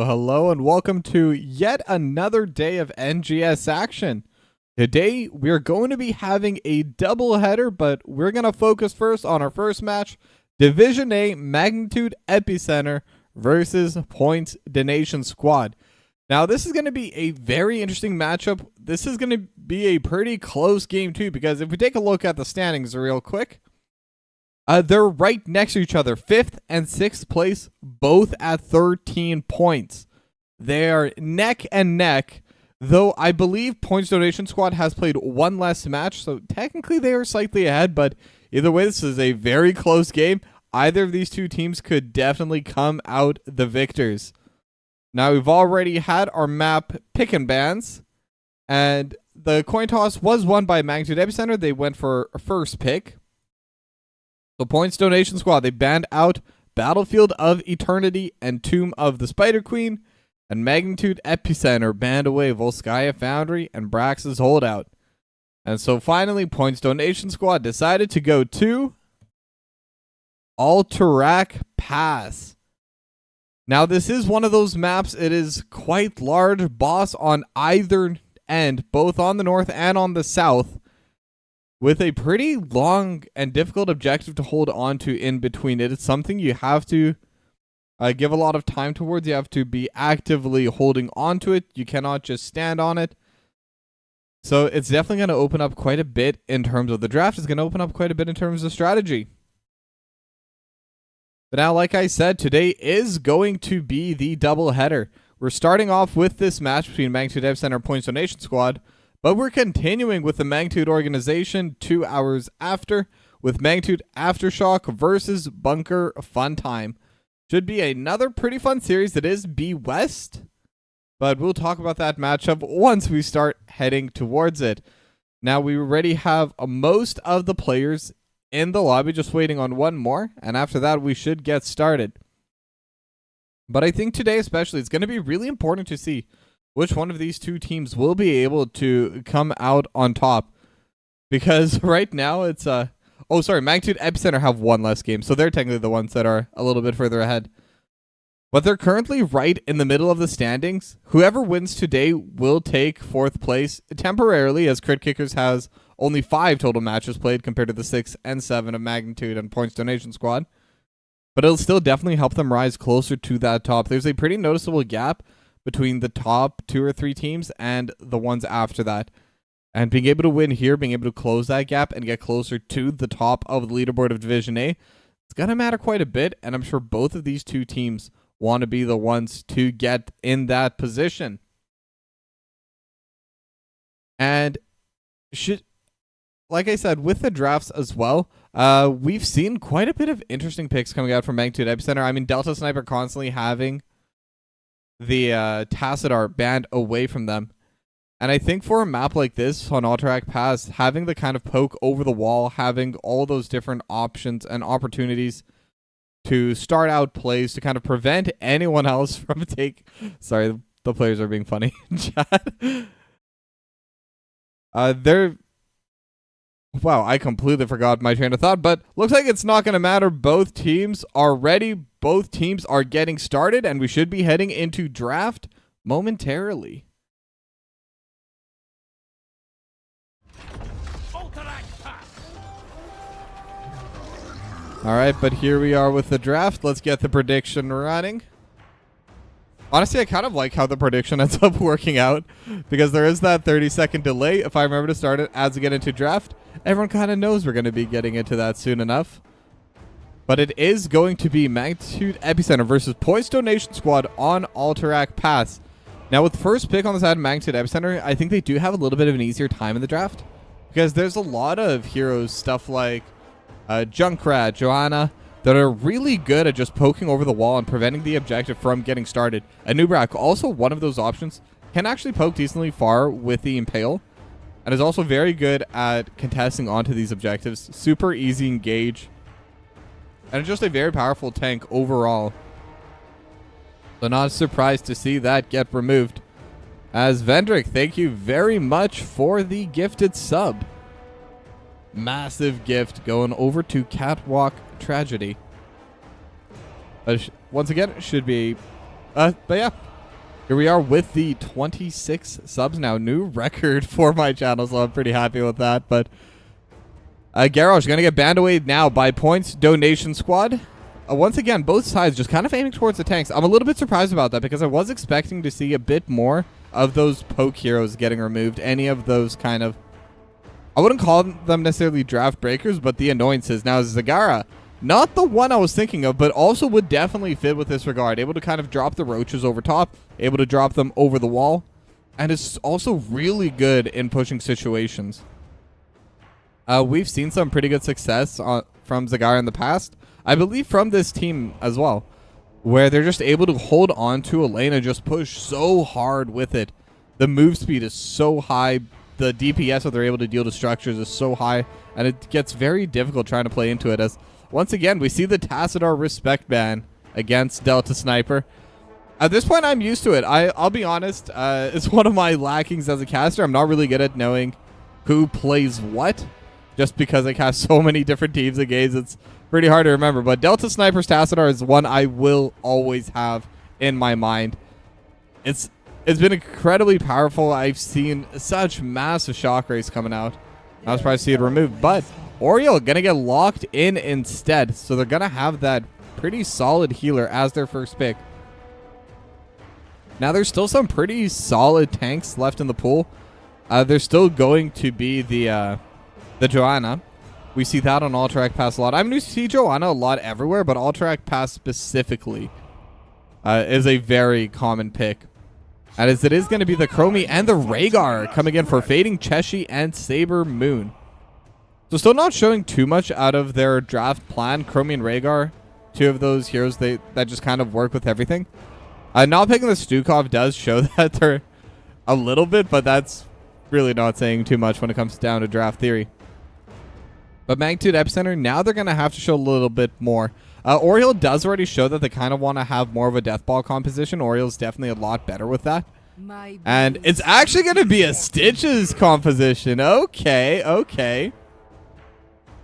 Hello, and welcome to yet another day of NGS action. Today, we're going to be having a doubleheader, but we're going to focus first on our first match, Division A Magnitude Epicenter versus Points Donation Squad. Now, this is going to be a very interesting matchup. This is going to be a pretty close game, too, because if we take a look at the standings real quick, they're right next to each other, 5th and 6th place, both at 13 points. They are neck and neck, though I believe Points Donation Squad has played one less match, so technically they are slightly ahead, but either way, this is a very close game. Either of these two teams could definitely come out the victors. Now, we've already had our map pick and bans, and the coin toss was won by Magnitude Epicenter. They went for a first pick. So Points Donation Squad, they banned out Battlefield of Eternity and Tomb of the Spider Queen, and Magnitude Epicenter banned away Volskaya Foundry and Brax's Holdout. And so finally, Points Donation Squad decided to go to Alterac Pass. Now, this is one of those maps. It is quite large, boss on either end, both on the north and on the south, with a pretty long and difficult objective to hold on to in between. It is something you have to give a lot of time towards. You have to be actively holding on to it. You cannot just stand on it. So it's definitely going to open up quite a bit in terms of the draft. It's going to open up quite a bit in terms of strategy. But now, like I said, today is going to be the doubleheader. We're starting off with this match between Magnitude Epicenter and Points Donation Squad, but we're continuing with the Magnitude organization 2 hours after with Magnitude Aftershock versus Bunker Fun Time. Should be another pretty fun series. It is B West, but we'll talk about that matchup once we start heading towards it. Now, we already have most of the players in the lobby, just waiting on one more, and after that we should get started. But I think today especially, it's going to be really important to see which one of these two teams will be able to come out on top. Because right now it's Magnitude Epicenter have one less game, so they're technically the ones that are a little bit further ahead. But they're currently right in the middle of the standings. Whoever wins today will take 4th place temporarily, as Crit Kickers has only 5 total matches played compared to the 6 and 7 of Magnitude and Points Donation Squad. But it'll still definitely help them rise closer to that top. There's a pretty noticeable gap between the top 2 or 3 teams and the ones after that. And being able to win here, being able to close that gap and get closer to the top of the leaderboard of Division A, it's going to matter quite a bit. And I'm sure both of these two teams want to be the ones to get in that position. And like I said, with the drafts as well, we've seen quite a bit of interesting picks coming out from Magnitude Epicenter. I mean, Delta Sniper constantly having the Tassadar banned away from them. And I think for a map like this on Alterac Pass, having the kind of poke over the wall, having all those different options and opportunities to start out plays to kind of prevent anyone else from Sorry, the players are being funny in chat. Wow, I completely forgot my train of thought, but looks like it's not going to matter. Both teams are ready. Both teams are getting started, and we should be heading into draft momentarily. All right, but here we are with the draft. Let's get the prediction running. Honestly, I kind of like how the prediction ends up working out, because there is that 30-second delay. If I remember to start it as we get into draft, everyone kind of knows we're going to be getting into that soon enough. But it is going to be Magnitude Epicenter versus Points Donation Squad on Alterac Pass. Now, with the first pick on the side of Magnitude Epicenter, I think they do have a little bit of an easier time in the draft, because there's a lot of heroes, stuff like Junkrat, Joanna, that are really good at just poking over the wall and preventing the objective from getting started. Anubrak, also one of those options, can actually poke decently far with the Impale, and is also very good at contesting onto these objectives. Super easy engage, and just a very powerful tank overall. So not surprised to see that get removed. As Vendrick, thank you very much for the gifted sub. Massive gift going over to Catwalk Tragedy. Once again, it should be... but yeah, here we are with the 26 subs now. New record for my channel, so I'm pretty happy with that. But Garrosh going to get banned away now by Points Donation Squad. Once again, both sides just kind of aiming towards the tanks. I'm a little bit surprised about that because I was expecting to see a bit more of those poke heroes getting removed. Any of those kind of... I wouldn't call them necessarily draft breakers, but the annoyances. Now, Zagara, not the one I was thinking of, but also would definitely fit with this regard. Able to kind of drop the roaches over top, able to drop them over the wall, and is also really good in pushing situations. We've seen some pretty good success from Zagara in the past. I believe from this team as well, where they're just able to hold on to a lane and just push so hard with it. The move speed is so high. The DPS that they're able to deal to structures is so high, and it gets very difficult trying to play into it. As once again, we see the Tassadar respect ban against Delta Sniper. At this point, I'm used to it. I'll be honest, it's one of my lackings as a caster. I'm not really good at knowing who plays what, just because I cast so many different teams and games. It's pretty hard to remember. But Delta Sniper's Tassadar is one I will always have in my mind. It's been incredibly powerful. I've seen such massive shock rays coming out. I was surprised to see it removed. But Oriole going to get locked in instead. So they're going to have that pretty solid healer as their first pick. Now there's still some pretty solid tanks left in the pool. There's still going to be the Joanna. We see that on Alterac Pass a lot. I'm going to see Joanna a lot everywhere, but Alterac Pass specifically is a very common pick. And as it is going to be the Chromie and the Rhaegar coming in for Fading Cheshi and Saber Moon. So still not showing too much out of their draft plan. Chromie and Rhaegar, two of those heroes that just kind of work with everything. Not picking the Stukov does show that they're a little bit, but that's really not saying too much when it comes down to draft theory. But Magnitude Epicenter, now they're going to have to show a little bit more. Oriole does already show that they kind of want to have more of a death ball composition. Oriole's definitely a lot better with that. And it's actually going to be a Stitches composition. Okay.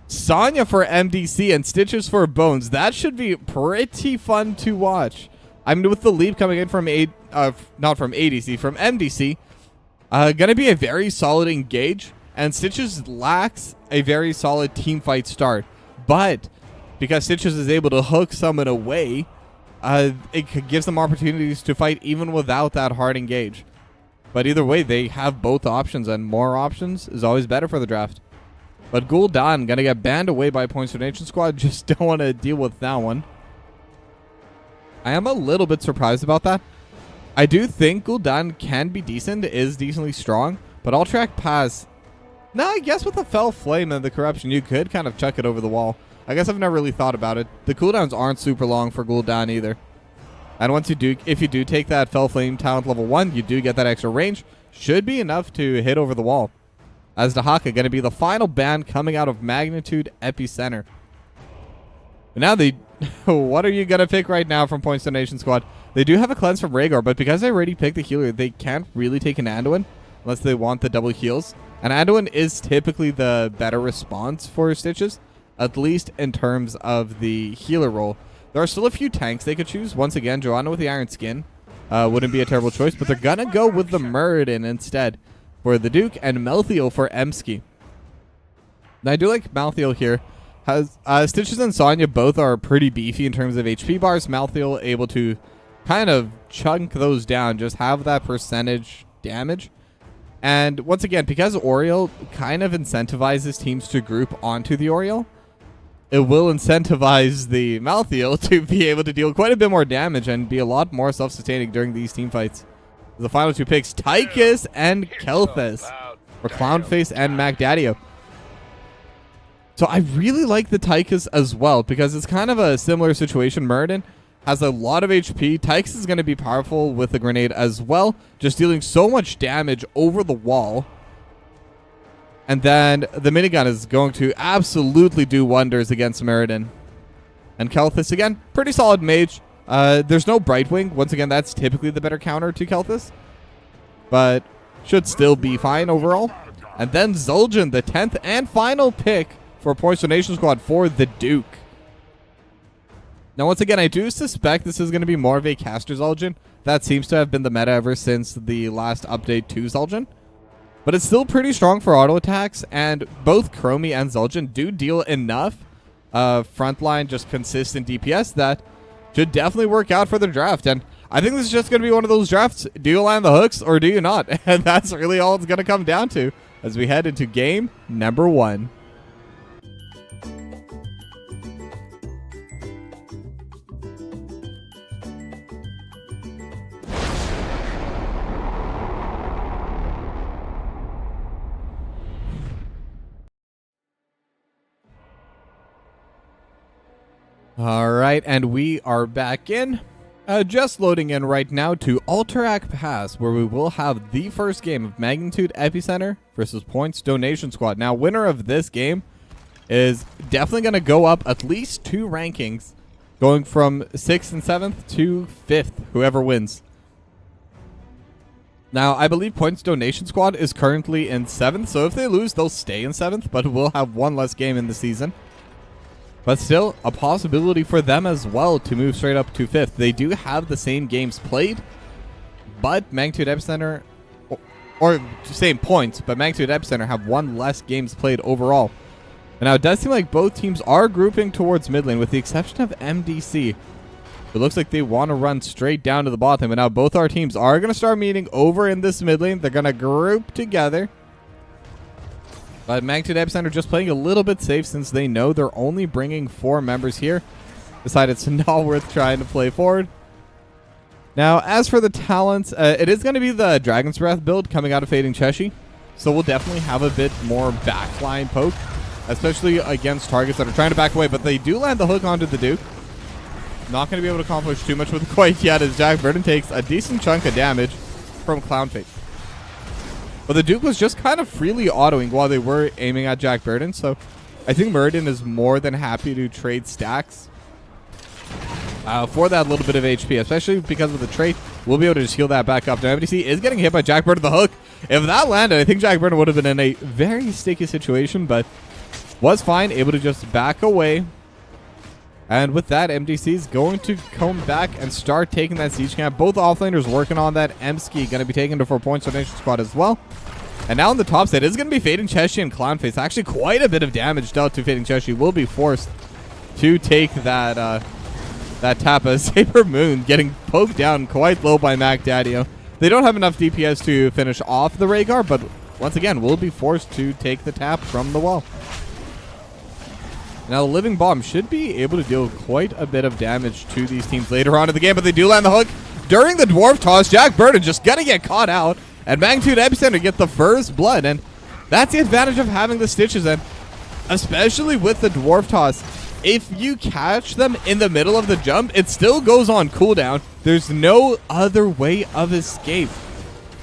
Sonya for MDC and Stitches for Bones. That should be pretty fun to watch. I mean, with the leap coming in from not from ADC, from MDC, going to be a very solid engage. And Stitches lacks a very solid team fight start. But because Stitches is able to hook someone away, it gives them opportunities to fight even without that hard engage. But either way, they have both options, and more options is always better for the draft. But Gul'dan going to get banned away by Points Donation Squad. Just don't want to deal with that one. I am a little bit surprised about that. I do think Gul'dan can be decent, is decently strong, but Alterac Pass... No, I guess with the Fell Flame and the Corruption, you could kind of chuck it over the wall. I guess I've never really thought about it. The cooldowns aren't super long for Gul'dan either. And once you do, if you do take that Fell Flame talent level 1, you do get that extra range. Should be enough to hit over the wall. As Dahaka going to be the final ban coming out of Magnitude Epicenter. But now what are you going to pick right now from Points Donation Squad? They do have a cleanse from Rhaegar, but because I already picked the healer, they can't really take an Anduin unless they want the double heals. And Anduin is typically the better response for Stitches, at least in terms of the healer role. There are still a few tanks they could choose. Once again, Joanna with the Iron Skin wouldn't be a terrible choice, but they're going to go with the Muradin instead for the Duke and Melthiel for Emsky. Now, I do like Malthiel here. Stitches and Sonya both are pretty beefy in terms of HP bars. Malthiel able to kind of chunk those down, just have that percentage damage. And once again, because Oriole kind of incentivizes teams to group onto the Oriole, it will incentivize the Malthiel to be able to deal quite a bit more damage and be a lot more self-sustaining during these team fights. The final two picks, Tychus and Kel'Thas, for Clownface and MacDaddio. So I really like the Tychus as well because it's kind of a similar situation. Muradin has a lot of HP. Tychus is going to be powerful with the grenade as well, just dealing so much damage over the wall. And then the minigun is going to absolutely do wonders against Muradin. And Kelthus, again, pretty solid mage. There's no Brightwing. Once again, that's typically the better counter to Kelthus, but should still be fine overall. And then Zul'jin, the 10th and final pick for Points Donation Squad for the Duke. Now, once again, I do suspect this is going to be more of a caster Zul'jin. That seems to have been the meta ever since the last update to Zul'jin. But it's still pretty strong for auto attacks, and both Chromie and Zul'jin do deal enough frontline, just consistent DPS that should definitely work out for the draft. And I think this is just going to be one of those drafts. Do you land the hooks or do you not? And that's really all it's going to come down to as we head into game number 1. All right, and we are back in. Just loading in right now to Alterac Pass, where we will have the first game of Magnitude Epicenter versus Points Donation Squad. Now, winner of this game is definitely going to go up at least 2 rankings, going from 6th and 7th to 5th, whoever wins. Now, I believe Points Donation Squad is currently in 7th, so if they lose, they'll stay in 7th, but we'll have 1 less game in the season. But still, a possibility for them as well to move straight up to 5th. They do have the same games played, but Magnitude Epicenter, or same points, but Magnitude Epicenter have 1 less games played overall. And now it does seem like both teams are grouping towards mid lane, with the exception of MDC. It looks like they want to run straight down to the bot lane, but now both our teams are going to start meeting over in this mid lane. They're going to group together. But Magnitude Epicenter just playing a little bit safe since they know they're only bringing 4 members here. Decided it's not worth trying to play forward. Now, as for the talents, it is going to be the Dragon's Breath build coming out of Fading Cheshi. So we'll definitely have a bit more backline poke, especially against targets that are trying to back away. But they do land the hook onto the Duke. Not going to be able to accomplish too much with it quite yet, as Jack Burden takes a decent chunk of damage from Clownface. But the Duke was just kind of freely autoing while they were aiming at Jack Burden, so I think Muradin is more than happy to trade stacks for that little bit of HP, especially because of the trait. We'll be able to just heal that back up. Now, MDC is getting hit by Jack Burden the hook. If that landed, I think Jack Burden would have been in a very sticky situation, but was fine, able to just back away. And with that, MDC is going to come back and start taking that siege camp. Both offlaners working on that. Emski going to be taken to 4 Points Donation Squad as well. And now on the top side is going to be Fading Cheshi and Clownface. Actually, quite a bit of damage dealt to Fading Cheshi. Will be forced to take that tap as Saber Moon getting poked down quite low by Mac Daddio. They don't have enough DPS to finish off the Rhaegar, but once again, will be forced to take the tap from the wall. Now, the Living Bomb should be able to deal quite a bit of damage to these teams later on in the game, but they do land the hook during the Dwarf Toss. Jack Burden just going to get caught out, and Magnitude Epicenter get the first blood, and that's the advantage of having the Stitches, and especially with the Dwarf Toss. If you catch them in the middle of the jump, it still goes on cooldown. There's no other way of escape.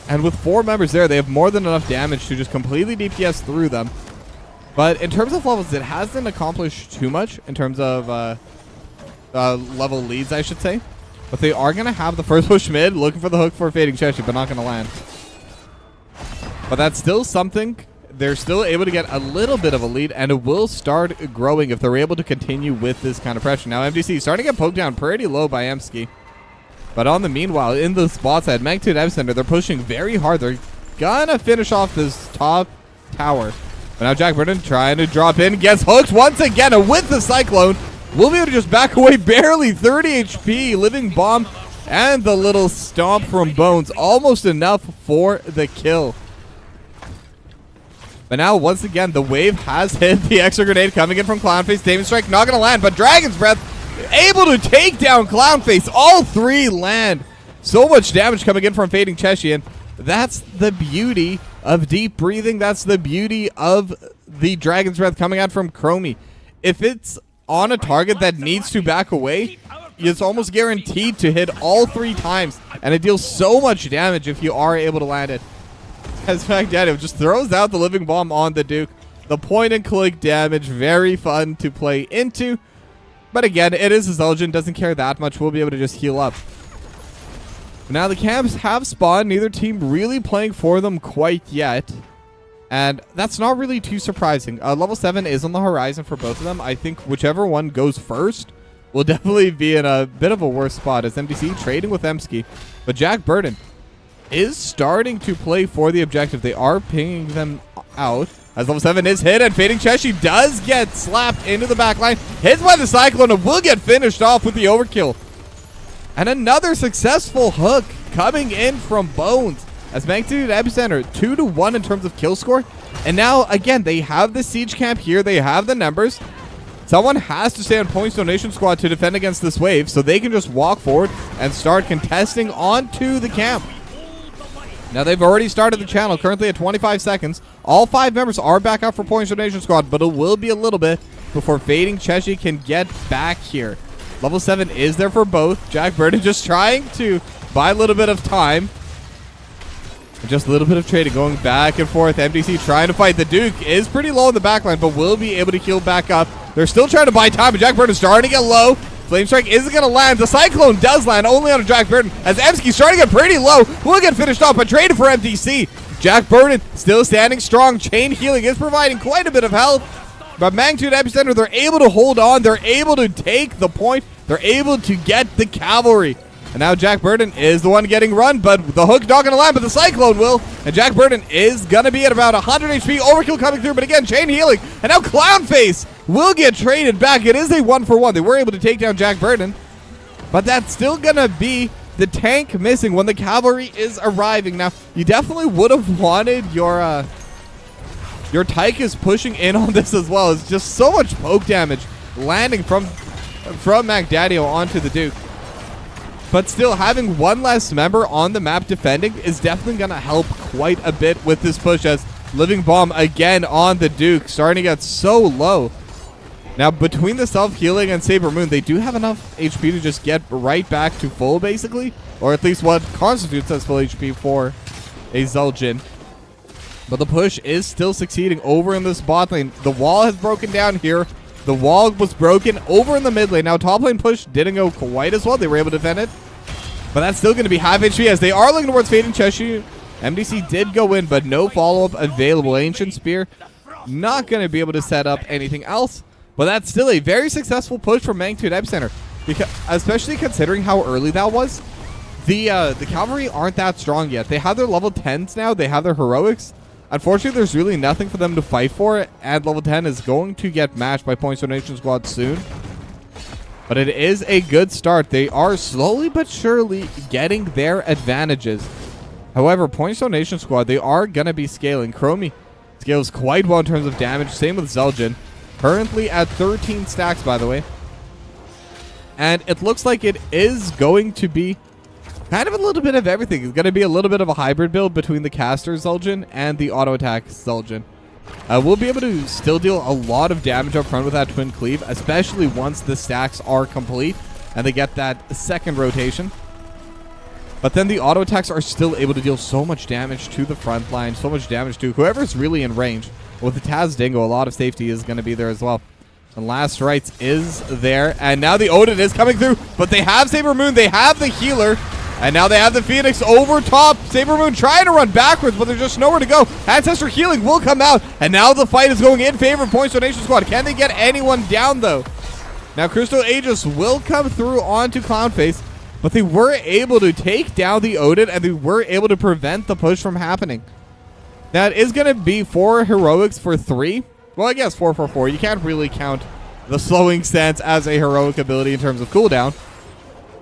And with 4 members there, they have more than enough damage to just completely DPS through them. But in terms of levels, it hasn't accomplished too much in terms of level leads, I should say. But they are going to have the first push mid, looking for the hook for Fading Cheshi, but not going to land. But that's still something. They're still able to get a little bit of a lead, and it will start growing if they're able to continue with this kind of pressure. Now, MDC starting to get poked down pretty low by Emski. But on the meanwhile, in the spot side, Magnitude Epicenter, they're pushing very hard. They're going to finish off this top tower. But now Jack Burden trying to drop in, gets hooked once again, and with the Cyclone, we'll be able to just back away barely. 30 HP, Living Bomb, and the little stomp from Bones. Almost enough for the kill. But now, once again, the wave has hit the extra grenade coming in from Clownface. Demon Strike not going to land, but Dragon's Breath able to take down Clownface. All 3 land. So much damage coming in from Fading Cheshi, and That's the beauty of deep breathing. That's the beauty of the Dragon's Breath coming out from Chromie. If it's on a target that needs to back away, it's almost guaranteed to hit all 3 times, and it deals so much damage if you are able to land it. As Magneto just throws out the living bomb on the Duke. The point and click damage, very fun to play into. But again, it is a Zul'jin, doesn't care that much. We'll be able to just heal up. Now the camps have spawned, neither team really playing for them quite yet. And that's not really too surprising. Level 7 is on the horizon for both of them. I think whichever one goes first will definitely be in a bit of a worse spot, as MDC trading with Emski. But Jack Burden is starting to play for the objective. They are pinging them out. As level 7 is hit, and Fading Cheshi does get slapped into the back line. Hits by the Cyclone and will get finished off with the overkill. And another successful hook coming in from Bones. As Magnitude Epicenter 2-1 in terms of kill score. And now, again, they have the siege camp here. They have the numbers. Someone has to stay on Points Donation Squad to defend against this wave, so they can just walk forward and start contesting onto the camp. Now, they've already started the channel, currently at 25 seconds. All 5 members are back out for Points Donation Squad, but it will be a little bit before Fading Cheshi can get back here. Level 7 is there for both. Jack Burden just trying to buy a little bit of time. Just a little bit of trading going back and forth. MDC trying to fight. The Duke is pretty low in the backline, but will be able to heal back up. They're still trying to buy time, but Jack Burden is starting to get low. Flame Strike isn't going to land. The Cyclone does land, only on Jack Burden, as Emski starting to get pretty low. Will get finished off, but traded for MDC. Jack Burden still standing strong. Chain healing is providing quite a bit of health. But Magnitude Epicenter, they're able to hold on. They're able to take the point. They're able to get the cavalry. And now Jack Burden is the one getting run, but the hook not going to land, but the Cyclone will. And Jack Burden is going to be at about 100 HP. Overkill coming through, but again, chain healing. And now Clownface will get traded back. It is a 1-for-1. They were able to take down Jack Burden, but that's still going to be the tank missing when the cavalry is arriving. Now, you definitely would have wanted your Tychus pushing in on this as well. It's just so much poke damage landing from Magdadio onto the Duke. But still, having one less member on the map defending is definitely going to help quite a bit with this push, as Living Bomb again on the Duke, starting to get so low. Now, between the self-healing and Saber Moon, they do have enough HP to just get right back to full, basically. Or at least what constitutes as full HP for a Zul'jin. But the push is still succeeding over in this bot lane. The wall has broken down here. The wall was broken over in the mid lane. Now, top lane push didn't go quite as well. They were able to defend it. But that's still going to be half HP as they are looking towards Fading Cheshi. MDC did go in, but no follow-up available. Ancient Spear not going to be able to set up anything else. But that's still a very successful push from Magnitude Epicenter, because especially considering how early that was. The cavalry aren't that strong yet. They have their level 10s now. They have their heroics. Unfortunately, there's really nothing for them to fight for, and level 10 is going to get matched by Points Donation Squad soon. But it is a good start. They are slowly but surely getting their advantages. However, Points Donation Squad, they are going to be scaling. Chromie scales quite well in terms of damage. Same with Zul'jin. Currently at 13 stacks, by the way. And it looks like it is going to be kind of a little bit of everything. It's going to be a little bit of a hybrid build between the caster Zul'jin and the auto attack Zul'jin. We'll be able to still deal a lot of damage up front with that twin cleave, especially once the stacks are complete and they get that second rotation. But then the auto attacks are still able to deal so much damage to the front line, so much damage to whoever's really in range. With the Taz Dingo, a lot of safety is going to be there as well. And Last Rites is there, and now the Odin is coming through, but they have Saber Moon, they have the healer. And now they have the Phoenix over top. Saber Moon trying to run backwards, but there's just nowhere to go. Ancestor Healing will come out. And now the fight is going in favor of Points Donation Squad. Can they get anyone down, though? Now Crystal Aegis will come through onto Clownface. But they were able to take down the Odin, and they were able to prevent the push from happening. Now it is going to be 4 heroics for 3. Well, I guess 4 for 4. You can't really count the slowing stance as a heroic ability in terms of cooldown.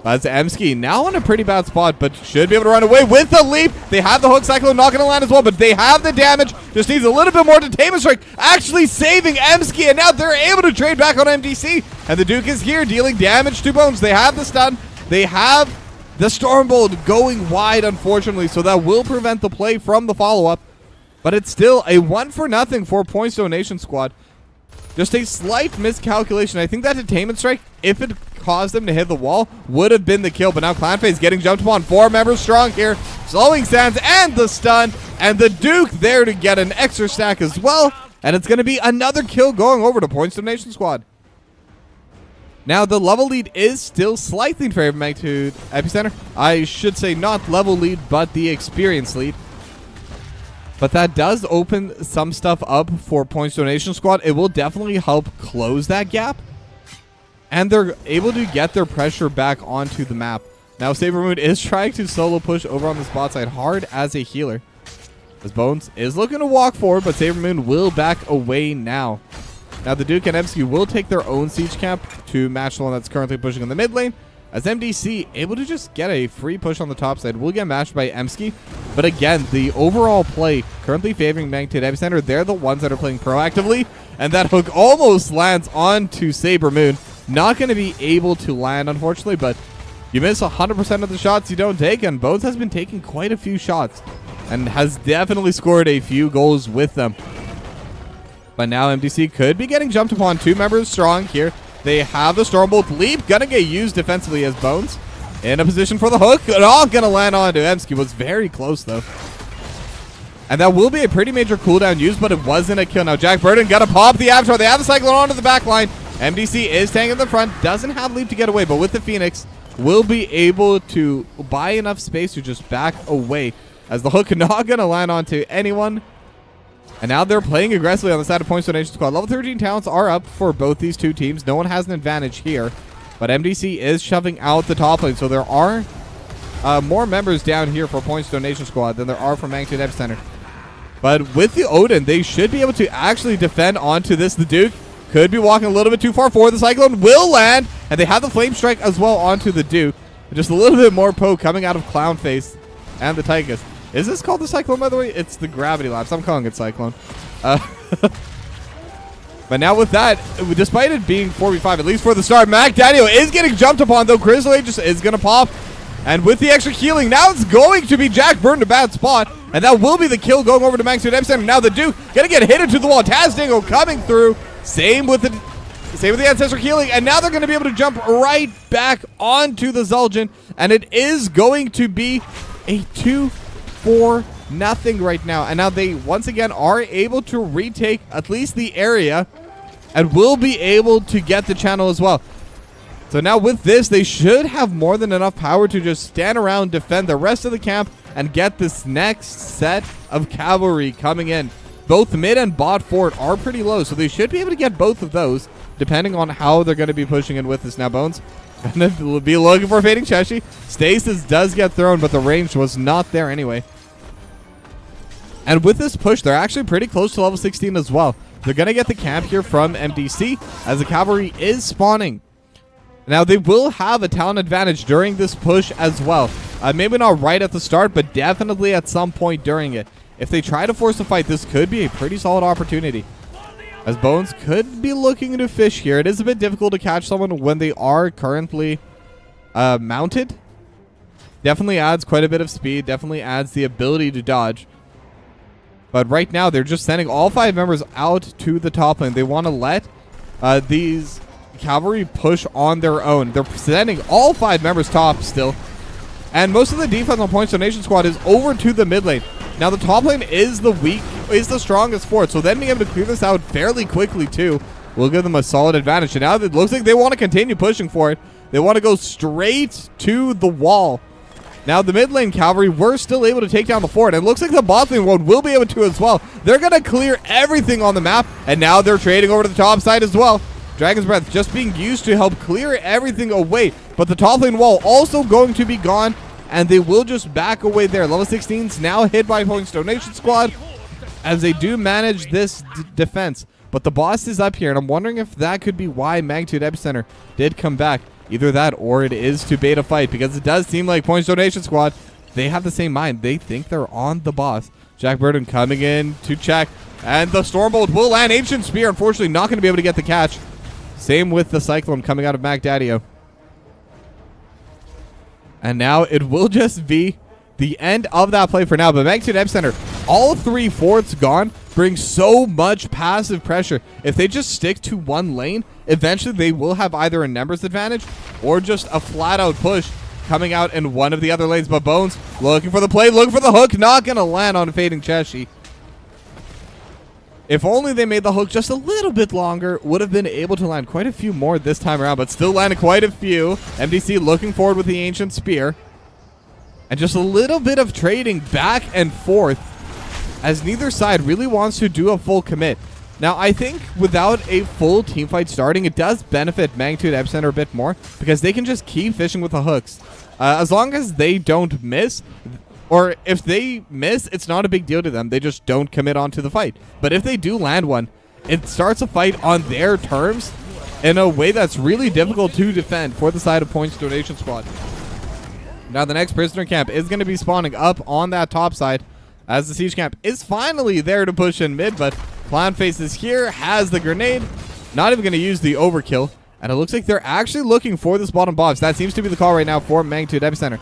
That's Emski now in a pretty bad spot, but should be able to run away with the leap. They have the hook Cyclone not going to land as well, but they have the damage. Just needs a little bit more to tame a strike. Actually saving Emski, and now they're able to trade back on MDC. And the Duke is here dealing damage to Bones. They have the stun. They have The Stormbolt going wide, unfortunately, so that will prevent the play from the follow-up. But it's still a 1-0 for Points Donation Squad. Just a slight miscalculation. I think that Detainment Strike, if it caused them to hit the wall, would have been the kill. But now Clanface getting jumped upon. 4 members strong here. Slowing Sands and the stun. And the Duke there to get an extra stack as well. And it's going to be another kill going over to Points Donation Squad. Now, the level lead is still slightly in favor of Magnitude Epicenter. I should say not level lead, but the experience lead. But that does open some stuff up for Points Donation Squad. It will definitely help close that gap. And they're able to get their pressure back onto the map. Now, Saber Moon is trying to solo push over on the spot side hard as a healer. As Bones is looking to walk forward, but Saber Moon will back away now. Now, the Duke and Emsky will take their own siege camp to match the one that's currently pushing in the mid lane. As MDC able to just get a free push on the top side, will get matched by Emsky. But again, the overall play currently favoring Magnitude Epicenter. They're the ones that are playing proactively. And that hook almost lands onto Saber Moon. Not going to be able to land, unfortunately, but you miss 100% of the shots you don't take. And Bones has been taking quite a few shots and has definitely scored a few goals with them. But now MDC could be getting jumped upon. 2 members strong here. They have the Stormbolt leap. Gonna get used defensively as Bones. In a position for the hook. All gonna land onto Emsky. Was very close though. And that will be a pretty major cooldown used, but it wasn't a kill. Now Jack Burden gotta pop the Aftershock. They have the Cyclone onto the back line. MDC is tanking in the front. Doesn't have leap to get away, but with the Phoenix, will be able to buy enough space to just back away. As the hook not gonna land onto anyone. And now they're playing aggressively on the side of Points Donation Squad. Level 13 talents are up for both these two teams. No one has an advantage here. But MDC is shoving out the top lane. So there are more members down here for Points Donation Squad than there are for Magnitude Epicenter. But with the Odin, they should be able to actually defend onto this. The Duke could be walking a little bit too far forward. The Cyclone will land. And they have the Flame Strike as well onto the Duke. Just a little bit more poke coming out of Clownface and the Tychus. Is this called the Cyclone, by the way? It's the Gravity Lapse. I'm calling it Cyclone. But now with that, despite it being 4v5, at least for the start, Mac Daniel is getting jumped upon, though. Grizzly just is going to pop. And with the extra healing, now it's going to be Jack Burn to bad spot. And that will be the kill going over to Magnitude Epicenter. Now the Duke going to get hit into the wall. Taz Dingo coming through. Same with the Ancestor healing. And now they're going to be able to jump right back onto the Zul'jin. And it is going to be a 2-4 right now. And now they once again are able to retake at least the area and will be able to get the channel as well. So now with this, they should have more than enough power to just stand around, defend the rest of the camp, and get this next set of cavalry coming in. Both mid and bot fort are pretty low, so they should be able to get both of those, depending on how they're going to be pushing in with this. Now Bones going to be looking for Fading Cheshi. Stasis does get thrown, but the range was not there anyway. And with this push, they're actually pretty close to level 16 as well. They're going to get the camp here from MDC as the cavalry is spawning. Now, they will have a talent advantage during this push as well. Maybe not right at the start, but definitely at some point during it. If they try to force a fight, this could be a pretty solid opportunity. As Bones could be looking to fish here. It is a bit difficult to catch someone when they are currently mounted. Definitely adds quite a bit of speed. Definitely adds the ability to dodge. But right now, they're just sending all 5 members out to the top lane. They want to let these cavalry push on their own. They're sending all 5 members top still. And most of the defense on Points Donation Squad is over to the mid lane. Now, the top lane is the strongest for it. So then being able to clear this out fairly quickly, too, will give them a solid advantage. And now it looks like they want to continue pushing for it. They want to go straight to the wall. Now, the mid lane cavalry were still able to take down the fort. And it looks like the bot lane one will be able to as well. They're going to clear everything on the map. And now they're trading over to the top side as well. Dragon's Breath just being used to help clear everything away. But the top lane wall also going to be gone. And they will just back away there. Level 16's now hit by Points Donation Squad as they do manage this defense. But the boss is up here. And I'm wondering if that could be why Magnitude Epicenter did come back. Either that or it is to bait a fight, because it does seem like Points Donation Squad, they have the same mind. They think they're on the boss. Jack Burden coming in to check, and the Stormbolt will land. Ancient Spear, unfortunately, not going to be able to get the catch. Same with the Cyclone coming out of Mac Daddio. And now it will just be the end of that play for now. But Magnitude Epicenter, all 3 forts gone, brings so much passive pressure. If they just stick to one lane, eventually they will have either a numbers advantage or just a flat out push coming out in one of the other lanes. But Bones looking for the play, looking for the hook, not going to land on Fading Cheshi. If only they made the hook just a little bit longer, would have been able to land quite a few more this time around, but still landed quite a few. MDC looking forward with the Ancient Spear. And just a little bit of trading back and forth as neither side really wants to do a full commit. Now, I think without a full team fight starting, it does benefit Magnitude Epicenter a bit more because they can just keep fishing with the hooks. As long as they don't miss, or if they miss, it's not a big deal to them. They just don't commit onto the fight. But if they do land one, it starts a fight on their terms in a way that's really difficult to defend for the side of Points Donation Squad. Now the next prisoner camp is going to be spawning up on that top side as the siege camp is finally there to push in mid, but Clownface is here, has the grenade, not even going to use the overkill, and it looks like they're actually looking for this bottom box. That seems to be the call right now for Magnitude Epicenter.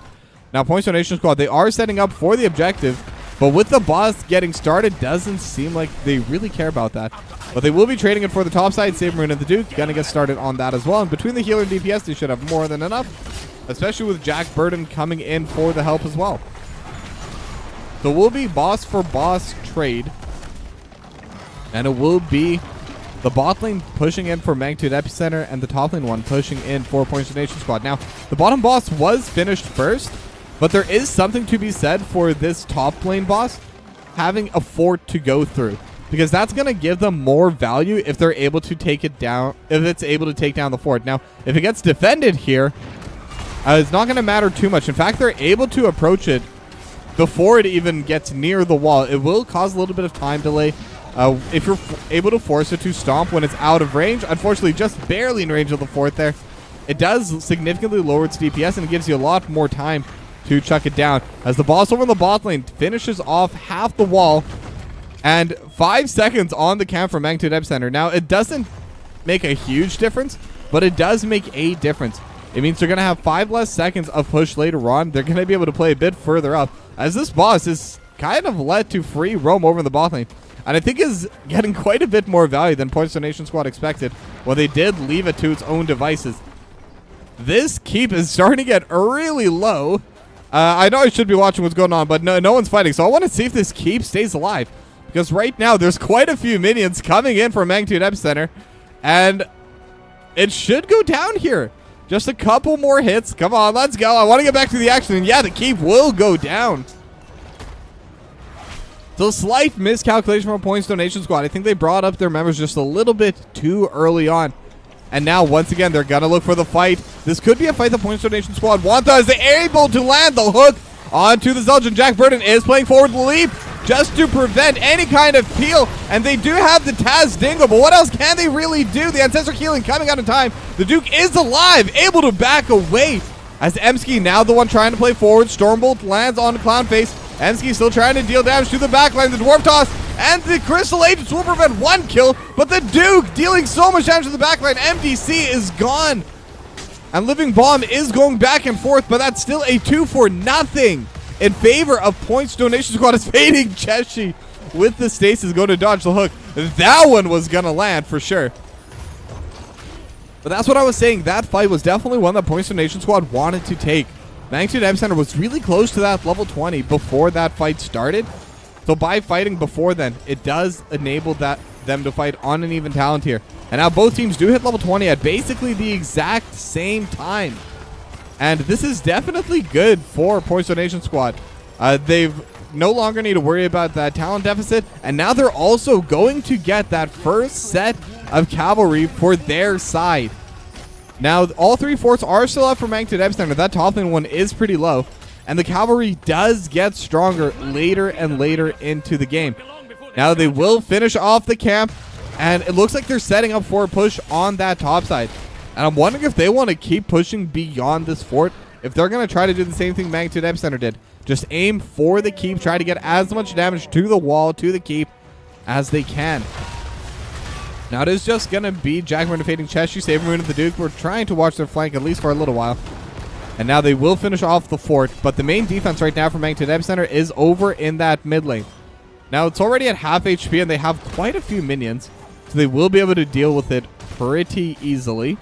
Now, Points Donation Squad, they are setting up for the objective, but with the boss getting started, doesn't seem like they really care about that. But they will be trading it for the top side. Sabermoon and the Duke gonna get started on that as well. And between the healer and DPS, they should have more than enough, especially with Jack Burden coming in for the help as well. So we'll be boss for boss trade, and it will be the bot lane pushing in for Magnitude Epicenter and the top lane one pushing in for Points Donation Squad. Now, the bottom boss was finished first, but there is something to be said for this top lane boss having a fort to go through, because that's going to give them more value if they're able to take it down, if it's able to take down the fort. Now, if it gets defended here, it's not going to matter too much. In fact, they're able to approach it before it even gets near the wall. It will cause a little bit of time delay if you're able to force it to stomp when it's out of range. Unfortunately, just barely in range of the fort there. It does significantly lower its DPS, and it gives you a lot more time to chuck it down as the boss over in the bot lane finishes off half the wall, and 5 seconds on the count for Magnitude Epicenter. Now, it doesn't make a huge difference, but it does make a difference. It means they're going to have 5 less seconds of push later on. They're going to be able to play a bit further up as this boss is kind of let to free roam over in the bot lane, and I think is getting quite a bit more value than Points Donation Squad expected when they did leave it to its own devices. This keep is starting to get really low. I know I should be watching what's going on, but no one's fighting. So I want to see if this keep stays alive, because right now there's quite a few minions coming in for Magnitude Epicenter, and it should go down here. Just a couple more hits. Come on, let's go. I want to get back to the action. And yeah, the keep will go down. So slight miscalculation from Points Donation Squad. I think they brought up their members just a little bit too early on. And now, once again, they're going to look for the fight. This could be a fight the Points Donation Squad want, as they're able to land the hook onto the Zeldin. Jack Burden is playing forward the leap just to prevent any kind of peel. And they do have the Taz Dingo, but what else can they really do? The Ancestral Healing coming out in time. The Duke is alive, able to back away. As Emsky now the one trying to play forward. Stormbolt lands on Clownface. Emsky still trying to deal damage to the backline. The Dwarf Toss and the Crystal Agents will prevent 1 kill, but the Duke dealing so much damage to the backline. MDC is gone. And Living Bomb is going back and forth, but that's still a 2-for-0 in favor of Points Donation Squad. Is Fading Cheshi with the stasis going to dodge the hook. That one was going to land for sure. But that's what I was saying. That fight was definitely one that Points Donation Squad wanted to take. Magnitude Epicenter was really close to that level 20 before that fight started. So by fighting before then, it does enable them to fight on an even talent here. And now both teams do hit level 20 at basically the exact same time. And this is definitely good for Points Donation Squad. They've no longer need to worry about that talent deficit. And now they're also going to get that first set of cavalry for their side. Now, all 3 forts are still up for Magnitude Epicenter. That top lane one is pretty low. And the cavalry does get stronger later and later into the game. Now, they will finish off the camp. And it looks like they're setting up for a push on that top side. And I'm wondering if they want to keep pushing beyond this fort. If they're going to try to do the same thing Magnitude Epicenter did. Just aim for the keep. Try to get as much damage to the wall, to the keep, as they can. Now it is just going to be Jack Burden defeating Cheshi, Sabermoon, and the Duke. We're trying to watch their flank at least for a little while. And now they will finish off the fort, but the main defense right now for Magnitude Epicenter is over in that mid lane. Now it's already at half HP and they have quite a few minions, so they will be able to deal with it pretty easily.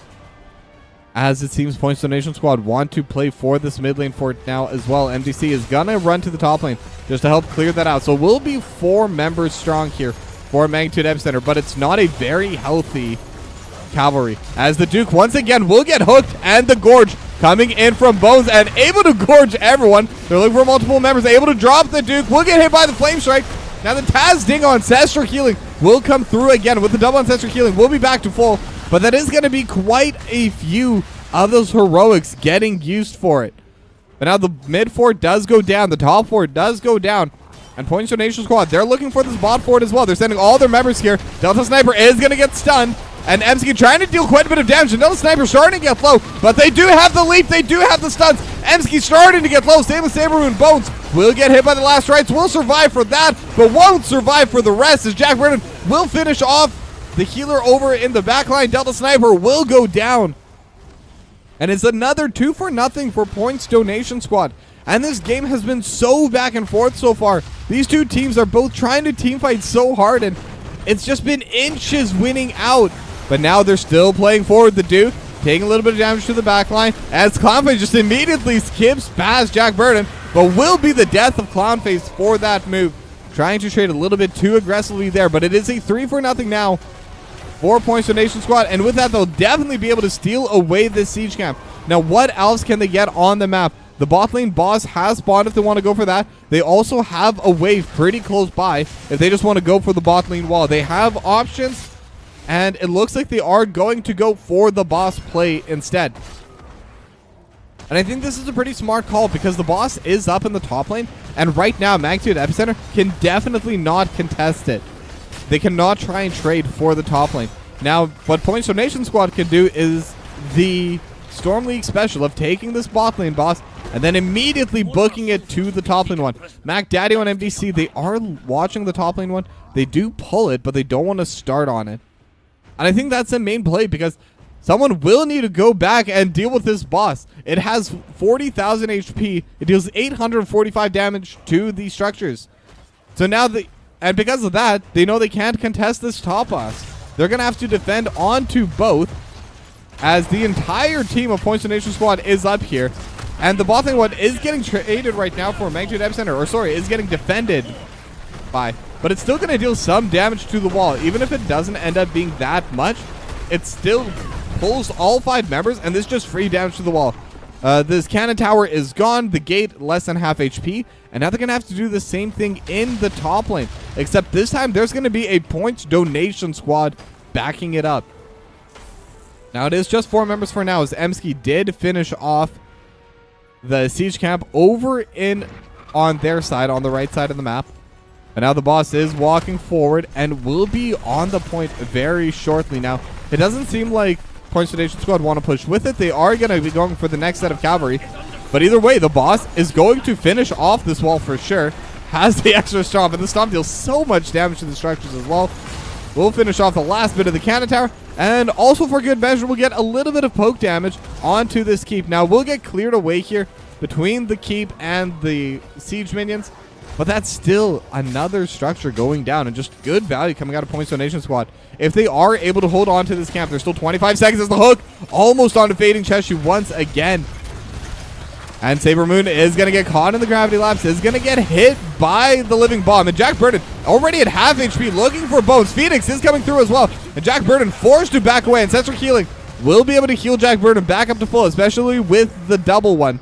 As it seems Points Donation Squad want to play for this mid lane fort now as well. MDC is gonna run to the top lane just to help clear that out. So we'll be 4 members strong here for Magnitude Epicenter, but it's not a very healthy cavalry, as the Duke once again will get hooked, and the Gorge coming in from Bones and able to gorge everyone. They're looking for multiple members, able to drop the Duke, will get hit by the Flame Strike. Now the Taz Ding Ancestral Healing will come through again with the double Ancestral Healing. We'll be back to full, but that is going to be quite a few of those heroics getting used for it. But now the mid fort does go down, the top fort does go down, and Points Donation Squad, they're looking for this bot fort as well. They're sending all their members here. Delta Sniper is going to get stunned, and Emsky trying to deal quite a bit of damage. Another Sniper starting to get low, but they do have the leap. They do have the stuns. Emsky starting to get low. Same with Saber Moon. Bones will get hit by the last rites. Will survive for that, but won't survive for the rest, as Jack Burton will finish off the healer over in the backline. Delta Sniper will go down. And it's another 2-0 for Points Donation Squad. And this game has been so back and forth so far. These two teams are both trying to team fight so hard, and it's just been inches winning out. But now they're still playing forward. The Duke taking a little bit of damage to the backline, as Clownface just immediately skips past Jack Burton, but will be the death of Clownface for that move. Trying to trade a little bit too aggressively there, but it is a 3-0 now for Points Donation Squad, and with that they'll definitely be able to steal away this siege camp. Now what else can they get on the map? The bot lane boss has spawned if they want to go for that. They also have a wave pretty close by if they just want to go for the bot lane wall. They have options, and it looks like they are going to go for the boss play instead. And I think this is a pretty smart call, because the boss is up in the top lane, and right now Magnitude Epicenter can definitely not contest it. They cannot try and trade for the top lane. Now, what Points Donation Squad can do is the Storm League special of taking this bot lane boss and then immediately booking it to the top lane one. Mac Daddy on MDC, they are watching the top lane one. They do pull it, but they don't want to start on it. And I think that's the main play, because someone will need to go back and deal with this boss. It has 40,000 HP. It deals 845 damage to the structures. So now and because of that, they know they can't contest this top boss. They're going to have to defend onto both, as the entire team of Points Donation Squad is up here. And the bot lane one is getting traded right now for Magnitude Epicenter, or sorry, is getting defended by. But it's still going to deal some damage to the wall. Even if it doesn't end up being that much, it still pulls all 5 members, and this just free damage to the wall. This cannon tower is gone, the gate less than half HP, and now they're going to have to do the same thing in the top lane, except this time there's going to be a Points Donation Squad backing it up. Now it is just 4 members for now, as Emsky did finish off the siege camp over in on their side, on the right side of the map. And now the boss is walking forward and will be on the point very shortly. Now, it doesn't seem like Points Donation Squad want to push with it. They are going to be going for the next set of cavalry. But either way, the boss is going to finish off this wall for sure. Has the extra stomp, and the stomp deals so much damage to the structures as well. We'll finish off the last bit of the cannon tower. And also for good measure, we'll get a little bit of poke damage onto this keep. Now, we'll get cleared away here between the keep and the siege minions. But that's still another structure going down, and just good value coming out of Points Donation Squad. If they are able to hold on to this camp, there's still 25 seconds as the hook almost onto Fading Cheshi once again. And Saber Moon is going to get caught in the gravity lapse, is going to get hit by the living bomb. And Jack Burton already at half HP looking for Bones. Phoenix is coming through as well. And Jack Burton forced to back away. Ancestral Healing will be able to heal Jack Burton back up to full, especially with the double one.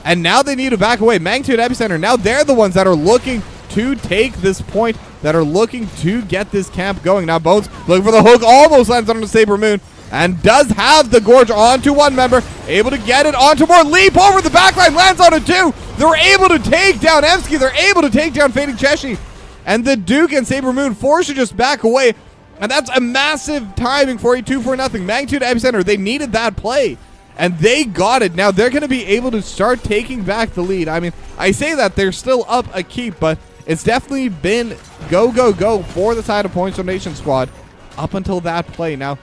And now they need to back away. Magnitude Epicenter, now they're the ones that are looking to take this point, that are looking to get this camp going. Now Bones looking for the hook, almost lands on the Saber Moon, and does have the Gorge onto one member, able to get it onto more, leap over the backline, lands on it too. They're able to take down Emsky, they're able to take down Fading Cheshi, and the Duke and Saber Moon forced to just back away, and that's a massive timing for a 2-0. Magnitude Epicenter, they needed that play, and they got it. Now they're going to be able to start taking back the lead. I mean, I say that they're still up a keep, but it's definitely been go, go, go for the side of Points Donation Squad up until that play. Now,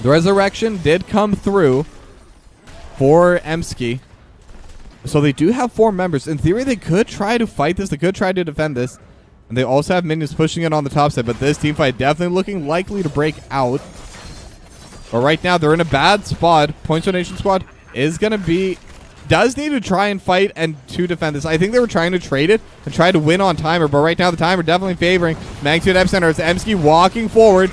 the resurrection did come through, for Emski. So they do have 4 members. In theory, they could try to fight this. They could try to defend this. And they also have minions pushing it on the top side. But this team fight definitely looking likely to break out. But right now, they're in a bad spot. Points Donation Squad is going to be... does need to try and fight and to defend this. I think they were trying to trade it and try to win on timer. But right now, the timer definitely favoring Magnitude Epicenter. It's Emski walking forward.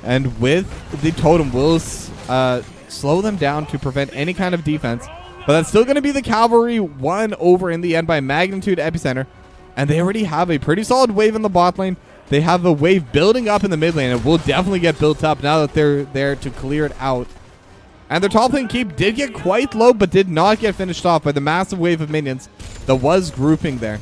And with the totem will slow them down to prevent any kind of defense. But that's still going to be the Cavalry won over in the end by Magnitude Epicenter. And they already have a pretty solid wave in the bot lane. They have a wave building up in the mid lane. And will definitely get built up now that they're there to clear it out. And their top lane keep did get quite low, but did not get finished off by the massive wave of minions that was grouping there.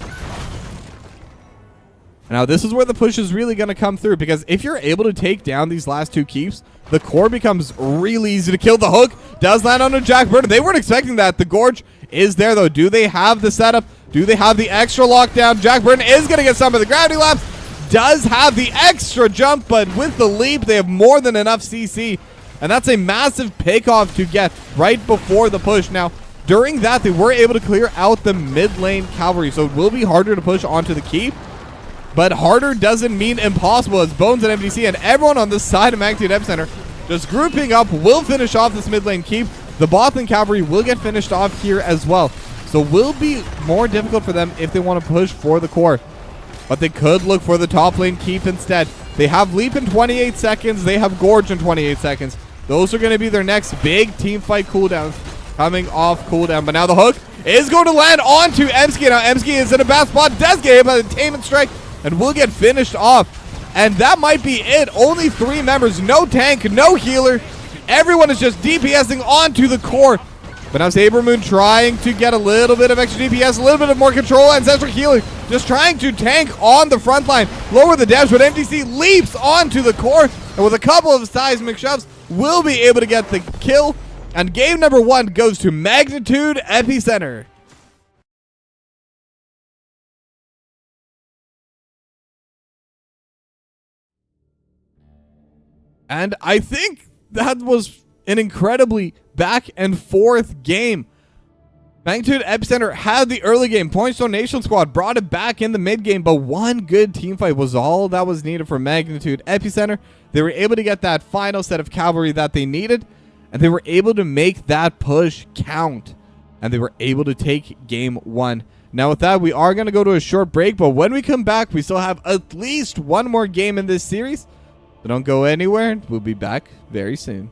Now, this is where the push is really going to come through, because if you're able to take down these last 2 keeps, the core becomes really easy to kill. The hook does land on a Jack Burner. They weren't expecting that. The Gorge is there, though. Do they have the setup? Do they have the extra lockdown? Jack Burner is going to get some of the gravity laps. Does have the extra jump, but with the leap, they have more than enough CC. And that's a massive pickoff to get right before the push. Now, during that, they were able to clear out the mid lane cavalry, so it will be harder to push onto the keep. But harder doesn't mean impossible, as Bones and MDC and everyone on this side of Magnitude Epicenter just grouping up will finish off this mid lane keep. The bot lane cavalry will get finished off here as well. So will be more difficult for them if they want to push for the core. But they could look for the top lane keep instead. They have Leap in 28 seconds. They have Gorge in 28 seconds. Those are going to be their next big team fight cooldowns coming off cooldown. But now the hook is going to land onto Emski. Now Emski is in a bad spot. Does get hit by the Tainment Strike and will get finished off. And that might be it. Only 3 members. No tank, no healer. Everyone is just DPSing onto the core. But now Sabermoon trying to get a little bit of extra DPS, a little bit of more control, Ancestral Healing. Just trying to tank on the front line. Lower the damage, but MDC leaps onto the core. And with a couple of seismic shoves, will be able to get the kill. And game number 1 goes to Magnitude Epicenter. And I think that was an incredibly back and forth game. Magnitude Epicenter had the early game. Points Donation Squad brought it back in the mid game, but one good team fight was all that was needed for Magnitude Epicenter. They were able to get that final set of cavalry that they needed, and they were able to make that push count, and they were able to take game 1. Now with that, we are going to go to a short break, but when we come back, we still have at least one more game in this series. So don't go anywhere. We'll be back very soon.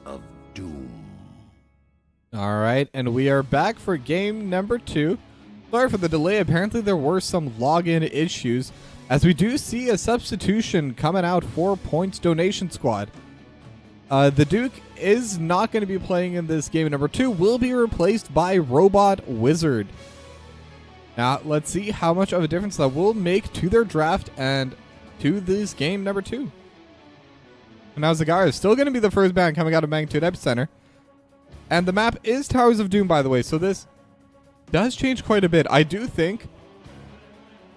of Doom. All right, and we are back for game number 2. Sorry for the delay. Apparently there were some login issues, as we do see a substitution coming out for Points Donation Squad. The Duke is not going to be playing in this game number 2, will be replaced by Robot Wizard. Now, let's see how much of a difference that will make to their draft and to this game number 2. And now Zagara is still going to be the first band coming out of Magnitude Epicenter. And the map is Towers of Doom, by the way, so this does change quite a bit. I do think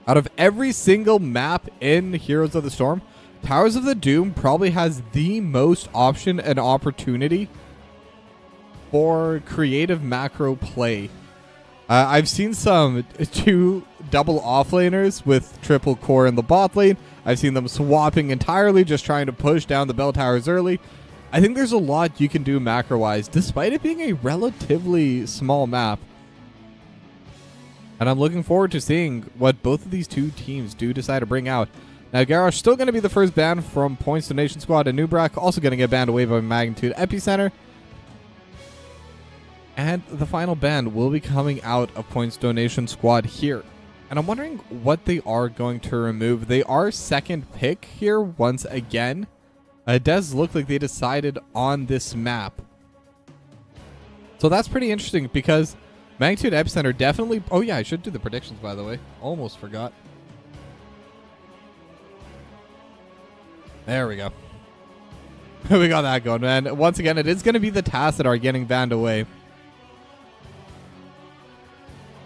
out of every single map in Heroes of the Storm, Towers of the Doom probably has the most option and opportunity for creative macro play. I've seen some 2 double offlaners with triple core in the bot lane. I've seen them swapping entirely, just trying to push down the bell towers early. I think there's a lot you can do macro-wise, despite it being a relatively small map. And I'm looking forward to seeing what both of these 2 teams do decide to bring out. Now, Garrosh still going to be the first ban from Points Donation Squad, and Nubrak also going to get banned away by Magnitude Epicenter. And the final ban will be coming out of Points Donation Squad here. And I'm wondering what they are going to remove. They are second pick here once again. It does look like they decided on this map. So that's pretty interesting because Magnitude Epicenter definitely... Oh yeah, I should do the predictions, by the way. Almost forgot. There we go. We got that going, man. Once again, it is going to be the tasks that are getting banned away.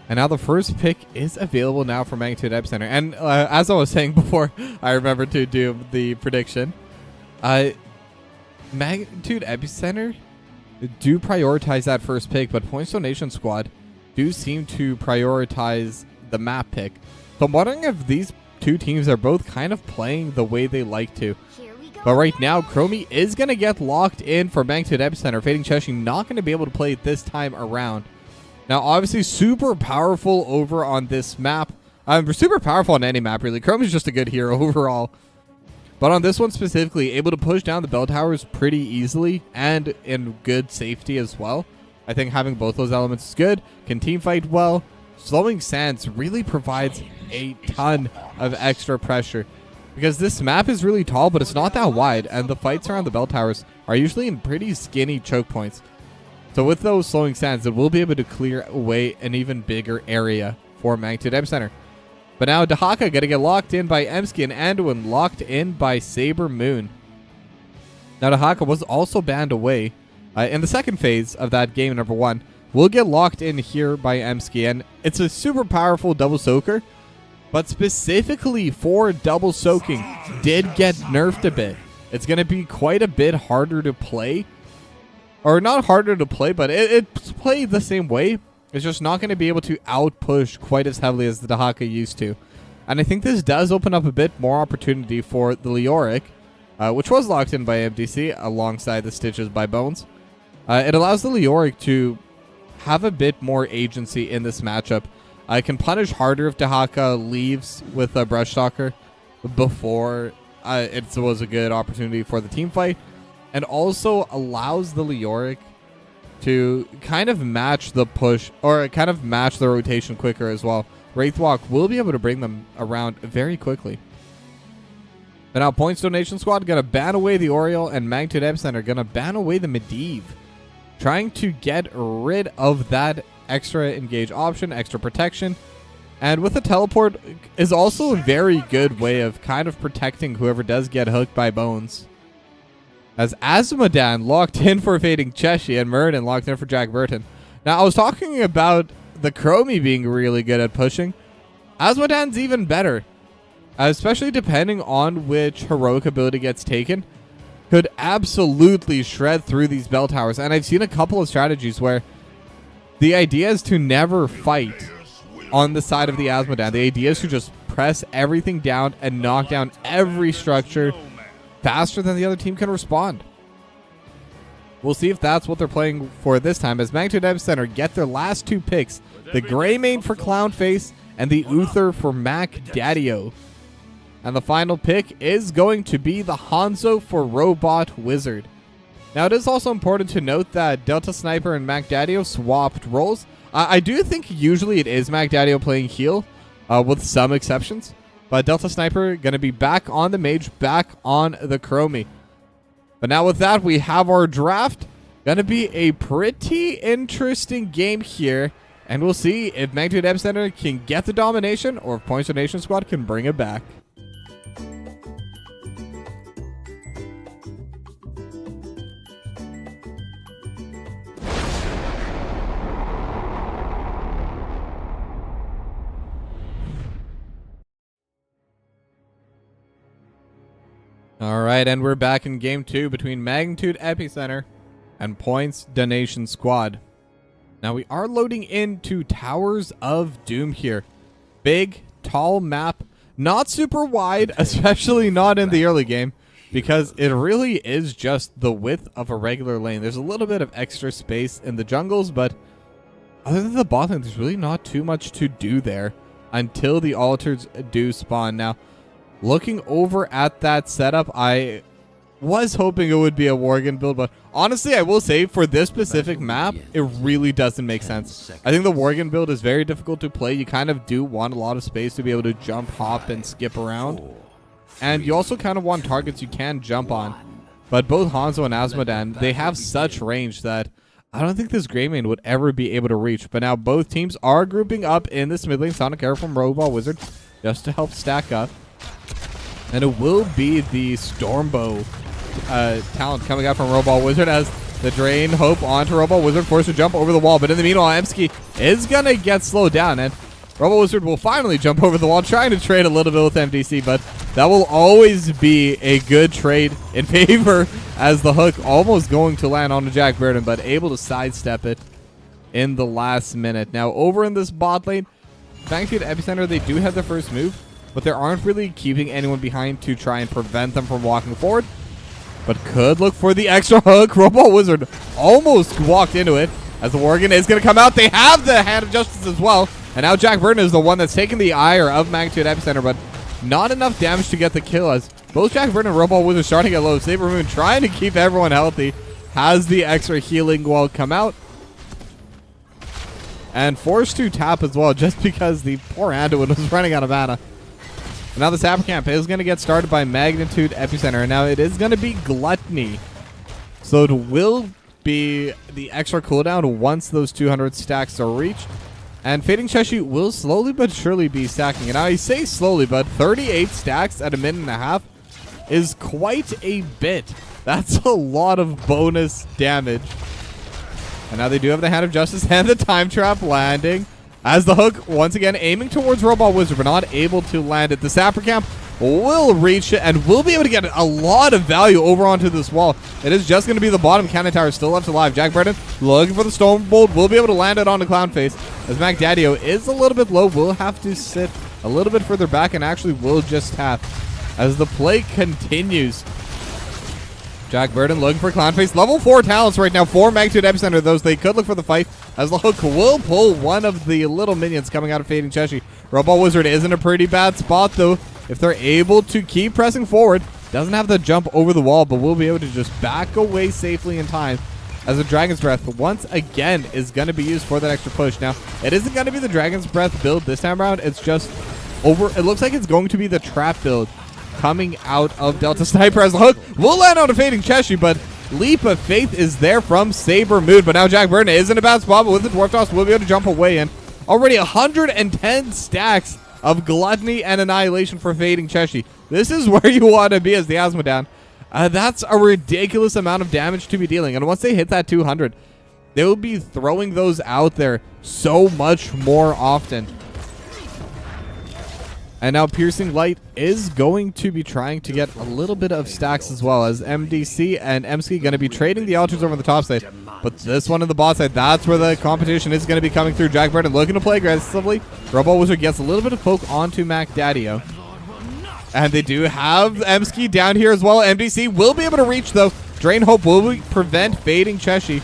And now the first pick is available now for Magnitude Epicenter. And as I was saying before, I remember to do the prediction. Magnitude Epicenter do prioritize that first pick, but Points Donation Squad do seem to prioritize the map pick. So I'm wondering if these 2 teams are both kind of playing the way they like to. But right now, Chromie is going to get locked in for Magnitude Epicenter. Fading Cheshi not going to be able to play it this time around. Now, obviously, super powerful over on this map. Super powerful on any map, really. Chrome is just a good hero overall. But on this one specifically, able to push down the bell towers pretty easily and in good safety as well. I think having both those elements is good. Can team fight well. Slowing Sands really provides a ton of extra pressure. Because this map is really tall, but it's not that wide. And the fights around the bell towers are usually in pretty skinny choke points. So with those slowing sands, it will be able to clear away an even bigger area for Magnitude Epicenter. But now Dahaka going to get locked in by Emsky and Anduin locked in by Saber Moon. Now Dahaka was also banned away in the second phase of that game number 1. Will get locked in here by Emsky, and it's a super powerful double soaker. But specifically for double soaking, did get nerfed a bit. It's going to be quite a bit harder to play. Or not harder to play, but it's played the same way. It's just not going to be able to outpush quite as heavily as the Dahaka used to. And I think this does open up a bit more opportunity for the Leoric, which was locked in by MDC alongside the Stitches by Bones. It allows the Leoric to have a bit more agency in this matchup. I can punish harder if Dahaka leaves with a Brush Stalker before it was a good opportunity for the team fight. And also allows the Leoric to kind of match the push, or kind of match the rotation quicker as well. Wraithwalk will be able to bring them around very quickly. But now Points Donation Squad going to ban away the Oriole, and Magnitude Epicenter going to ban away the Medivh. Trying to get rid of that extra engage option, extra protection. And with the teleport is also a very good way of kind of protecting whoever does get hooked by Bones. As Azmodan locked in for Fading Cheshi and Murden locked in for Jack Burton. Now, I was talking about the Chromie being really good at pushing. Azmodan's even better. Especially depending on which heroic ability gets taken. Could absolutely shred through these bell towers. And I've seen a couple of strategies where the idea is to never fight on the side of the Azmodan. The idea is to just press everything down and knock down every structure faster than the other team can respond. We'll see if that's what they're playing for this time, as Magnitude Epicenter get their last 2 picks. The Greymane for Clownface and the Uther for Mac Daddio. And the final pick is going to be the Hanzo for Robot Wizard. Now, it is also important to note that Delta Sniper and MacDaddio swapped roles. I do think usually it is MacDaddio playing heal, with some exceptions. But Delta Sniper going to be back on the Mage, back on the Chromie. But now with that, we have our draft. Going to be a pretty interesting game here. And we'll see if Magnitude Epicenter can get the domination or if Points Donation Squad can bring it back. All right, and we're back in game 2 between Magnitude Epicenter and Points Donation Squad. Now we are loading into Towers of Doom here. Big, tall map, not super wide, especially not in the early game, because it really is just the width of a regular lane. There's a little bit of extra space in the jungles, but other than the bot lane, there's really not too much to do there until the altars do spawn. Now, looking over at that setup, I was hoping it would be a Worgen build, but honestly, I will say for this specific map, it really doesn't make sense. I think the Worgen build is very difficult to play. You kind of do want a lot of space to be able to jump, hop, and skip around. And you also kind of want targets you can jump on. But both Hanzo and Asmodan, they have such range that I don't think this Greymane would ever be able to reach. But now both teams are grouping up in this mid lane. Sonic Arrow from Robot Wizard just to help stack up. And it will be the Stormbow talent coming out from Robot Wizard as the Drain Hope onto Robot Wizard, forced to jump over the wall. But in the meanwhile, Emsky is going to get slowed down. And Robot Wizard will finally jump over the wall, trying to trade a little bit with MDC. But that will always be a good trade in favor as the hook almost going to land on the Jack Burden, but able to sidestep it in the last minute. Now, over in this bot lane, Magnitude Epicenter, they do have the first move, but they aren't really keeping anyone behind to try and prevent them from walking forward. But could look for the extra hook. Robot Wizard almost walked into it as the Worgen is going to come out. They have the Hand of Justice as well. And now Jack Burton is the one that's taking the ire of Magnitude Epicenter, but not enough damage to get the kill as both Jack Burton and Robot Wizard starting at low. Saber Moon trying to keep everyone healthy. Has the extra healing wall come out. And forced to tap as well just because the poor Anduin was running out of mana. And now the Sapper Camp is going to get started by Magnitude Epicenter. And now it is going to be Gluttony. So it will be the extra cooldown once those 200 stacks are reached. And Fading Cheshi will slowly but surely be stacking. And I say slowly, but 38 stacks at a minute and a half is quite a bit. That's a lot of bonus damage. And now they do have the Hand of Justice and the Time Trap landing. As the hook, once again, aiming towards Robot Wizard, but not able to land it. The Sapper Camp will reach it and will be able to get a lot of value over onto this wall. It is just going to be the bottom cannon tower still left alive. Jack Burton looking for the Stone Bolt. Will be able to land it onto Clownface. As MacDaddio is a little bit low, will have to sit a little bit further back and actually will just tap. As the play continues, Jack Burton looking for Clownface. Level 4 talents right now for Magnitude Epicenter. Those they could look for the fight as the hook will pull one of the little minions coming out of Fading Cheshi. Robot Wizard is in a pretty bad spot though. If they're able to keep pressing forward, doesn't have to jump over the wall, but will be able to just back away safely in time as the Dragon's Breath once again is going to be used for that extra push. Now, it isn't going to be the Dragon's Breath build this time around. It's just over. It looks like it's going to be the trap build coming out of Delta Sniper as the hook will land on a Fading Cheshi, but Leap of Faith is there from Saber Moon. But now Jack Burton is in a bad spot, but with the Dwarf Toss, will be able to jump away in. Already 110 stacks of Gluttony and Annihilation for Fading Cheshi. This is where you want to be as the Asmodan. That's a ridiculous amount of damage to be dealing. And once they hit that 200, they will be throwing those out there so much more often. And now Piercing Light is going to be trying to get a little bit of stacks as well, as MDC and Emsky going to be trading the altars over on the top side. But this one on the bot side, that's where the competition is going to be coming through. Jack Burton looking to play aggressively. Robot Wizard gets a little bit of poke onto MacDaddio. And they do have Emsky down here as well. MDC will be able to reach though. Drain Hope will prevent Fading Cheshi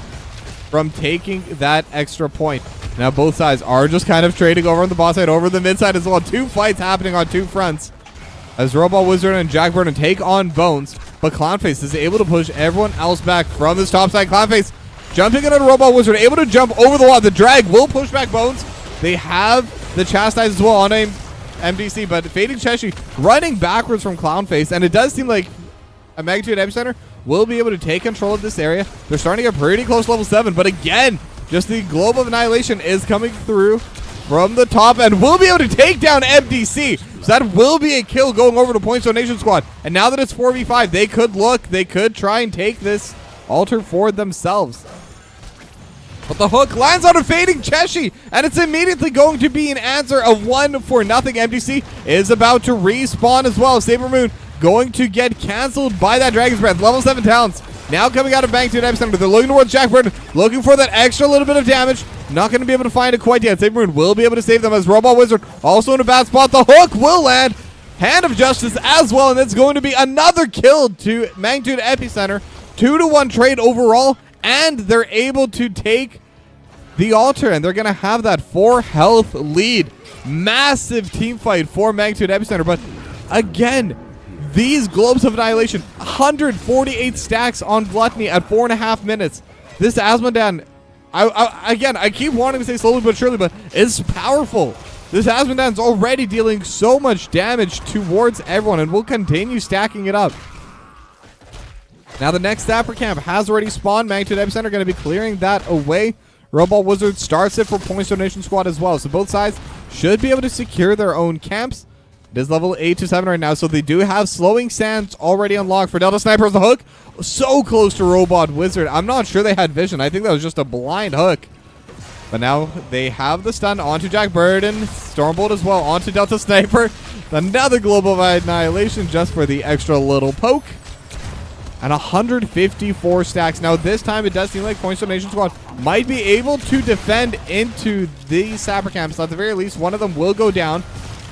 from taking that extra point. Now both sides are just kind of trading over on the bot side, over the mid side as well. Two fights happening on two fronts as Robot Wizard and Jack Burton take on Bones. but Clownface is able to push everyone else back from his top side. Clownface jumping into Robot Wizard, able to jump over the wall. The drag will push back Bones. They have the Chastise as well on a MDC, but Fading Cheshi running backwards from Clownface, and it does seem like a Magnitude Epicenter will be able to take control of this area. They're starting to get pretty close to level 7, but again, just the Globe of Annihilation is coming through from the top and will be able to take down MDC. So that will be a kill going over to Points Donation Squad. And now that it's 4v5, they could try and take this altar for themselves. But the hook lands on a Fading Cheshi, and it's immediately going to be an answer of 1-0. MDC is about to respawn as well. Saber Moon going to get canceled by that Dragon's Breath. Level 7 talents now coming out of Magnitude Epicenter. They're looking towards Jack Burton, looking for that extra little bit of damage. Not going to be able to find it quite yet. Saber Moon will be able to save them as Robot Wizard also in a bad spot. The hook will land. Hand of Justice as well, and it's going to be another kill to Magnitude Epicenter. 2-1 trade overall, and they're able to take the altar, and they're going to have that 4 health lead. Massive team fight for Magnitude Epicenter, but again, these Globes of Annihilation, 148 stacks on Gluttony at 4.5 minutes. This Asmodan, I keep wanting to say slowly but surely, but it's powerful. This Asmodan's already dealing so much damage towards everyone, and will continue stacking it up. Now the next Zapper camp has already spawned. Magnitude Epicenter going to be clearing that away. Robot Wizard starts it for Points Donation Squad as well. So both sides should be able to secure their own camps. It is level 8 to 7 right now, so they do have Slowing Sands already unlocked for Delta Sniper as the hook. So close to Robot Wizard. I'm not sure they had vision. I think that was just a blind hook. But now they have the stun onto Jack Burden. Stormbolt as well onto Delta Sniper. Another Global Annihilation just for the extra little poke. And 154 stacks. Now this time it does seem like Points Donation Squad might be able to defend into the Sapper camps. So at the very least, one of them will go down.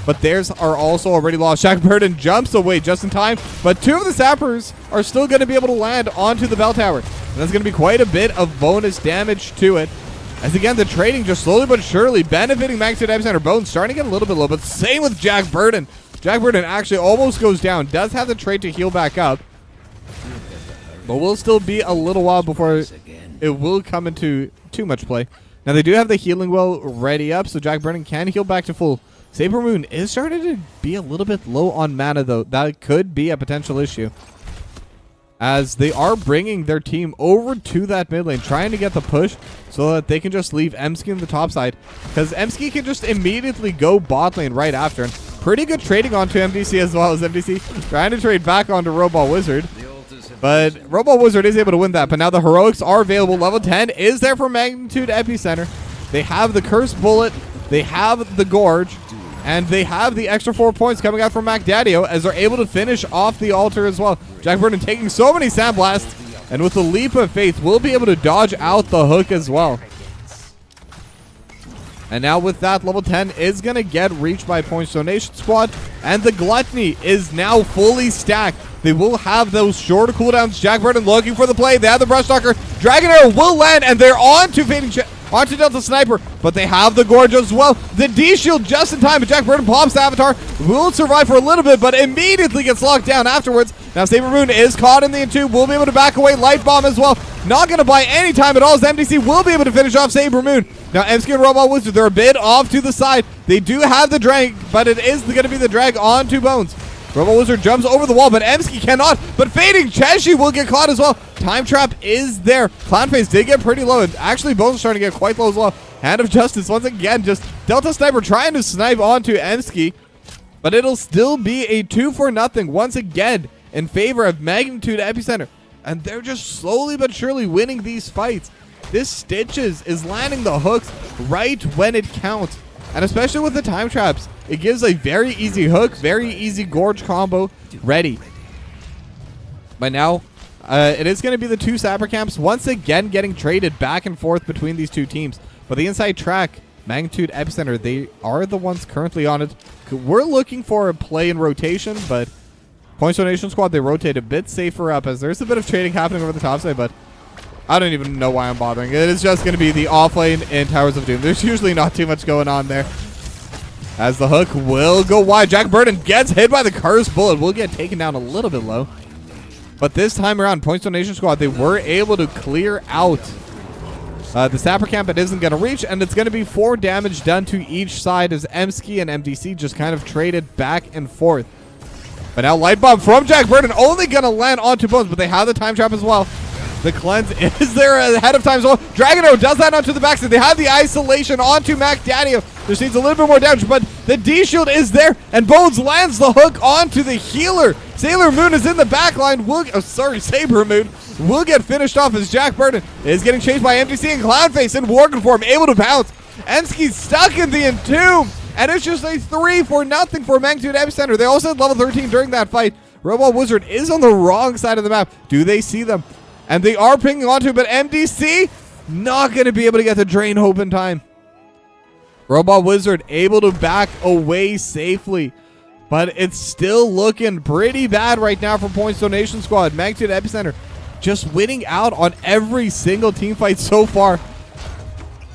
But theirs are also already lost. Jack Burden jumps away just in time. But 2 of the Sappers are still going to be able to land onto the bell tower. And that's going to be quite a bit of bonus damage to it. As again, the trading just slowly but surely benefiting Magnitude Epicenter. Bones starting to get a little bit low, but same with Jack Burden. Jack Burden actually almost goes down. Does have the trade to heal back up. But will still be a little while before it will come into too much play. Now they do have the healing well ready up, so Jack Burden can heal back to full. Saber Moon is starting to be a little bit low on mana, though. That could be a potential issue, as they are bringing their team over to that mid lane, trying to get the push so that they can just leave Emsky on the top side, because Emsky can just immediately go bot lane right after. And pretty good trading onto MDC as well, as MDC trying to trade back onto Robot Wizard. But Robot Wizard is able to win that. But now the heroics are available. Level 10 is there for Magnitude Epicenter. They have the Cursed Bullet, they have the Gorge, and they have the extra 4 points coming out from MacDaddio, as they're able to finish off the altar as well. Jack Burden taking so many Sandblasts, and with the Leap of Faith, will be able to dodge out the hook as well. And now with that, level 10 is going to get reached by Points Donation Squad, and the Gluttony is now fully stacked. They will have those shorter cooldowns. Jack Burden looking for the play. They have the Brush Stalker. Dragon Arrow will land, and they're on to onto Delta Sniper, but they have the Gorge as well. The D-Shield just in time, but Jack Burden pops the Avatar. Will survive for a little bit, but immediately gets locked down afterwards. Now Saber Moon is caught in the N2. Will be able to back away. Light Bomb as well. Not going to buy any time at all, as MDC will be able to finish off Saber Moon. Now Emsky and Robot Wizard, they're a bit off to the side. They do have the drag, but it is going to be the drag onto Bones. Robot Wizard jumps over the wall, but Emsky cannot. But Fading Cheshi will get caught as well. Time Trap is there. Clownface did get pretty low. And actually, Bones is starting to get quite low as well. Hand of Justice, once again, just Delta Sniper trying to snipe onto Emsky. But it'll still be a 2-0 once again in favor of Magnitude Epicenter. And they're just slowly but surely winning these fights. This Stitches is landing the hooks right when it counts. And especially with the Time Traps, it gives a very easy hook, very easy Gorge combo ready. But now, it is going to be the 2 Sapper camps once again getting traded back and forth between these 2 teams. But the inside track, Magnitude Epicenter, they are the ones currently on it. We're looking for a play in rotation, but Points Donation Squad, they rotate a bit safer up, as there's a bit of trading happening over the top side, but I don't even know why I'm bothering. It is just going to be the off lane in Towers of Doom. There's usually not too much going on there, as the hook will go wide. Jack Burden gets hit by the Cursed Bullet. Will get taken down a little bit low. But this time around, Points Donation Squad, they were able to clear out the Sapper Camp. It isn't going to reach, and it's going to be 4 damage done to each side as Emski and MDC just kind of traded back and forth. But now Light Bomb from Jack Burton only going to land onto Bones, but they have the Time Trap as well. The cleanse is there ahead of time as well. Dragono does that onto the backside. They have the isolation onto Mac Daddio. Just needs a little bit more damage, but the D-Shield is there, and Bones lands the hook onto the healer. Sailor Moon is in the back line. Saber Moon will get finished off as Jack Burton is getting chased by MDC and Clownface in Working Form, able to bounce. Emski's stuck in the Entomb, and it's just a 3-0 for Magnitude Epicenter. They also had level 13 during that fight. Robot Wizard is on the wrong side of the map. Do they see them? And they are pinging onto it, but MDC not going to be able to get the Drain Hope in time. Robot Wizard able to back away safely, but it's still looking pretty bad right now for Points Donation Squad. Magnitude Epicenter just winning out on every single team fight so far.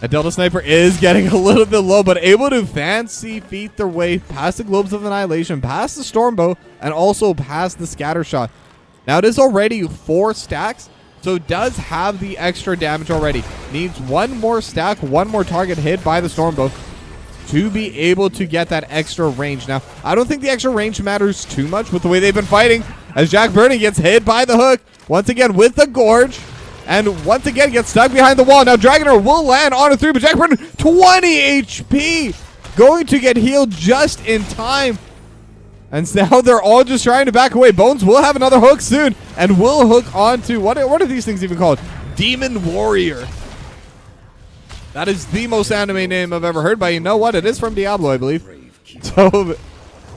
A Delta Sniper is getting a little bit low, but able to fancy feet their way past the Globes of Annihilation, past the Stormbow, and also past the Scatter Shot. Now it is already 4 stacks, so it does have the extra damage already. Needs 1 more stack, 1 more target hit by the Stormbow to be able to get that extra range. Now, I don't think the extra range matters too much with the way they've been fighting, as Jack Burton gets hit by the hook once again with the Gorge, and once again gets stuck behind the wall. Now Dragonair will land on a 3, but Jack Burton 20 HP, going to get healed just in time. And now they're all just trying to back away. Bones will have another hook soon, and will hook onto, what are these things even called? Demon Warrior. That is the most anime name I've ever heard, but you know what? It is from Diablo, I believe. So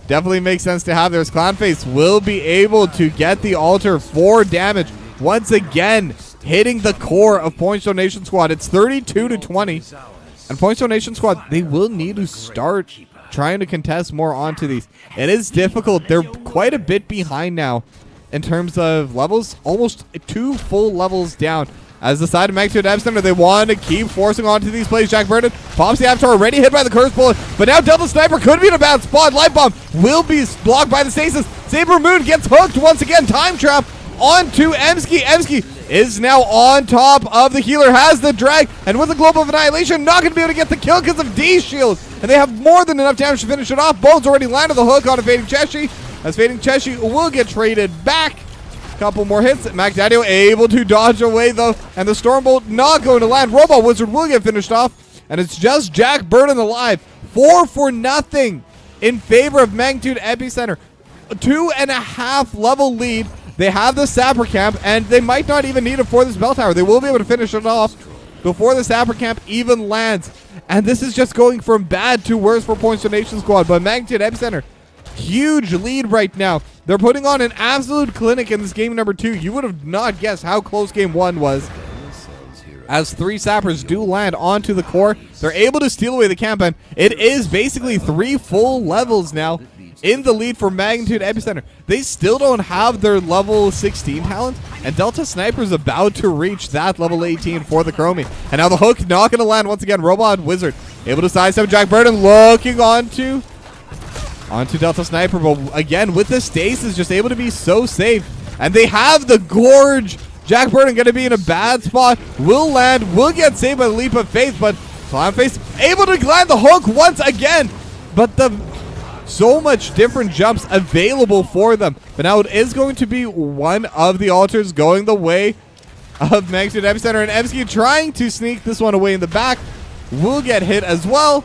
definitely makes sense to have. There's Clownface will be able to get the altar for damage. Once again, hitting the core of Points Donation Squad. It's 32-20. And Points Donation Squad, they will need to start trying to contest more onto these. It is difficult. They're quite a bit behind now in terms of levels, almost 2 full levels down. As the side of Magnitude Epicenter, they want to keep forcing onto these plays. Jack Burton pops the Avatar, already hit by the Curse Bullet, but now Delta Sniper could be in a bad spot. Light Bomb will be blocked by the Stasis. Saber Moon gets hooked once again. Time Trap onto Emski. Emski is now on top of the healer, has the drag, and with the Globe of Annihilation, not going to be able to get the kill because of D-Shield. And they have more than enough damage to finish it off. Bones already landed the hook on a Fading Cheshi, as Fading Cheshi will get traded back. Couple more hits. Mac Daddio able to dodge away though, and the Stormbolt not going to land. Robot Wizard will get finished off, and it's just Jack Burton alive. 4-0 in favor of Magnitude Epicenter. 2.5 level lead. They have the Sapper Camp, and they might not even need it for this bell tower. They will be able to finish it off before the Sapper Camp even lands. And this is just going from bad to worse for Points Donation Squad. But Magnitude Epicenter, huge lead right now. They're putting on an absolute clinic in this game number 2. You would have not guessed how close game 1 was. As 3 sappers do land onto the core, they're able to steal away the camp, and it is basically 3 full levels now in the lead for Magnitude Epicenter. They still don't have their level 16 talent, and Delta Sniper's about to reach that level 18 for the Chromie. And now the hook not going to land once again. Robot Wizard able to sidestep Jack Burton, looking onto Delta Sniper, but again with the Stasis just able to be so safe. And they have the Gorge. Jack Burton going to be in a bad spot. Will land, will get saved by the Leap of Faith, but Clownface able to land the hook once again. But so much different jumps available for them. But now it is going to be one of the altars going the way of Magnitude Epicenter, and Emski trying to sneak this one away in the back. Will get hit as well.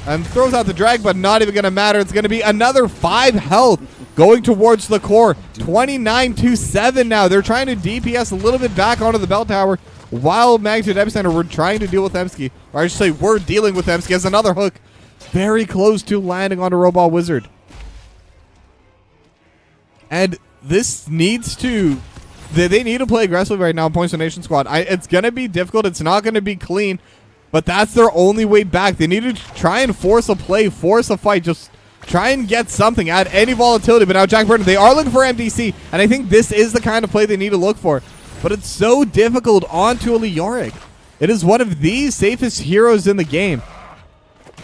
And throws out the drag, but not even going to matter. It's going to be another 5 health going towards the core. 29-7 now. They're trying to DPS a little bit back onto the bell tower while Magnitude Epicenter were trying to deal with Emski. Or I should say we're dealing with Emski as another hook very close to landing on a Robot Wizard. And this needs to... They need to play aggressively right now, Points Donation Squad. It's going to be difficult. It's not going to be clean. But that's their only way back. They need to try and force a play, force a fight, just try and get something, add any volatility. But now Jack Burton, they are looking for MDC, and I think this is the kind of play they need to look for. But it's so difficult onto a Leoric. It is one of the safest heroes in the game.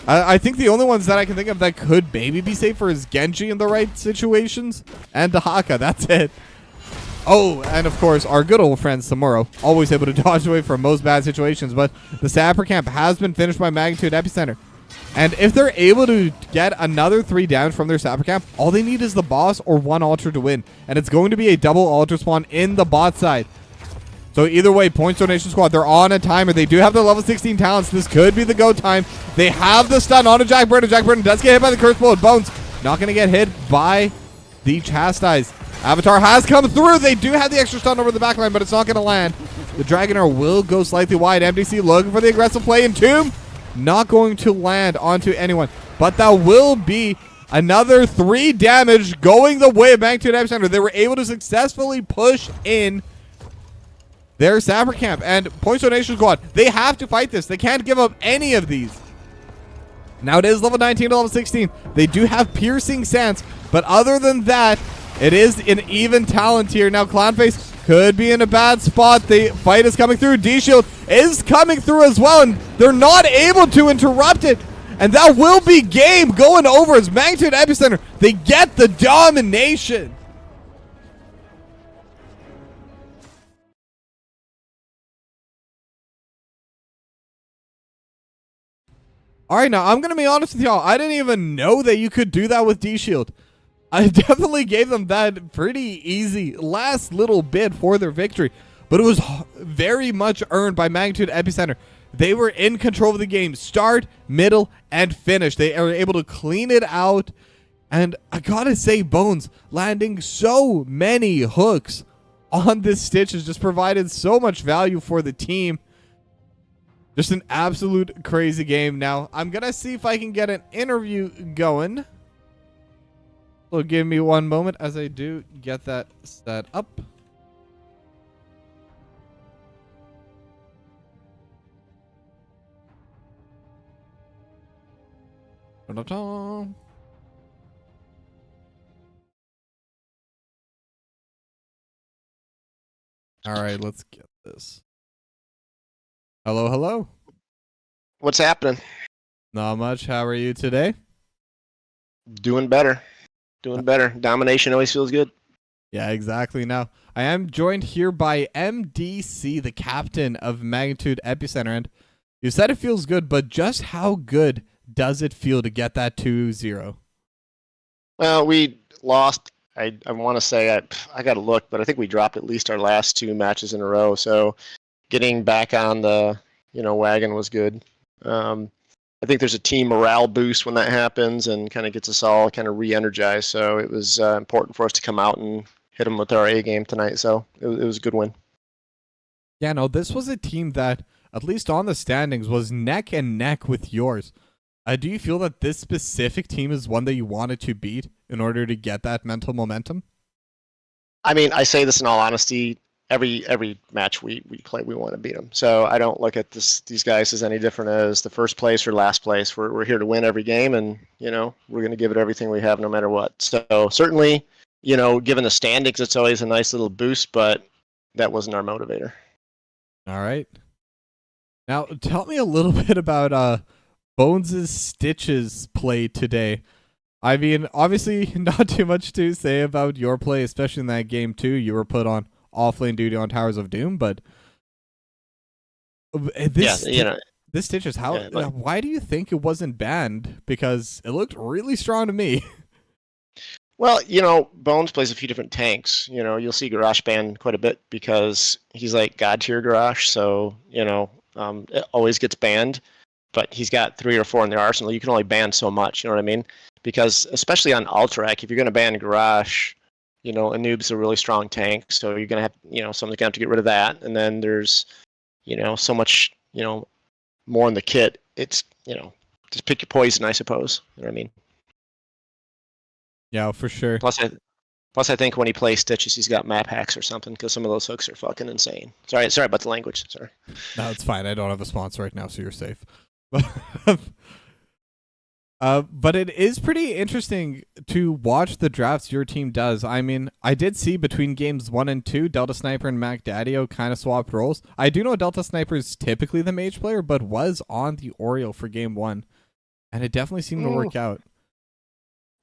I think the only ones that I can think of that could maybe be safer is Genji in the right situations, and Dahaka. That's it. Oh, and of course, our good old friend Samuro, always able to dodge away from most bad situations, but the Sapper Camp has been finished by Magnitude Epicenter. And if they're able to get another 3 down from their Sapper Camp, all they need is the boss or 1 altar to win. And it's going to be a double altar spawn in the bot side. So either way, Points Donation Squad, they're on a timer. They do have the level 16 talents. This could be the go time. They have the stun on a Jack Burton. Jack Burton does get hit by the Curse Bullet. Bones not going to get hit by the Chastise. Avatar has come through. They do have the extra stun over the backline, but it's not going to land. The Dragonair will go slightly wide. MDC looking for the aggressive play. Entomb not going to land onto anyone. But that will be another 3 damage going the way of Magnitude Epicenter. They were able to successfully push in their Sapper Camp. And Points Donation Squad, they have to fight this. They can't give up any of these. Now it is level 19 to level 16. They do have Piercing Sands. But other than that, it is an even talent here. Now Clownface could be in a bad spot. The fight is coming through. D-Shield is coming through as well, and they're not able to interrupt it. And that will be game going over as Magnitude Epicenter. They get the domination. All right, now I'm going to be honest with y'all. I didn't even know that you could do that with D-Shield. I definitely gave them that pretty easy last little bit for their victory, but it was very much earned by Magnitude Epicenter. They were in control of the game, start, middle, and finish. They are able to clean it out, and I gotta say, Bones landing so many hooks on this Stitch has just provided so much value for the team. Just an absolute crazy game. Now, I'm gonna see if I can get an interview going. So give me one moment as I do get that set up. All right, let's get this. Hello, hello. What's happening? Not much. How are you today? Doing better. Doing better. Domination always feels good. Yeah, exactly. Now, I am joined here by MDC, the captain of Magnitude Epicenter. And you said it feels good, but just how good does it feel to get that 2-0? Well, we lost. I want to say, I got to look, but I think we dropped at least our last 2 matches in a row. So getting back on the wagon was good. I think there's a team morale boost when that happens and kind of gets us all kind of re-energized. So it was important for us to come out and hit them with our A game tonight. So it was a good win. Yeah, no, this was a team that, at least on the standings, was neck and neck with yours. Do you feel that this specific team is one that you wanted to beat in order to get that mental momentum? I mean, I say this in all honesty. Every match we play, we want to beat them. So I don't look at these guys as any different as the first place or last place. We're here to win every game, and we're going to give it everything we have, no matter what. So certainly, given the standings, it's always a nice little boost, but that wasn't our motivator. All right. Now tell me a little bit about Bones' Stitch's play today. I mean, obviously, not too much to say about your play, especially in that game too. You were put on off-lane duty on Towers of Doom, but this Stitches, why do you think it wasn't banned? Because it looked really strong to me. Well, Bones plays a few different tanks. You'll see Garrosh banned quite a bit because he's like God tier Garrosh, so it always gets banned. But he's got 3 or 4 in their arsenal. You can only ban so much. You know what I mean? Because especially on Alterac, if you're going to ban Garrosh, Anoob's a really strong tank, so you're gonna have, someone's gonna have to get rid of that. And then there's, so much, more in the kit. It's, just pick your poison, I suppose. You know what I mean? Yeah, for sure. Plus, I think when he plays Stitches, he's got map hacks or something, because some of those hooks are fucking insane. Sorry about the language. Sorry. No, it's fine. I don't have a sponsor right now, so you're safe. But it is pretty interesting to watch the drafts your team does. I mean, I did see between games 1 and 2, Delta Sniper and Mac Daddio kind of swapped roles. I do know Delta Sniper is typically the mage player, but was on the Oriole for game 1. And it definitely seemed to work out.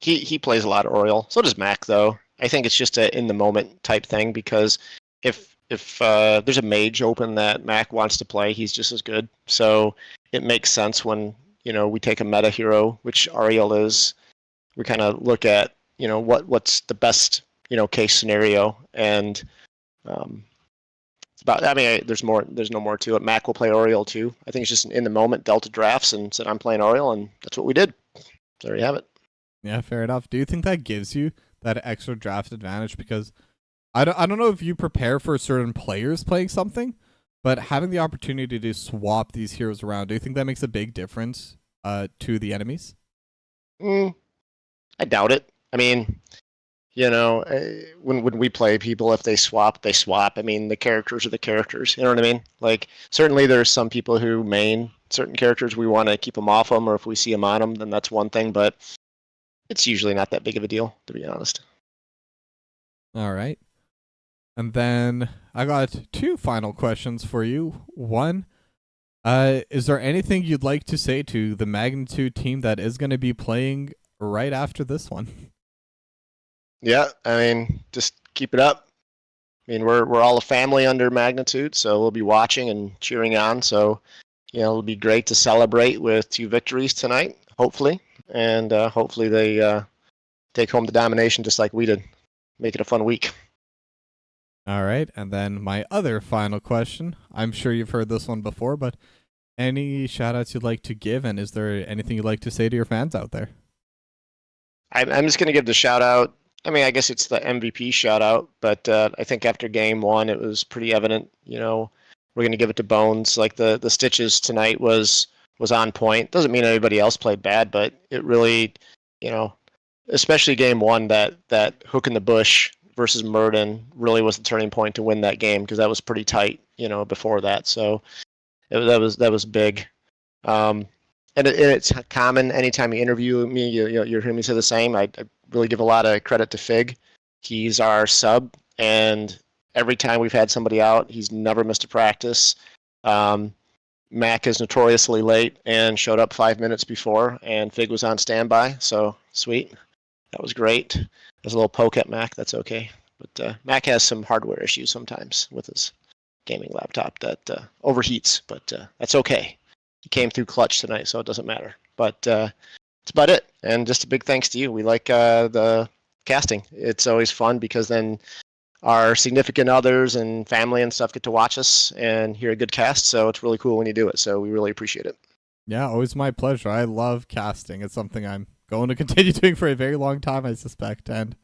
He plays a lot of Oriole. So does Mac, though. I think it's just a in the moment type thing because if there's a mage open that Mac wants to play, he's just as good. So it makes sense when we take a meta hero, which Ariel is. We kind of look at what's the best case scenario, and it's about. I mean, there's more. There's no more to it. Mac will play Oriole too. I think it's just in the moment. Delta drafts and said I'm playing Oriole, and that's what we did. There you have it. Yeah, fair enough. Do you think that gives you that extra draft advantage? Because I don't know if you prepare for certain players playing something, but having the opportunity to swap these heroes around, do you think that makes a big difference to the enemies? I doubt it. I mean, when we play people, if they swap, they swap. I mean, the characters are the characters. You know what I mean? Like, certainly there's some people who main certain characters. We want to keep them off them, or if we see them on them, then that's one thing. But it's usually not that big of a deal, to be honest. All right. And then I got two final questions for you. One, is there anything you'd like to say to the Magnitude team that is going to be playing right after this one? Yeah, I mean, just keep it up. I mean, we're all a family under Magnitude, so we'll be watching and cheering on. So, it'll be great to celebrate with 2 victories tonight, hopefully, and hopefully they take home the domination just like we did. Make it a fun week. All right. And then my other final question. I'm sure you've heard this one before, but any shout outs you'd like to give? And is there anything you'd like to say to your fans out there? I'm just going to give the shout out. I mean, I guess it's the MVP shout out, but I think after game 1, it was pretty evident. We're going to give it to Bones. Like the stitches tonight was on point. Doesn't mean anybody else played bad, but it really, especially game 1, that hook in the bush versus Murden really was the turning point to win that game because that was pretty tight, before that. So that was big. And it's common anytime you interview me, you hear me say the same. I really give a lot of credit to Fig. He's our sub, and every time we've had somebody out, he's never missed a practice. Mac is notoriously late and showed up 5 minutes before, and Fig was on standby. So sweet. That was great. There's a little poke at Mac. That's okay. But Mac has some hardware issues sometimes with his gaming laptop that overheats, but that's okay. He came through clutch tonight, so it doesn't matter. But that's about it. And just a big thanks to you. We like the casting. It's always fun because then our significant others and family and stuff get to watch us and hear a good cast. So it's really cool when you do it. So we really appreciate it. Yeah, always my pleasure. I love casting. It's something I'm going to continue doing for a very long time, I suspect. And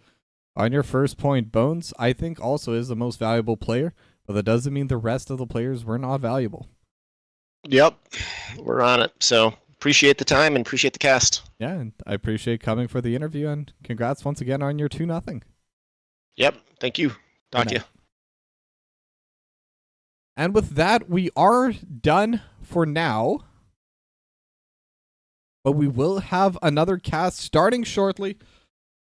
on your first point, Bones, I think also is the most valuable player, but that doesn't mean the rest of the players were not valuable. Yep, we're on it. So appreciate the time and appreciate the cast. Yeah, and I appreciate coming for the interview, and congrats once again on your 2-0. Yep, thank you. Talk to you. And with that, we are done for now. But we will have another cast starting shortly.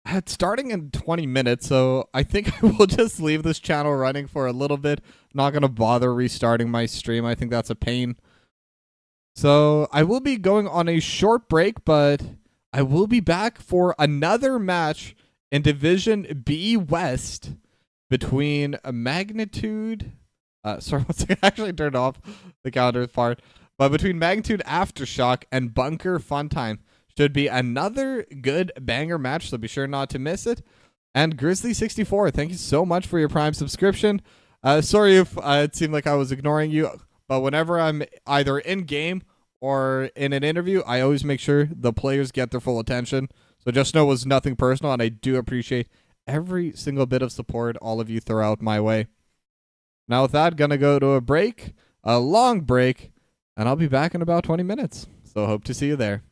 It's starting in 20 minutes, so I think I will just leave this channel running for a little bit. Not going to bother restarting my stream. I think that's a pain. So I will be going on a short break, but I will be back for another match in Division B West between Magnitude. Sorry, once I actually turned off the calendar part. But between Magnitude Aftershock and Bunker Funtime should be another good banger match, so be sure not to miss it. And Grizzly64, thank you so much for your Prime subscription. Sorry if it seemed like I was ignoring you, but whenever I'm either in-game or in an interview, I always make sure the players get their full attention. So just know it was nothing personal, and I do appreciate every single bit of support all of you throw out my way. Now with that, gonna go to a break, a long break, and I'll be back in about 20 minutes. So hope to see you there.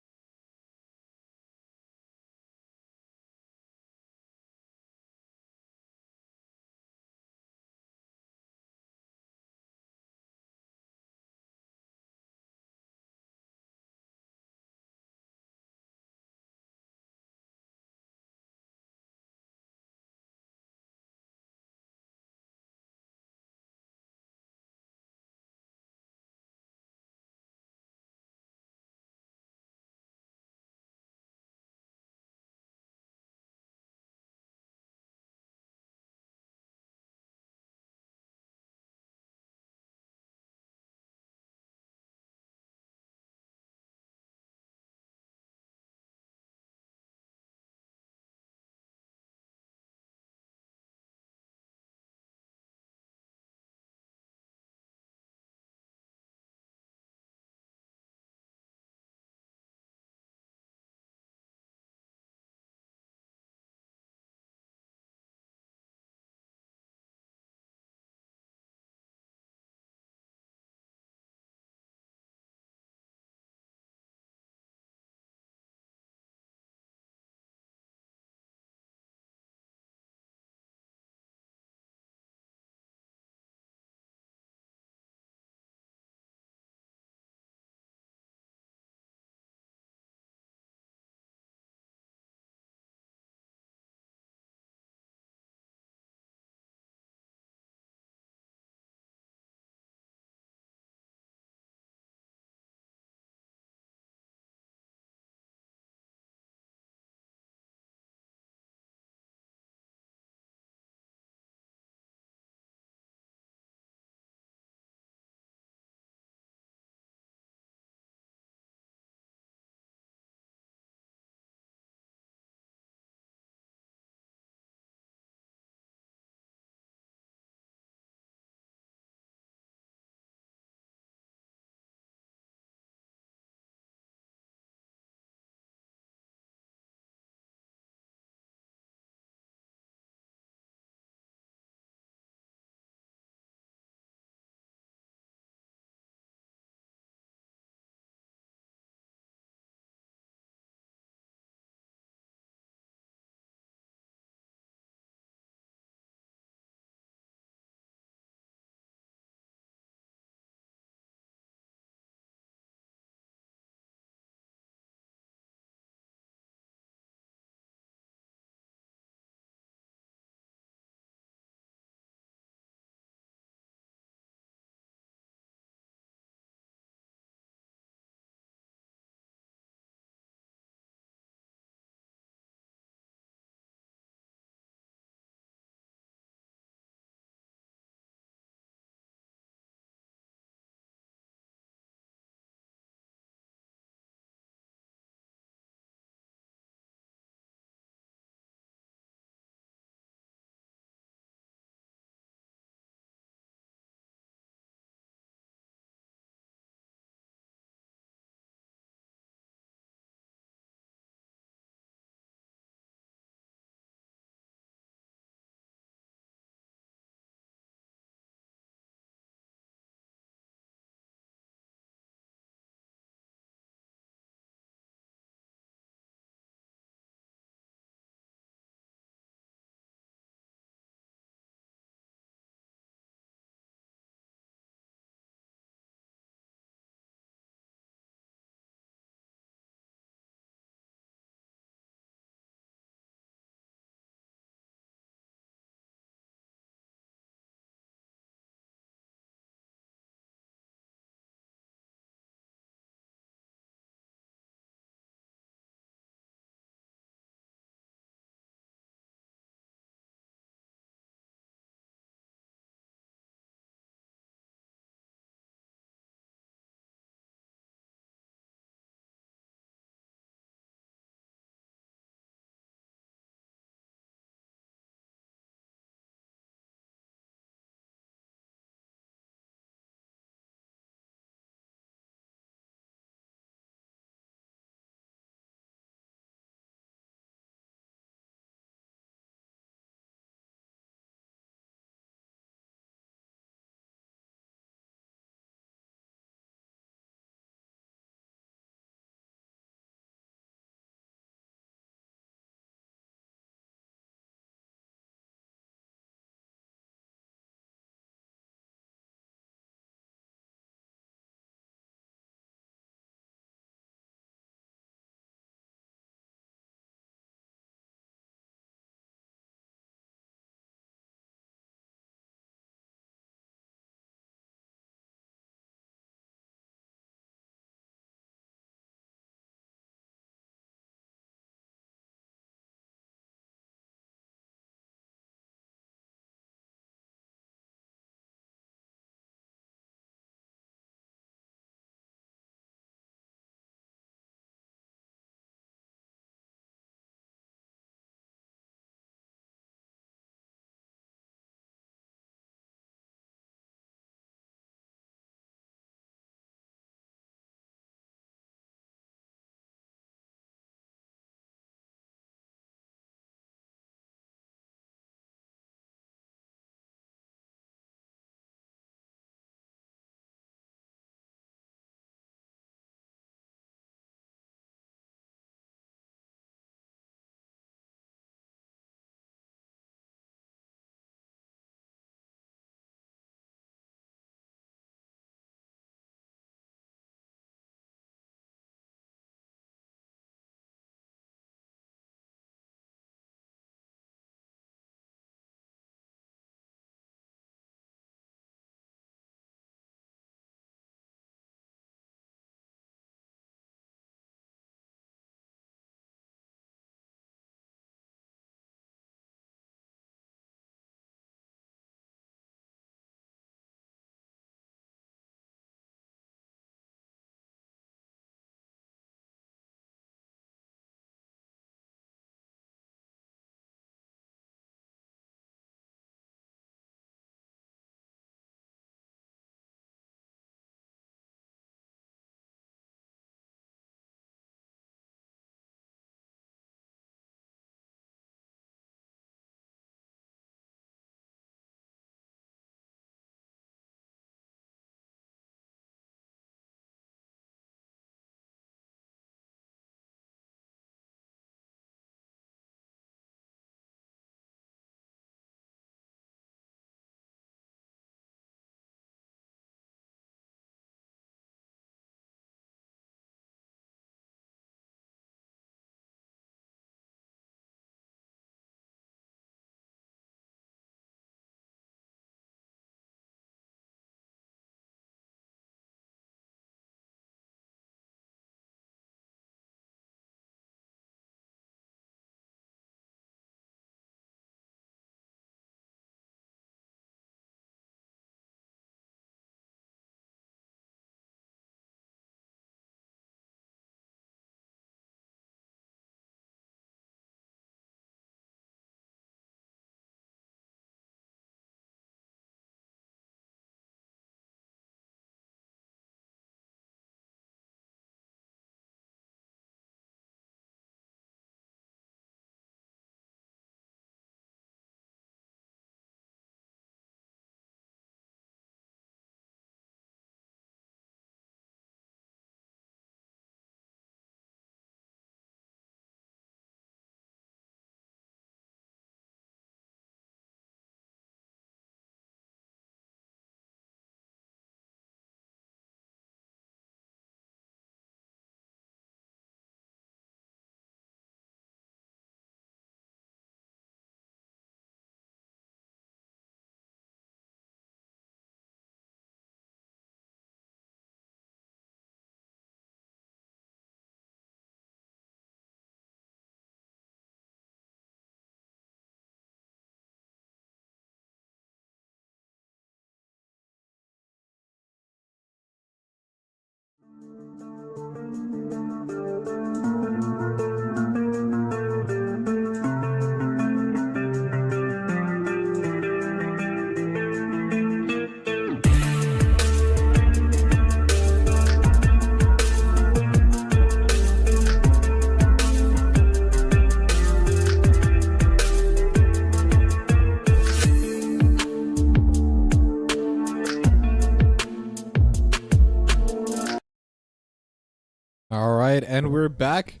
right, and we're back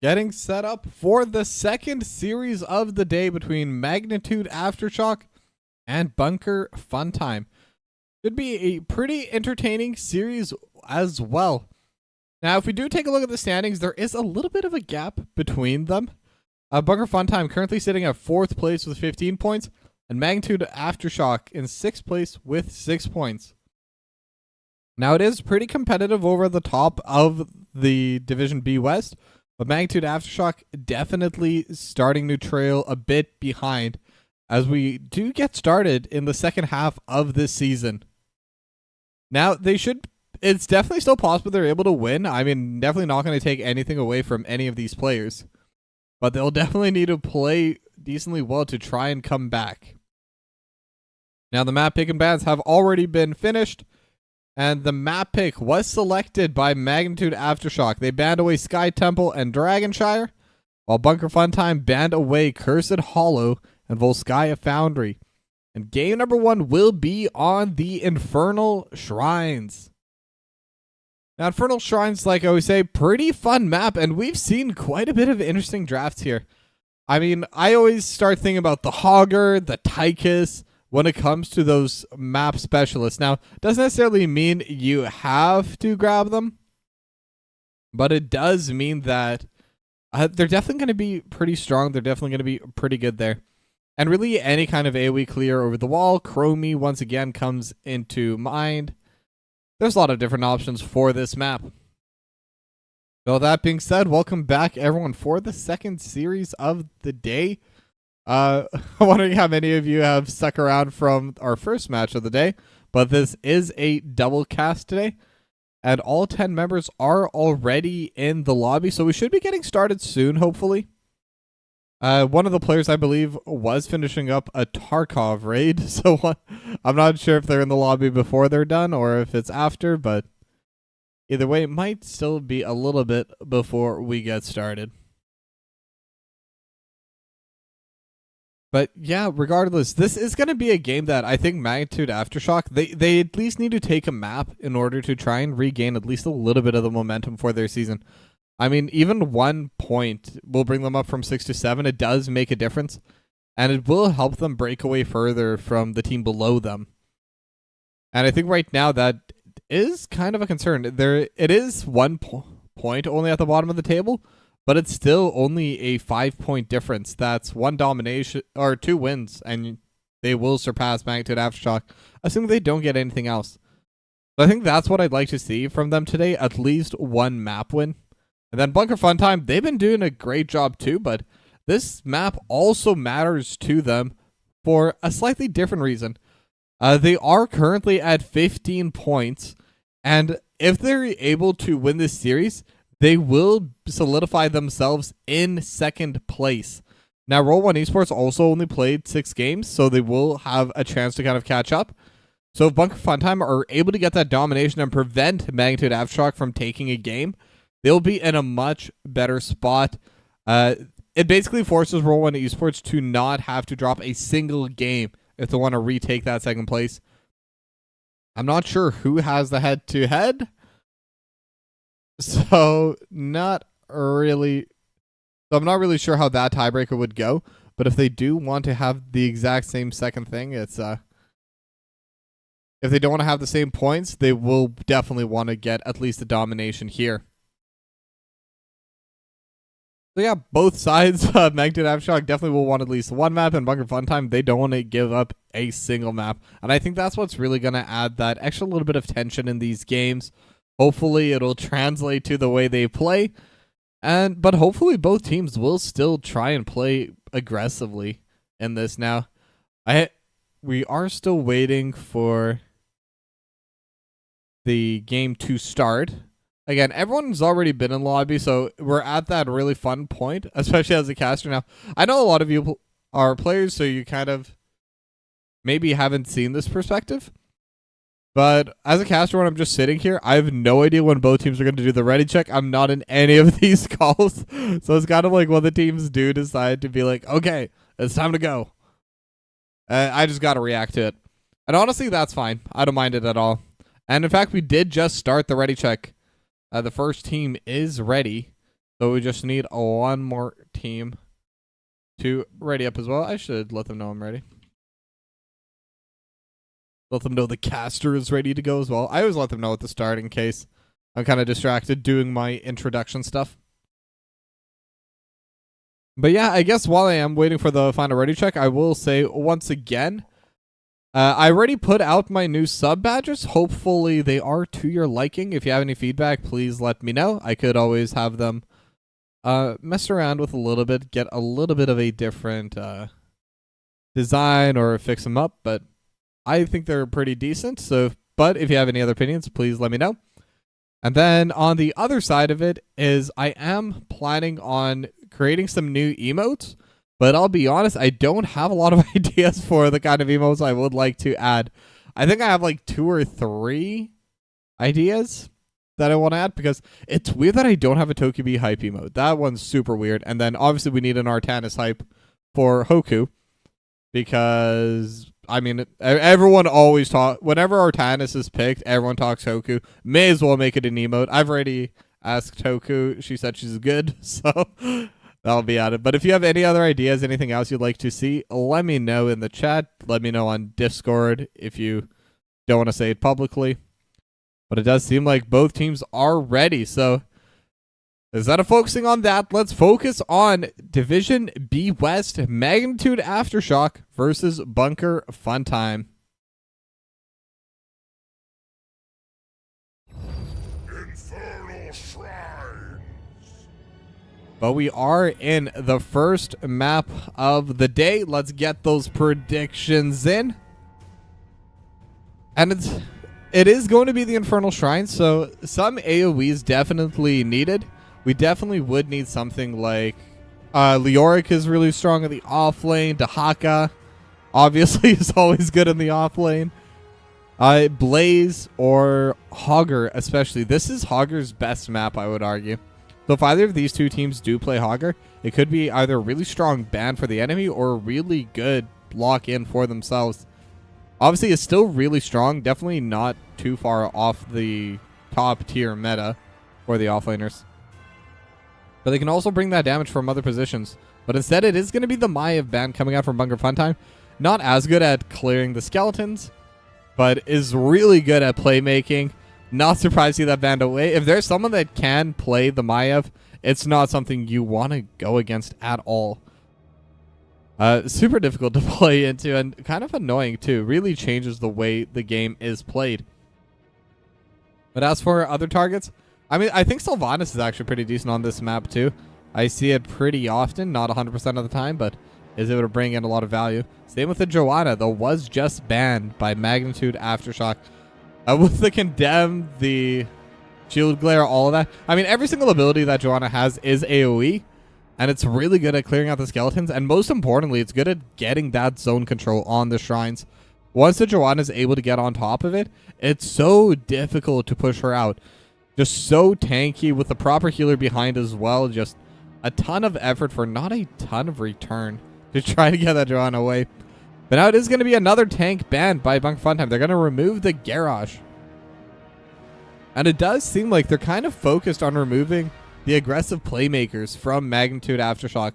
getting set up for the second series of the day between Magnitude Aftershock and Bunker Funtime. Should be a pretty entertaining series as well. Now, if we do take a look at the standings, there is a little bit of a gap between them. Bunker Funtime currently sitting at 4th place with 15 points, and Magnitude Aftershock in 6th place with 6 points. Now, it is pretty competitive over the top of the Division B West, but Magnitude Aftershock definitely starting to trail a bit behind as we do get started in the second half of this season. Now, it's definitely still possible they're able to win. I mean, definitely not going to take anything away from any of these players, but they'll definitely need to play decently well to try and come back. Now, the map pick and bans have already been finished, and the map pick was selected by Magnitude Aftershock. They banned away Sky Temple and Dragonshire, while Bunker Funtime banned away Cursed Hollow and Volskaya Foundry. And game number 1 will be on the Infernal Shrines. Now, Infernal Shrines, like I always say, pretty fun map, and we've seen quite a bit of interesting drafts here. I mean, I always start thinking about the Hogger, the Tychus, when it comes to those map specialists. Now, doesn't necessarily mean you have to grab them, but it does mean that they're definitely going to be pretty strong. They're definitely going to be pretty good there. And really, any kind of AoE clear over the wall, Chromie once again comes into mind. There's a lot of different options for this map. So that being said, welcome back everyone for the second series of the day. I'm wondering how many of you have stuck around from our first match of the day, but this is a double cast today, and all 10 members are already in the lobby, so we should be getting started soon, hopefully. One of the players, I believe, was finishing up a Tarkov raid, so I'm not sure if they're in the lobby before they're done or if it's after, but either way, it might still be a little bit before we get started. But yeah, regardless, this is going to be a game that I think Magnitude Aftershock, they at least need to take a map in order to try and regain at least a little bit of the momentum for their season. I mean, even 1 point will bring them up from 6 to 7. It does make a difference, and it will help them break away further from the team below them. And I think right now that is kind of a concern. It is 1 point only at the bottom of the table, but it's still only a 5-point difference. That's 1 domination or 2 wins, and they will surpass Magnitude Aftershock, assuming they don't get anything else. So I think that's what I'd like to see from them today, at least 1 map win. And then Bunker Funtime, they've been doing a great job too, but this map also matters to them for a slightly different reason. They are currently at 15 points, and if they're able to win this series, they will solidify themselves in 2nd place. Now, Roll 1 Esports also only played 6 games, so they will have a chance to kind of catch up. So if Bunker Funtime are able to get that domination and prevent Magnitude Aftershock from taking a game, they'll be in a much better spot. It basically forces Roll 1 Esports to not have to drop a single game if they want to retake that 2nd place. I'm not sure who has the head-to-head, so I'm not really sure how that tiebreaker would go. But if they do want to have the exact same second thing, it's if they don't want to have the same points, they will definitely want to get at least a domination here. So yeah, both sides of Magnitude Aftershock definitely will want at least 1 map, and Bunker Funtime, they don't want to give up a single map. And I think that's what's really going to add that extra little bit of tension in these games. Hopefully it'll translate to the way they play, but hopefully both teams will still try and play aggressively in this. Now, we are still waiting for the game to start. Again, everyone's already been in lobby, so we're at that really fun point, especially as a caster now. I know a lot of you are players, so you kind of maybe haven't seen this perspective. But as a caster, when I'm just sitting here, I have no idea when both teams are going to do the ready check. I'm not in any of these calls. So it's kind of like when the teams do decide to be like, okay, it's time to go. I just got to react to it. And honestly, that's fine. I don't mind it at all. And in fact, we did just start the ready check. The first team is ready, so we just need one more team to ready up as well. I should let them know I'm ready. Let them know the caster is ready to go as well. I always let them know at the start in case I'm kind of distracted doing my introduction stuff. But yeah, I guess while I am waiting for the final ready check, I will say once again, I already put out my new sub badges. Hopefully they are to your liking. If you have any feedback, please let me know. I could always have them mess around with a little bit, get a little bit of a different design or fix them up, but I think they're pretty decent. So, but if you have any other opinions, please let me know. And then on the other side of it is I am planning on creating some new emotes, but I'll be honest, I don't have a lot of ideas for the kind of emotes I would like to add. I think I have like 2 or 3 ideas that I want to add, because it's weird that I don't have a Tokibi hype emote. That one's super weird. And then obviously we need an Artanis hype for Hoku, because I mean, everyone always talk, whenever Artanis is picked, everyone talks Hoku. May as well make it an emote. I've already asked Hoku. She said she's good, so that'll be added. But if you have any other ideas, anything else you'd like to see, let me know in the chat. Let me know on Discord if you don't want to say it publicly. But it does seem like both teams are ready. So instead of focusing on that, let's focus on Division B West, Magnitude Aftershock versus Bunker Funtime. Infernal Shrines. But we are in the first map of the day. Let's get those predictions in. And it is going to be the Infernal Shrines, so some AoEs definitely needed. We definitely would need something like Leoric is really strong in the off lane. Dahaka obviously is always good in the off lane. Blaze or Hogger especially. This is Hogger's best map, I would argue. So if either of these two teams do play Hogger, it could be either a really strong ban for the enemy or a really good lock in for themselves. Obviously, it's still really strong. Definitely not too far off the top tier meta for the offlaners. But they can also bring that damage from other positions. But instead, it is going to be the Maiev band coming out from Bunker Funtime. Not as good at clearing the skeletons, but is really good at playmaking. Not surprised to see that band away. If there's someone that can play the Maiev, it's not something you want to go against at all. Super difficult to play into and kind of annoying too. Really changes the way the game is played. But as for other targets, I mean, I think Sylvanas is actually pretty decent on this map too. I see it pretty often, not 100% of the time, but is able to bring in a lot of value. Same with the Joanna, though was just banned by Magnitude Aftershock. With the Condemn, the Shield Glare, all of that. I mean, every single ability that Joanna has is AoE. And it's really good at clearing out the skeletons. And most importantly, it's good at getting that zone control on the shrines. Once the Joanna is able to get on top of it, it's so difficult to push her out. Just so tanky with the proper healer behind as well. Just a ton of effort for not a ton of return to try to get that Joanna away. But now it is going to be another tank banned by Bunker Funtime. They're going to remove the Garrosh. And it does seem like they're kind of focused on removing the aggressive playmakers from Magnitude Aftershock.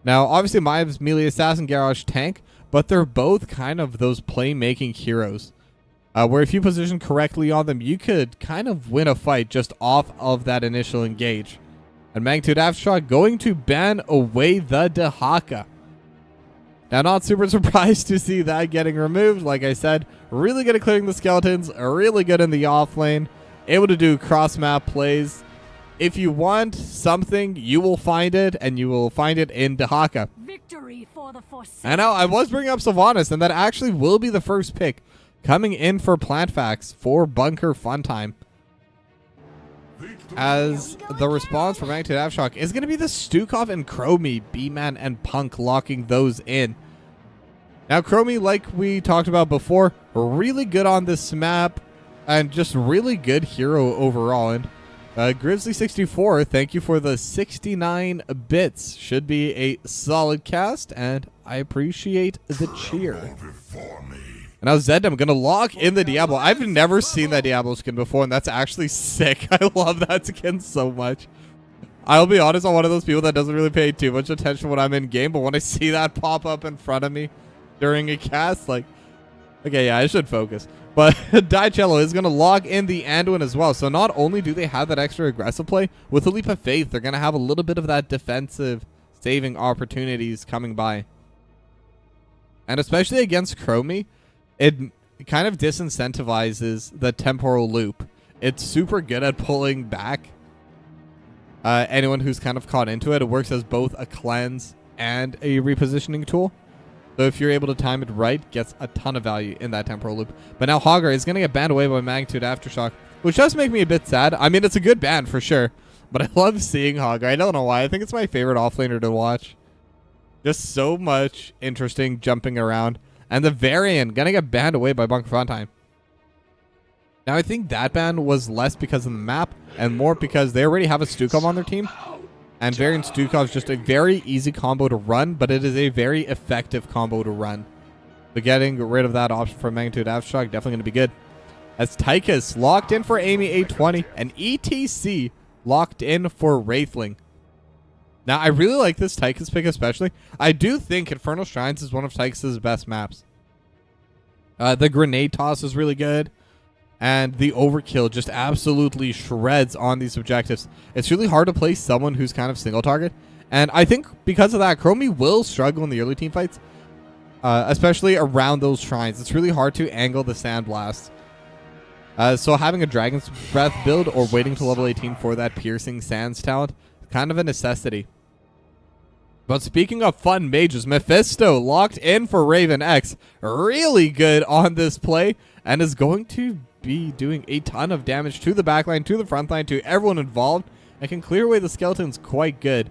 Now, obviously, Maiev's melee assassin, Garrosh tank, but they're both kind of those playmaking heroes. Where if you position correctly on them, you could kind of win a fight just off of that initial engage. And Magnitude Aftershock going to ban away the Dahaka. Now, not super surprised to see that getting removed. Like I said, really good at clearing the skeletons, really good in the off lane, able to do cross-map plays. If you want something, you will find it, and you will find it in Dahaka. Victory for the Forsaken. And now I was bringing up Sylvanas, and that actually will be the first pick coming in for Plant Facts for Bunker Funtime. As the response from Magnitude Aftershock is going to be the Stukov and Chromie, B-Man and Punk locking those in. Now Chromie, like we talked about before, really good on this map and just really good hero overall. And Grizzly64, thank you for the 69 bits. Should be a solid cast, and I appreciate the cheer. And now Zedem going to lock in the Diablo. I've never seen that Diablo skin before, and that's actually sick. I love that skin so much. I'll be honest, I'm one of those people that doesn't really pay too much attention when I'm in game, but when I see that pop up in front of me during a cast, like, okay, yeah, I should focus. But Dicello is going to lock in the Anduin as well. So not only do they have that extra aggressive play, with a Leap of Faith, they're going to have a little bit of that defensive saving opportunities coming by. And especially against Chromie, it kind of disincentivizes the temporal loop. It's super good at pulling back anyone who's kind of caught into it. It works as both a cleanse and a repositioning tool. So if you're able to time it right, gets a ton of value in that temporal loop. But now Hogger is going to get banned away by Magnitude Aftershock, which does make me a bit sad. I mean, it's a good ban for sure, but I love seeing Hogger. I don't know why. I think it's my favorite offlaner to watch. Just so much interesting jumping around. And the Varian going to get banned away by Bunker Funtime. Now, I think that ban was less because of the map and more because they already have a Stukov on their team. And Varian Stukov is just a very easy combo to run, but it is a very effective combo to run. So getting rid of that option for Magnitude Aftershock definitely going to be good. As Tychus locked in for Amy 820 and ETC locked in for Wraithling. Now, I really like this Tychus pick especially. I do think Infernal Shrines is one of Tychus' best maps. The grenade toss is really good. And the overkill just absolutely shreds on these objectives. It's really hard to play someone who's kind of single target. And I think because of that, Chromie will struggle in the early team fights. Especially around those shrines. It's really hard to angle the Sandblast. So having a Dragon's Breath build or waiting to level 18 for that Piercing Sands talent, kind of a necessity. But speaking of fun mages, Mephisto locked in for Raven X. Really good on this play and is going to be doing a ton of damage to the backline, to the front line, to everyone involved. And can clear away the skeletons quite good.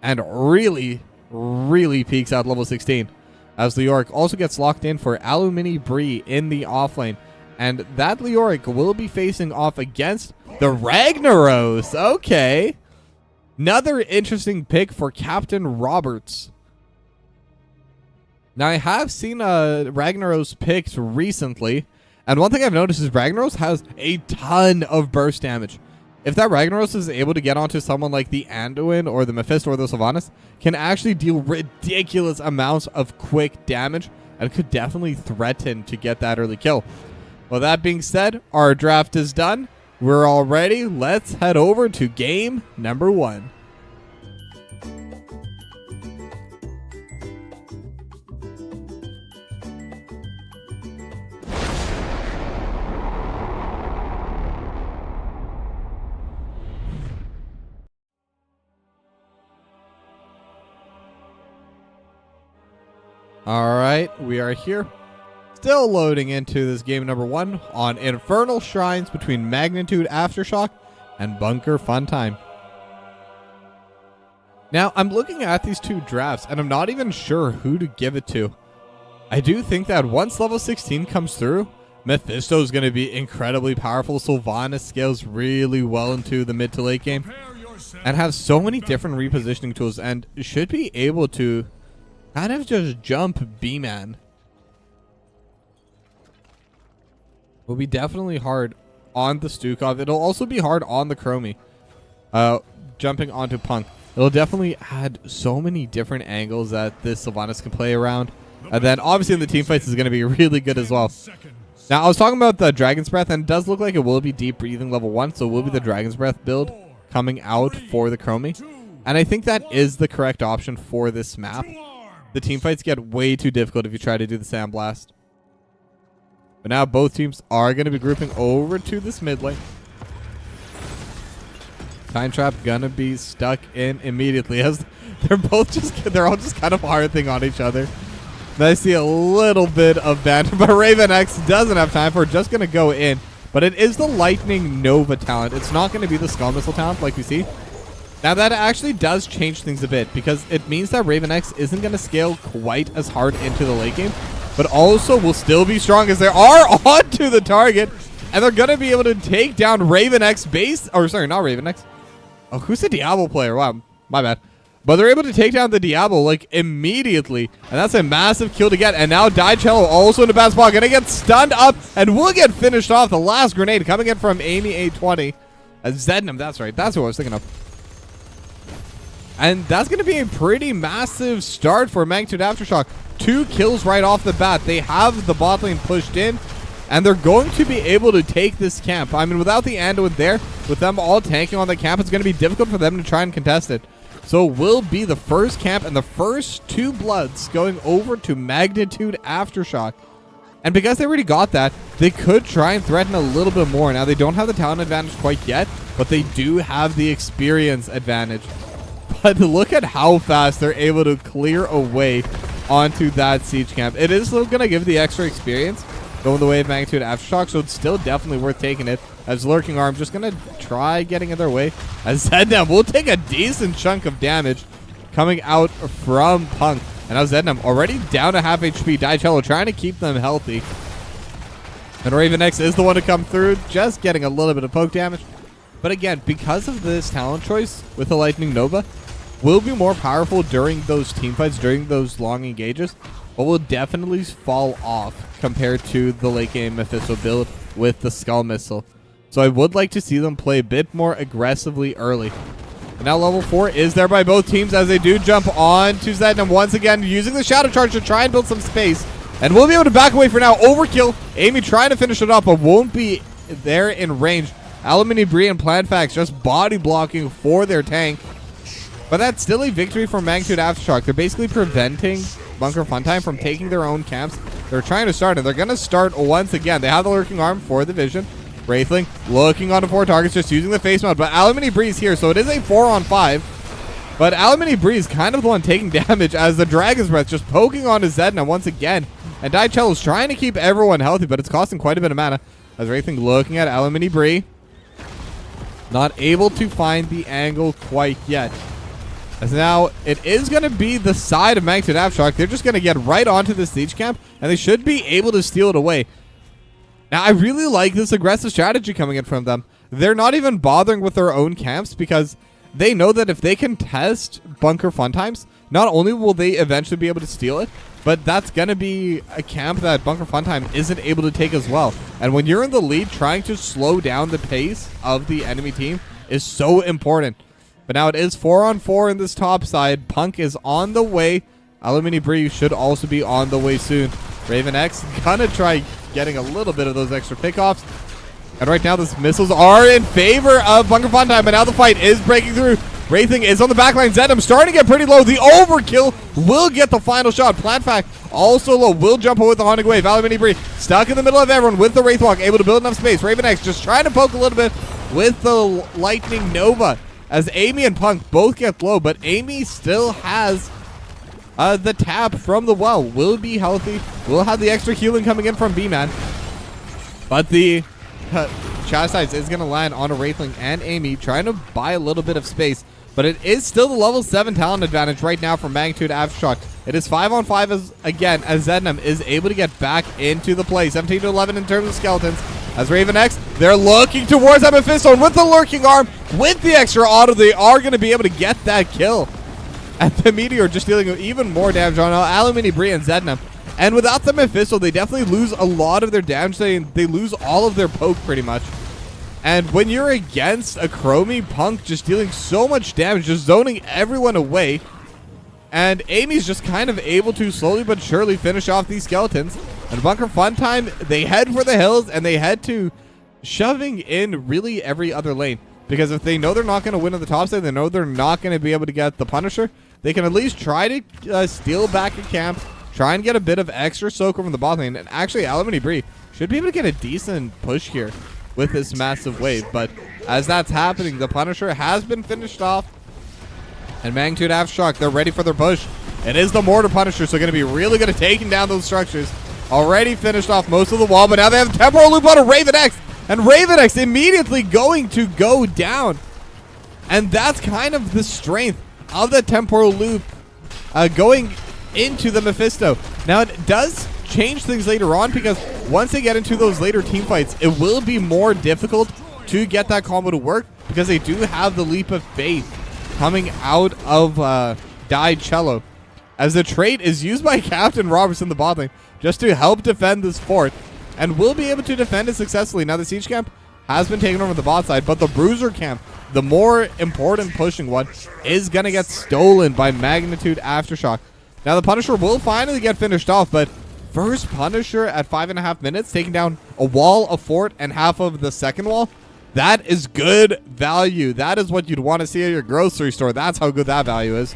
And really, really peaks out level 16. As Leoric also gets locked in for Alumini Bree in the offlane. And that Leoric will be facing off against the Ragnaros. Okay. Another interesting pick for Captain Roberts. Now, I have seen Ragnaros picks recently. And one thing I've noticed is Ragnaros has a ton of burst damage. If that Ragnaros is able to get onto someone like the Anduin or the Mephisto or the Sylvanas, can actually deal ridiculous amounts of quick damage and could definitely threaten to get that early kill. Well, that being said, our draft is done. We're all ready. Let's head over to game number 1. All right, we are here. Still loading into this game number 1 on Infernal Shrines between Magnitude Aftershock and Bunker Funtime. Now, I'm looking at these two drafts, and I'm not even sure who to give it to. I do think that once level 16 comes through, Mephisto is going to be incredibly powerful. Sylvanas scales really well into the mid to late game and have so many different repositioning tools and should be able to kind of just jump B-Man. Will be definitely hard on the Stukov. It'll also be hard on the Chromie. Jumping onto Punk. It'll definitely add so many different angles that this Sylvanas can play around. And then obviously in the team fights is going to be really good as well. Now I was talking about the Dragon's Breath and it does look like it will be deep breathing level 1. So it will be the Dragon's Breath build coming out for the Chromie. And I think that is the correct option for this map. The team fights get way too difficult if you try to do the Sandblast. But now both teams are going to be grouping over to this mid lane. Time Trap gonna be stuck in immediately as they're all just kind of harping on each other. And I see a little bit of banter, but Raven X doesn't have time for it, just gonna go in. But it is the Lightning Nova talent. It's not gonna be the Skull Missile talent like we see. Now that actually does change things a bit because it means that Raven X isn't going to scale quite as hard into the late game, but also will still be strong as they are onto the target, and they're going to be able to take down Raven X base, or sorry, not Raven X. Oh, who's the Diablo player? Wow, my bad. But they're able to take down the Diablo, like, immediately. And that's a massive kill to get. And now Dicello also in a bad spot. Gonna get stunned up and will get finished off. The last grenade coming in from Amy 820. Zednam, that's right. That's what I was thinking of. And that's going to be a pretty massive start for Magnitude Aftershock. 2 kills right off the bat. They have the bot lane pushed in, and they're going to be able to take this camp. I mean, without the Anduin there, with them all tanking on the camp, it's going to be difficult for them to try and contest it. So it will be the first camp and the first 2 bloods going over to Magnitude Aftershock. And because they already got that, they could try and threaten a little bit more. Now, they don't have the talent advantage quite yet, but they do have the experience advantage. But look at how fast they're able to clear away onto that siege camp. It is still going to give the extra experience going the way of Magnitude Aftershock, so it's still definitely worth taking it. As Lurking Arm just going to try getting in their way. As Zednam will take a decent chunk of damage coming out from Punk. And now Zednam already down to half HP. Dicello trying to keep them healthy. And Raven X is the one to come through, just getting a little bit of poke damage. But again, because of this talent choice with the Lightning Nova, will be more powerful during those team fights, during those long engages, but will definitely fall off compared to the late game Mephisto build with the Skull Missile. So I would like to see them play a bit more aggressively early. And now level 4 is there by both teams as they do jump on to Zednam once again, using the Shadow Charge to try and build some space. And we'll be able to back away for now. Overkill. Amy trying to finish it up, but won't be there in range. Aluminum Brie and Plantfax just body blocking for their tank. But that's still a victory for Magnitude Aftershock. They're basically preventing Bunker Funtime from taking their own camps. They're trying to start, and they're going to start once again. They have the Lurking Arm for the vision. Wraithling looking onto 4 targets, just using the face mount. But Aluminum Breeze here, so it is a 4-on-5. But Aluminum Breeze kind of the one taking damage as the Dragon's Breath just poking on his Zedna once again. And Dicello's trying to keep everyone healthy, but it's costing quite a bit of mana. As Wraithling looking at Aluminum Breeze. Not able to find the angle quite yet. As now, it is going to be the side of Magnitude Aftershock. They're just going to get right onto the siege camp, and they should be able to steal it away. Now, I really like this aggressive strategy coming in from them. They're not even bothering with their own camps because they know that if they can test Bunker Funtimes, not only will they eventually be able to steal it, but that's going to be a camp that Bunker Funtime isn't able to take as well. And when you're in the lead, trying to slow down the pace of the enemy team is so important. But now it is 4-on-4 in this top side. Punk is on the way. Aluminum Brie should also be on the way soon. Raven X gonna try getting a little bit of those extra pickoffs. And right now, the missiles are in favor of Bunker Funtime, but now the fight is breaking through. Wraithing is on the backline. Zednam starting to get pretty low. The overkill will get the final shot. Plantfact also low. Will jump over with the Haunting Wave. Aluminum Brie stuck in the middle of everyone with the Wraithwalk, able to build enough space. Raven X just trying to poke a little bit with the Lightning Nova. As Amy and Punk both get low, but Amy still has the tap from the well. Will be healthy. Will have the extra healing coming in from B-Man. But the Chastise is going to land on a Wraithling and Amy, trying to buy a little bit of space. But it is still the level 7 talent advantage right now for Magnitude Aftershock. It is 5-on-5 as Zednam is able to get back into the play. 17-11 in terms of skeletons. As Raven X, they're looking towards that Mephisto, and with the Lurking Arm, with the extra auto, they are going to be able to get that kill. And the Meteor just dealing even more damage on Aluminum Brie and Zednam. And without the Mephisto, they definitely lose a lot of their damage. They lose all of their poke pretty much. And when you're against a Chromie, Punk just dealing so much damage, just zoning everyone away. And Amy's just kind of able to slowly but surely finish off these skeletons. And Bunker Funtime, they head for the hills, and they head to shoving in really every other lane. Because if they know they're not going to win on the top side, they know they're not going to be able to get the Punisher, they can at least try to steal back a camp, try and get a bit of extra soak from the bot lane. And actually, Aluminum Brie should be able to get a decent push here with this massive wave. But as that's happening, the Punisher has been finished off. And Magnitude Aftershock, they're ready for their push. It is the Mortar Punisher, so going to be really good at taking down those structures. Already finished off most of the wall, but now they have Temporal Loop on a Raven X. And Raven X immediately going to go down. And that's kind of the strength of the Temporal Loop going into the Mephisto. Now, it does change things later on, because once they get into those later team fights, it will be more difficult to get that combo to work, because they do have the Leap of Faith coming out of Cello, as the trait is used by Captain Roberts in the bot lane just to help defend this fort, and will be able to defend it successfully. Now the siege camp has been taken over the bot side, but the bruiser camp, the more important pushing one, is going to get stolen by Magnitude Aftershock. Now the Punisher will finally get finished off, but first Punisher at 5.5 minutes, taking down a wall, a fort, and half of the second wall. That is good value. That is what you'd want to see at your grocery store. That's how good that value is.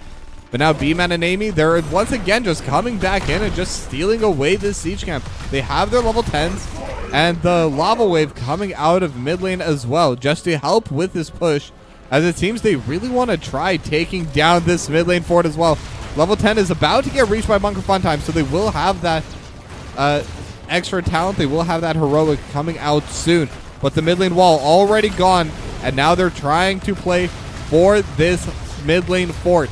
But now B-Man and Amy, they're once again just coming back in and just stealing away this siege camp. They have their level 10s and the lava wave coming out of mid lane as well, just to help with this push, as it seems they really want to try taking down this mid lane fort as well. Level 10 is about to get reached by Bunker Funtime, so they will have that extra talent. They will have that heroic coming out soon. But the mid lane wall already gone, and now they're trying to play for this mid lane fort.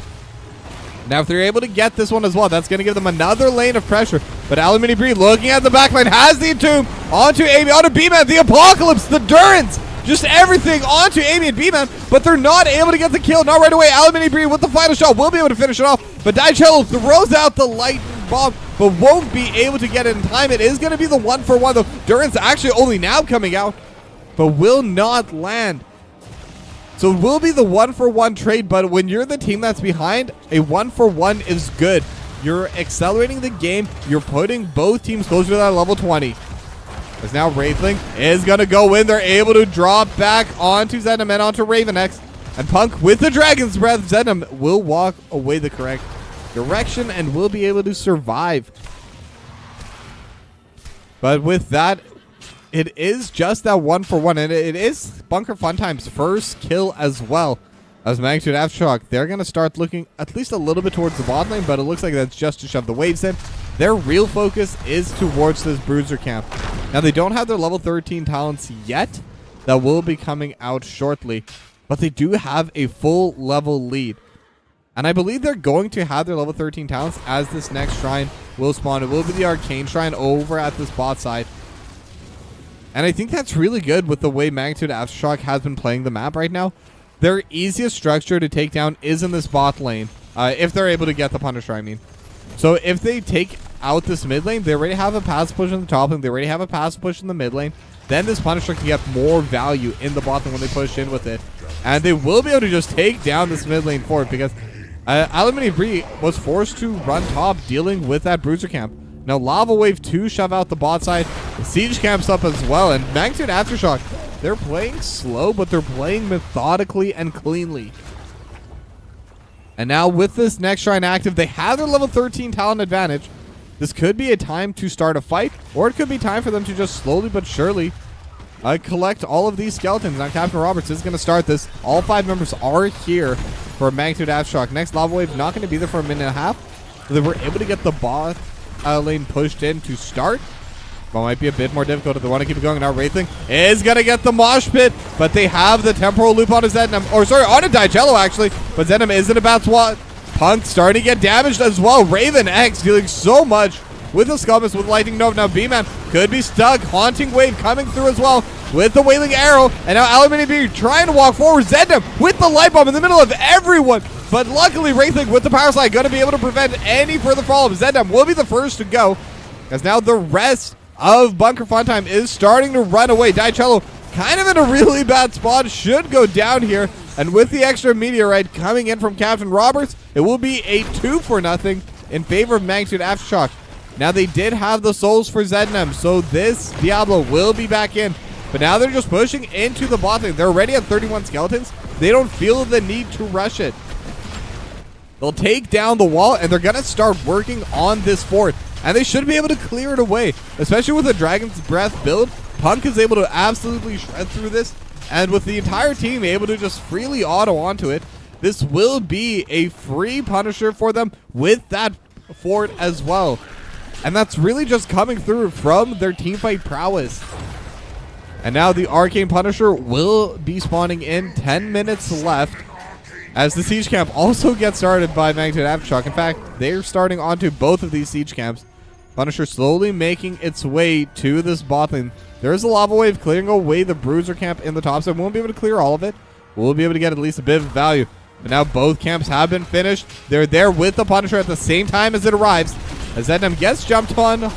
Now, if they're able to get this one as well, that's going to give them another lane of pressure. But Alumini Bree, looking at the backline, has the Entomb onto Amy, onto B-Man, the Apocalypse, the Durance, just everything onto Amy and B-Man, but they're not able to get the kill. Not right away. Alumini Bree with the final shot will be able to finish it off, but Cello throws out the lightning bomb, but won't be able to get it in time. It is going to be the 1-for-1, though. Durance actually only now coming out, but will not land. So it will be the 1-for-1 trade, but when you're the team that's behind, a 1-for-1 is good. You're accelerating the game. You're putting both teams closer to that level 20. As now Wraithling is going to go in. They're able to drop back onto Zenom and onto Ravenex. And Punk with the Dragon's Breath. Zenom will walk away the correct direction and will be able to survive. But with that, it is just that 1-for-1, and it is Bunker Funtime's first kill as well. As Magnitude Aftershock, they're going to start looking at least a little bit towards the bot lane, but it looks like that's just to shove the waves in. Their real focus is towards this bruiser camp. Now, they don't have their level 13 talents yet. That will be coming out shortly, but they do have a full level lead. And I believe they're going to have their level 13 talents as this next shrine will spawn. It will be the Arcane Shrine over at this bot side. And I think that's really good with the way Magnitude Aftershock has been playing the map right now. Their easiest structure to take down is in this bot lane, if they're able to get the Punisher, I mean. So if they take out this mid lane, they already have a passive push in the top lane, they already have a passive push in the mid lane, then this Punisher can get more value in the bot lane when they push in with it. And they will be able to just take down this mid lane fort, because Alumini Bree was forced to run top dealing with that bruiser camp. Now Lava Wave 2 shove out the bot side. The siege camps up as well. And Magnitude Aftershock, they're playing slow, but they're playing methodically and cleanly. And now with this next shrine active, they have their level 13 talent advantage. This could be a time to start a fight, or it could be time for them to just slowly but surely collect all of these skeletons. Now Captain Roberts is going to start this. All 5 members are here for Magnitude Aftershock. Next Lava Wave not going to be there for a minute and a half. So they were able to get the bot lane pushed in to start, but might be a bit more difficult if they want to keep it going. Now Wraithling is going to get the mosh pit, but they have the temporal loop on his Zenom, or sorry, on a Cello actually, but Zenom is in a bad spot. Punk starting to get damaged as well. Raven X dealing so much with the Skullmist with Lightning Nova. Now B-Man could be stuck. Haunting Wave coming through as well with the Wailing Arrow, and now Aluminium B trying to walk forward. Zenom with the Light Bomb in the middle of everyone. But luckily, Wraithling with the power slide going to be able to prevent any further follow-up. Zenom will be the first to go, as now the rest of Bunker Funtime is starting to run away. Cello kind of in a really bad spot, should go down here. And with the extra meteorite coming in from Captain Roberts, it will be a 2-for-0 in favor of Magnitude Aftershock. Now they did have the souls for Zenom, so this Diablo will be back in. But now they're just pushing into the bot lane. They're already at 31 skeletons. They don't feel the need to rush it. They'll take down the wall, and they're going to start working on this fort. And they should be able to clear it away, especially with the Dragon's Breath build. Punk is able to absolutely shred through this, and with the entire team able to just freely auto onto it, this will be a free Punisher for them with that fort as well. And that's really just coming through from their teamfight prowess. And now the Arcane Punisher will be spawning in. 10 minutes left, as the siege camp also gets started by Magnitude Aftershock. In fact, they're starting onto both of these siege camps. Punisher slowly making its way to this bot lane. There is a Lava Wave clearing away the Bruiser camp in the top side. Won't be able to clear all of it. We'll be able to get at least a bit of value. But now both camps have been finished. They're there with the Punisher at the same time as it arrives. As Zednam gets jumped on,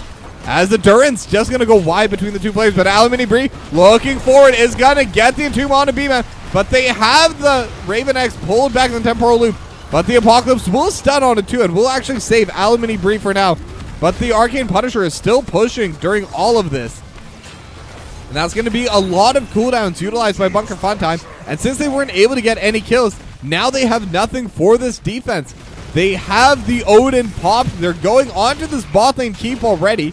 as the Duran's just going to go wide between the two players. But Alamini Bree looking forward is going to get the Entomb onto B-Man. But they have the Raven X pulled back in the temporal loop. But the Apocalypse will stun on it too and will actually save Alamini Bree for now. But the Arcane Punisher is still pushing during all of this. And that's going to be a lot of cooldowns utilized by Bunker Funtime. And since they weren't able to get any kills, now they have nothing for this defense. They have the Odin popped. They're going onto this bot lane keep already.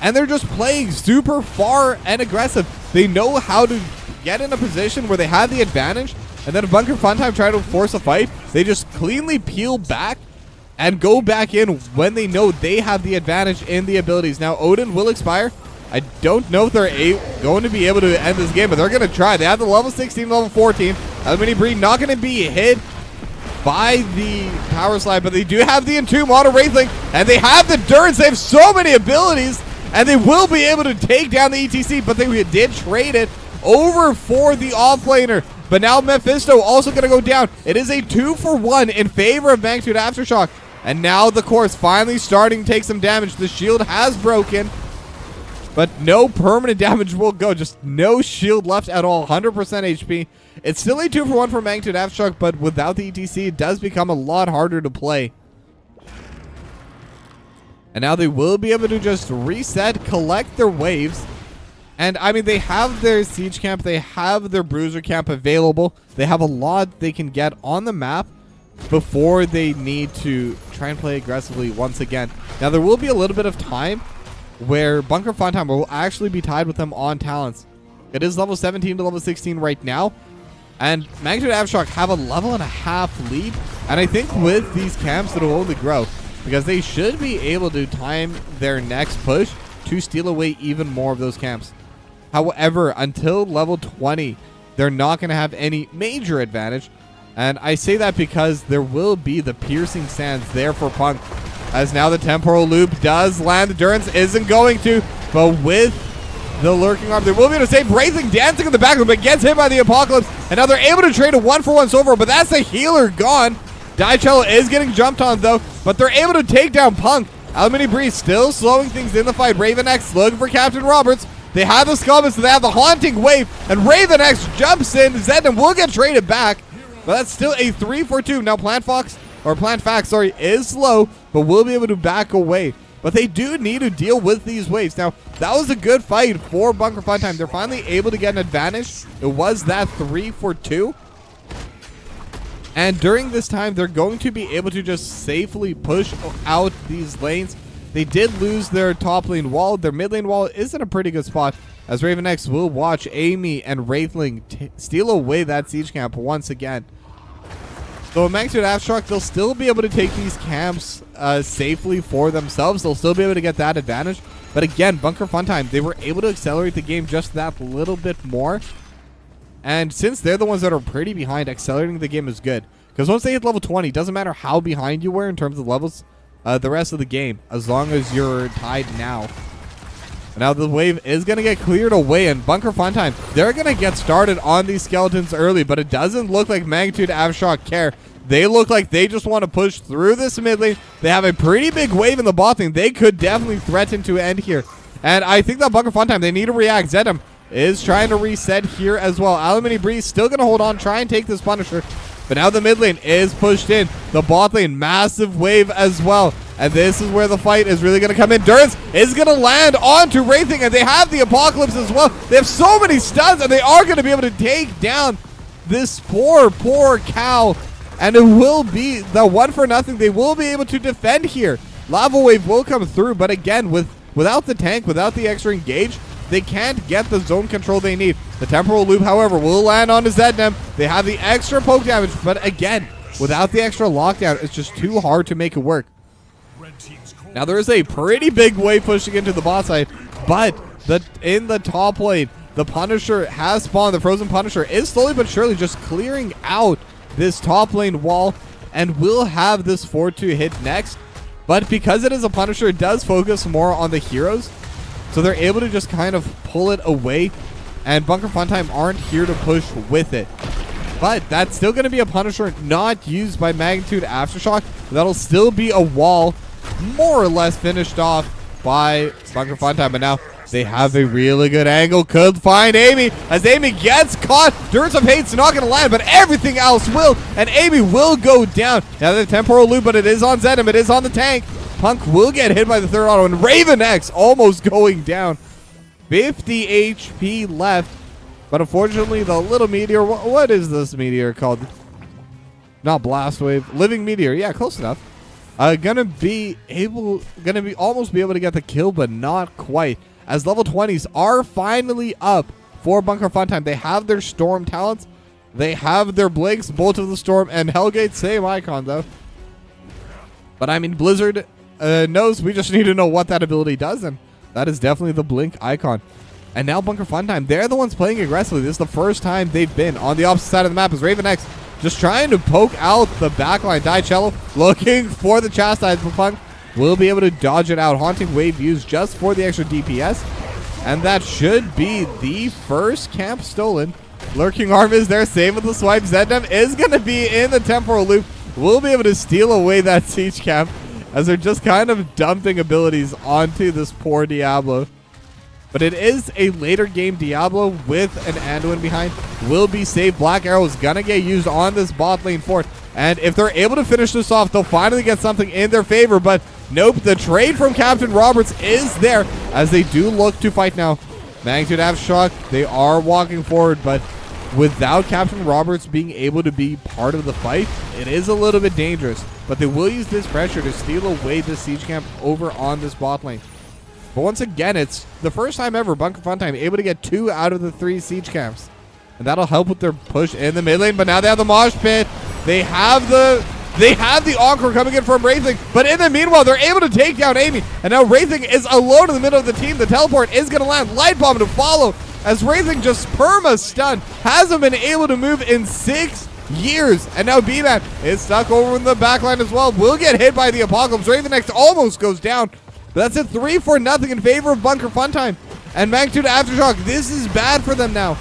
And they're just playing super far and aggressive. They know how to get in a position where they have the advantage. And then if Bunker Funtime try to force a fight, they just cleanly peel back and go back in when they know they have the advantage in the abilities. Now Odin will expire. I don't know if they're going to be able to end this game, but they're going to try. They have the level 16, level 14. Alamini Bree not going to be hit by the power slide, but they do have the Entomb auto Wraithling, and they have the Durance. They have so many abilities, and they will be able to take down the ETC, but they did trade it over for the offlaner. But now Mephisto also going to go down. It is a 2-for-1 in favor of Magnitude Aftershock. And now the course finally starting to take some damage. The shield has broken, but no permanent damage will go. Just no shield left at all. 100% HP. It's still a 2-for-1 for Magnitude Aftershock, but without the ETC, it does become a lot harder to play. And now they will be able to just reset, collect their waves. And, I mean, they have their Siege Camp. They have their Bruiser Camp available. They have a lot they can get on the map before they need to try and play aggressively once again. Now, there will be a little bit of time where Bunker Funtime will actually be tied with them on talents. It is level 17 to level 16 right now. And Magnitude Aftershock have a level and a half lead. And I think with these camps, it'll only grow, because they should be able to time their next push to steal away even more of those camps. However, until level 20, they're not going to have any major advantage. And I say that because there will be the Piercing Sands there for Punk. As now the Temporal Loop does land. The Durance isn't going to, but with the Lurking Arm, they will be able to save. Wraithling dancing in the background, but gets hit by the Apocalypse. And now they're able to trade a 1-for-1 Silver, but that's the healer gone. Dicello is getting jumped on though, but they're able to take down Punk. Alamini Bree still slowing things in the fight. Raven X looking for Captain Roberts. They have the Skullmans, they have the Haunting Wave, and Raven X jumps in. Zednam will get traded back, but that's still a 3-for-2. Now Plant Fax, is slow, but will be able to back away. But they do need to deal with these waves. Now, that was a good fight for Bunker Funtime. They're finally able to get an advantage. It was that 3-for-2. And during this time, they're going to be able to just safely push out these lanes. They did lose their top lane wall. Their mid lane wall is in a pretty good spot, as Raven X will watch Amy and Wraithling steal away that siege camp once again. So Magnitude Aftershock, they'll still be able to take these camps safely for themselves. They'll still be able to get that advantage. But again, Bunker Funtime, they were able to accelerate the game just that little bit more. And since they're the ones that are pretty behind, accelerating the game is good. Because once they hit level 20, it doesn't matter how behind you were in terms of levels the rest of the game, as long as you're tied now. Now the wave is going to get cleared away, and Bunker Funtime, they're going to get started on these skeletons early, but it doesn't look like Magnitude Aftershock care. They look like they just want to push through this mid lane. They have a pretty big wave in the bot lane. They could definitely threaten to end here. And I think that Bunker Funtime, they need to react. Zednam is trying to reset here as well. Alamini Bree still going to hold on, try and take this Punisher. But now the mid lane is pushed in. The bot lane, massive wave as well. And this is where the fight is really going to come in. Durance is going to land onto Wraithling, and they have the Apocalypse as well. They have so many stuns, and they are going to be able to take down this poor cow. And it will be the 1-for-0. They will be able to defend here. Lava Wave will come through, but again, without the tank, without the extra engage, they can't get the zone control they need. The Temporal Loop, however, will land on Zednam. They have the extra poke damage, but again, without the extra lockdown, it's just too hard to make it work. Now, there is a pretty big wave pushing into the bot side, but in the top lane, the Punisher has spawned. The Frozen Punisher is slowly but surely just clearing out this top lane wall, and will have this 4-2 hit next. But because it is a Punisher, it does focus more on the heroes, so they're able to just kind of pull it away, and Bunker Funtime aren't here to push with it. But that's still going to be a Punisher not used by Magnitude Aftershock. That'll still be a wall more or less finished off by Bunker Funtime. But now they have a really good angle. Could find Amy as Amy gets caught. Durance of Hate's not going to land, but everything else will. And Amy will go down. Now the temporal loop, but it is on Zenim. It is on the tank. Punk will get hit by the third auto. And Raven X almost going down. 50 HP left. But unfortunately, the little meteor, what is this meteor called? Not Blast Wave, Living Meteor. Yeah, close enough. Gonna be almost be able to get the kill, but not quite. As level 20s are finally up for Bunker Funtime. They have their Storm talents. They have their Blinks, Bolt of the Storm, and Hellgate. Same icon, though. But I mean, Blizzard knows we just need to know what that ability does, and that is definitely the Blink icon. And now Bunker Funtime, they're the ones playing aggressively. This is the first time they've been on the opposite side of the map as Raven X just trying to poke out the backline. Dicello looking for the chastise, but Punk will be able to dodge it out. Haunting Wave used just for the extra DPS. And that should be the first camp stolen. Lurking Arm is there, saving the swipe. Zednem is going to be in the temporal loop. We'll be able to steal away that siege camp as they're just kind of dumping abilities onto this poor Diablo. But it is a later game Diablo with an Anduin behind. Will be saved. Black Arrow is going to get used on this bot lane fort. And if they're able to finish this off, they'll finally get something in their favor. But nope, the trade from Captain Roberts is there as they do look to fight now. Magnitude Aftershock, they are walking forward, but without Captain Roberts being able to be part of the fight, it is a little bit dangerous. But they will use this pressure to steal away the siege camp over on this bot lane. But once again, it's the first time ever Bunker Funtime able to get 2 out of the 3 siege camps. And that'll help with their push in the mid lane. But now they have the Mosh Pit. They have the Encore coming in from Wraithing. But in the meanwhile, they're able to take down Amy. And now Wraithing is alone in the middle of the team. The teleport is going to land. Light Bomb to follow as Wraithing just perma-stunned. Hasn't been able to move in 6 years. And now B-Man is stuck over in the backline as well. Will get hit by the Apocalypse. Raven X almost goes down. But that's a 3-4-0 in favor of Bunker Funtime. And Magnitude Aftershock, this is bad for them now.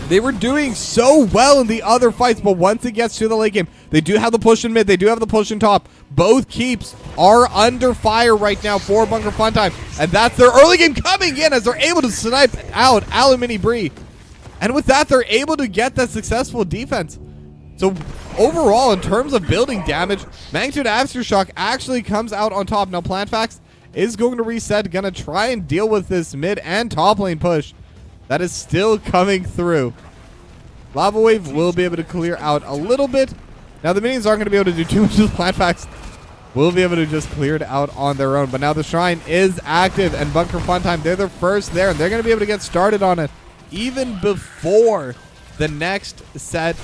They were doing so well in the other fights, but once it gets to the late game, they do have the push in mid, they do have the push in top. Both keeps are under fire right now for Bunker Funtime. And that's their early game coming in as they're able to snipe out Alumini Bree. And with that, they're able to get that successful defense. So overall, in terms of building damage, Magnitude Aftershock actually comes out on top. Now PlantFax is going to reset, going to try and deal with this mid and top lane push that is still coming through. Lava Wave will be able to clear out a little bit. Now the minions aren't going to be able to do too much to the PlantFax. Will be able to just clear it out on their own. But now the Shrine is active and Bunker Funtime, they're the first there. And they're going to be able to get started on it even before the next set.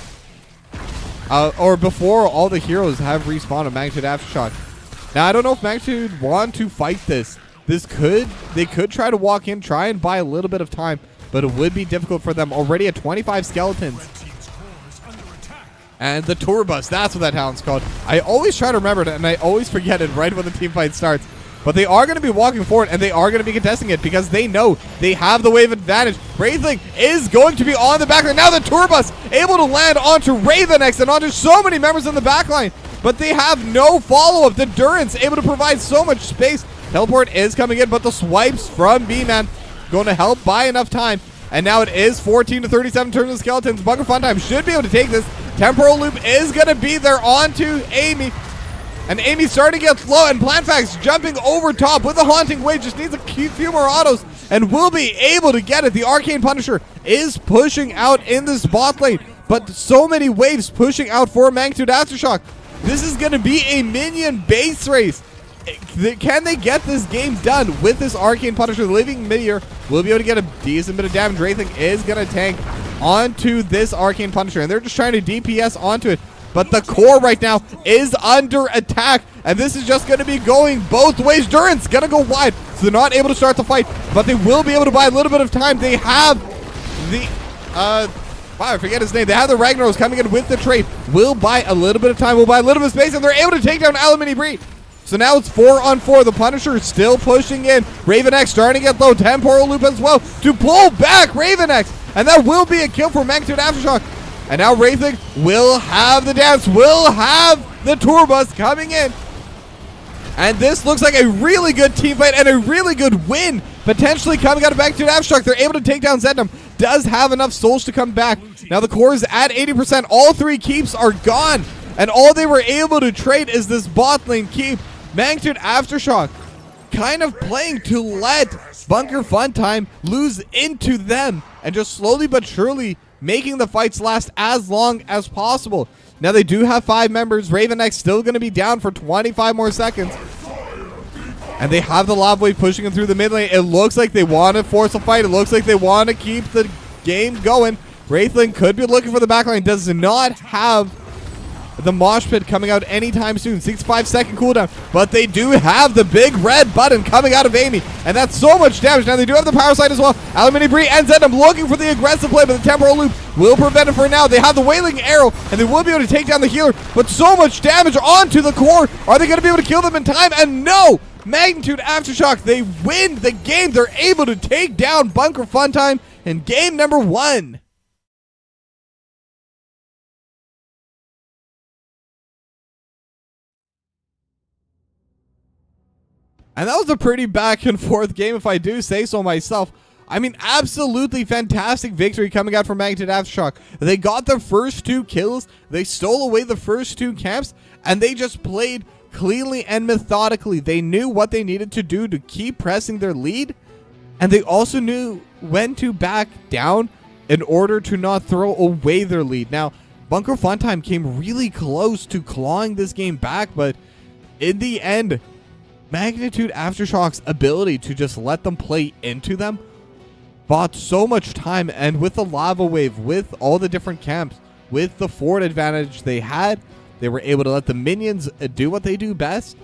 Or before all the heroes have respawned of Magnitude Aftershock. Now, I don't know if Magnitude want to fight this. They could try to walk in, try and buy a little bit of time, but it would be difficult for them. Already at 25 skeletons. And the tour bus, that's what that talent's called. I always try to remember it, and I always forget it right when the team fight starts. But they are going to be walking forward, and they are going to be contesting it because they know they have the wave advantage. Wraithling is going to be on the backline. Now the tour bus able to land onto Raven X and onto so many members in the backline. But they have no follow-up. The Durance able to provide so much space. Teleport is coming in, but the swipes from B-Man going to help buy enough time. And now it is 14 to 37 turns of skeletons. Bunker Funtime should be able to take this. Temporal Loop is going to be there onto Amy. And Amy's starting to get low, and PlantFax jumping over top with the Haunting Wave. Just needs a few more autos and will be able to get it. The Arcane Punisher is pushing out in this bot lane, but so many waves pushing out for Magnitude Aftershock. This is going to be a minion base race. Can they get this game done with this Arcane Punisher? The Living Meteor will be able to get a decent bit of damage. Wraithing is going to tank onto this Arcane Punisher, and they're just trying to DPS onto it. But the core right now is under attack, and this is just going to be going both ways. Durance going to go wide, so they're not able to start the fight, but they will be able to buy a little bit of time. They have the, I forget his name. They have the Ragnaros coming in with the trade. Will buy a little bit of time, will buy a little bit of space, and they're able to take down Alumini Bree. So now it's 4-on-4. The Punisher is still pushing in. Raven X starting to get low. Temporal Loop as well to pull back Raven X, and that will be a kill for Magnitude Aftershock. And now Wraithling will have the dance, will have the tour bus coming in. And this looks like a really good team fight and a really good win potentially coming out of Magnitude Aftershock. They're able to take down Zendam. Does have enough souls to come back. Now the core is at 80%. All 3 keeps are gone. And all they were able to trade is this bot lane keep. Magnitude Aftershock kind of playing to let Bunker Funtime lose into them. And just slowly but surely making the fights last as long as possible. Now they do have 5 members. Raven X still going to be down for 25 more seconds. And they have the Lava Wave pushing them through the mid lane. It looks like they want to force a fight. It looks like they want to keep the game going. Wraithling could be looking for the backline. Does not have the mosh pit coming out anytime soon. 65-second cooldown. But they do have the big red button coming out of Amy. And that's so much damage. Now they do have the power slide as well. Alumini Bree and Zendam looking for the aggressive play, but the temporal loop will prevent it for now. They have the Wailing Arrow, and they will be able to take down the healer. But so much damage onto the core. Are they going to be able to kill them in time? And no! Magnitude Aftershock, they win the game. They're able to take down Bunker Funtime in game number 1. And that was a pretty back and forth game, if I do say so myself. I mean, absolutely fantastic victory coming out from Magnitude Aftershock. They got the first 2 kills, they stole away the first 2 camps, and they just played cleanly and methodically. They knew what they needed to do to keep pressing their lead, and they also knew when to back down in order to not throw away their lead. Now, Bunker Funtime came really close to clawing this game back, but in the end, Magnitude Aftershock's ability to just let them play into them bought so much time, and with the Lava Wave, with all the different camps, with the forward advantage they had, they were able to let the minions do what they do best,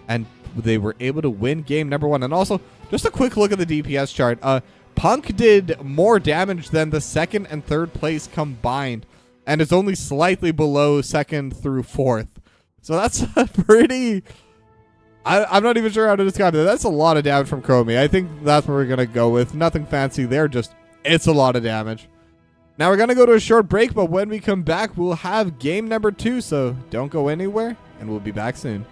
and they were able to win game number 1. And also, just a quick look at the DPS chart. Punk did more damage than the 2nd and 3rd place combined, and is only slightly below 2nd through 4th. So that's a pretty... I'm not even sure how to describe it. That's a lot of damage from Chromie. I think that's what we're going to go with. Nothing fancy there, just it's a lot of damage. Now we're going to go to a short break, but when we come back, we'll have game number 2, so don't go anywhere, and we'll be back soon.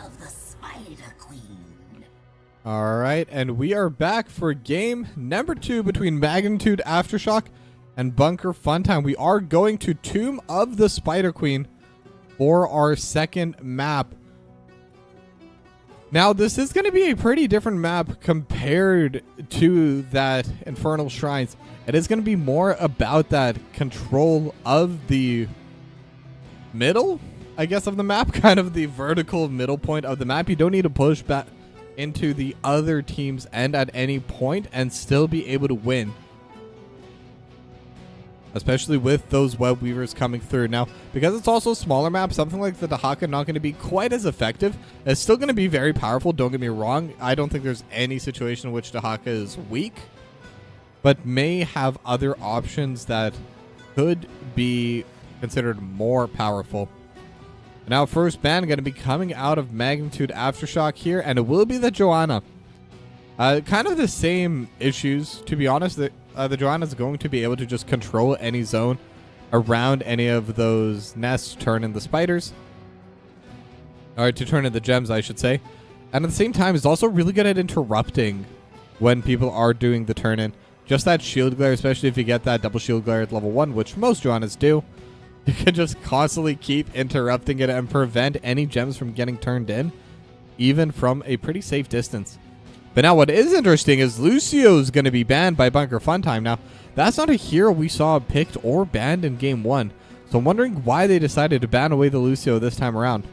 of the Spider Queen. All right, and we are back for game number 2 between Magnitude Aftershock and Bunker Funtime. We are going to Tomb of the Spider Queen for our second map. Now, this is going to be a pretty different map compared to that Infernal Shrines. It is going to be more about that control of the middle, I guess, of the map, kind of the vertical middle point of the map. You don't need to push back into the other team's end at any point and still be able to win, especially with those web weavers coming through. Now, because it's also a smaller map, something like the Dahaka not going to be quite as effective. It's still going to be very powerful, don't get me wrong. I don't think there's any situation in which Dahaka is weak, but may have other options that could be considered more powerful. Now, first ban going to be coming out of Magnitude Aftershock here, and it will be the Joanna. Kind of the same issues, to be honest. The Joanna is going to be able to just control any zone around any of those nests, turn in the spiders, or to turn in the gems, I should say. And at the same time, is also really good at interrupting when people are doing the turn in. Just that shield glare, especially if you get that double shield glare at level 1, which most Joannas do. You can just constantly keep interrupting it and prevent any gems from getting turned in, even from a pretty safe distance. But now what is interesting is Lucio's going to be banned by Bunker Funtime. Now, that's not a hero we saw picked or banned in Game 1. So I'm wondering why they decided to ban away the Lucio this time around.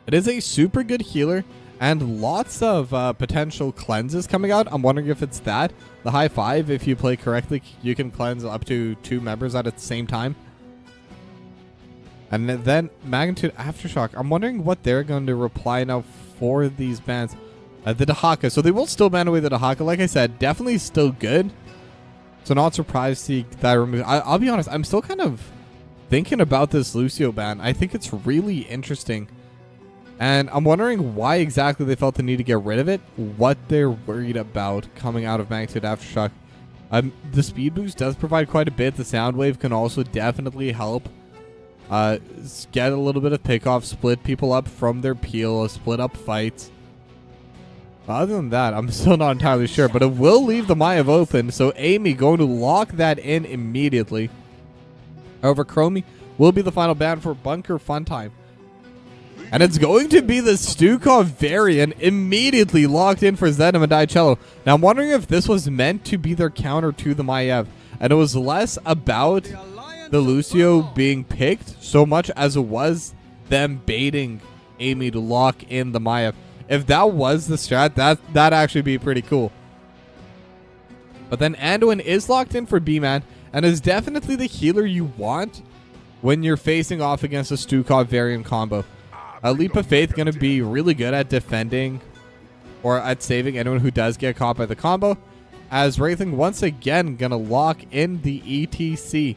It is a super good healer and lots of potential cleanses coming out. I'm wondering if it's that. The high 5, if you play correctly, you can cleanse up to 2 members at the same time. And then Magnitude Aftershock. I'm wondering what they're going to reply now for these bans. The Dahaka. So they will still ban away the Dahaka. Like I said, definitely still good. So not surprised to see that removed. I'll be honest, I'm still kind of thinking about this Lucio ban. I think it's really interesting. And I'm wondering why exactly they felt the need to get rid of it. What they're worried about coming out of Magnitude Aftershock. The speed boost does provide quite a bit. The sound wave can also definitely help get a little bit of pickoff, split people up from their peel, split up fights. Other than that, I'm still not entirely sure, but it will leave the Maiev open, so Amy going to lock that in immediately. However, Chromie will be the final ban for Bunker Funtime. And it's going to be the Stukov variant immediately locked in for Zenom and Dicello. Now, I'm wondering if this was meant to be their counter to the Maiev, and it was less about the Lucio being picked so much as it was them baiting Amy to lock in the Maiev. If that was the strat, that'd actually be pretty cool. But then Anduin is locked in for B-Man and is definitely the healer you want when you're facing off against a Stukov variant combo. A Leap of Faith going to be really good at defending or at saving anyone who does get caught by the combo, as Wraithling once again going to lock in the ETC.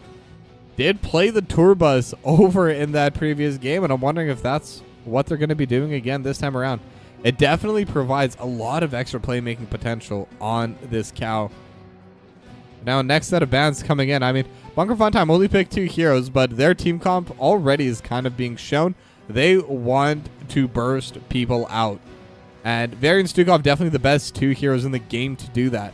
Did play the Turbas over in that previous game, and I'm wondering if that's what they're going to be doing again this time around. It definitely provides a lot of extra playmaking potential on this cow. Now, next set of bans coming in. I mean, Bunker Funtime only picked 2 heroes, but their team comp already is kind of being shown. They want to burst people out. And Varian Stukov definitely the best 2 heroes in the game to do that.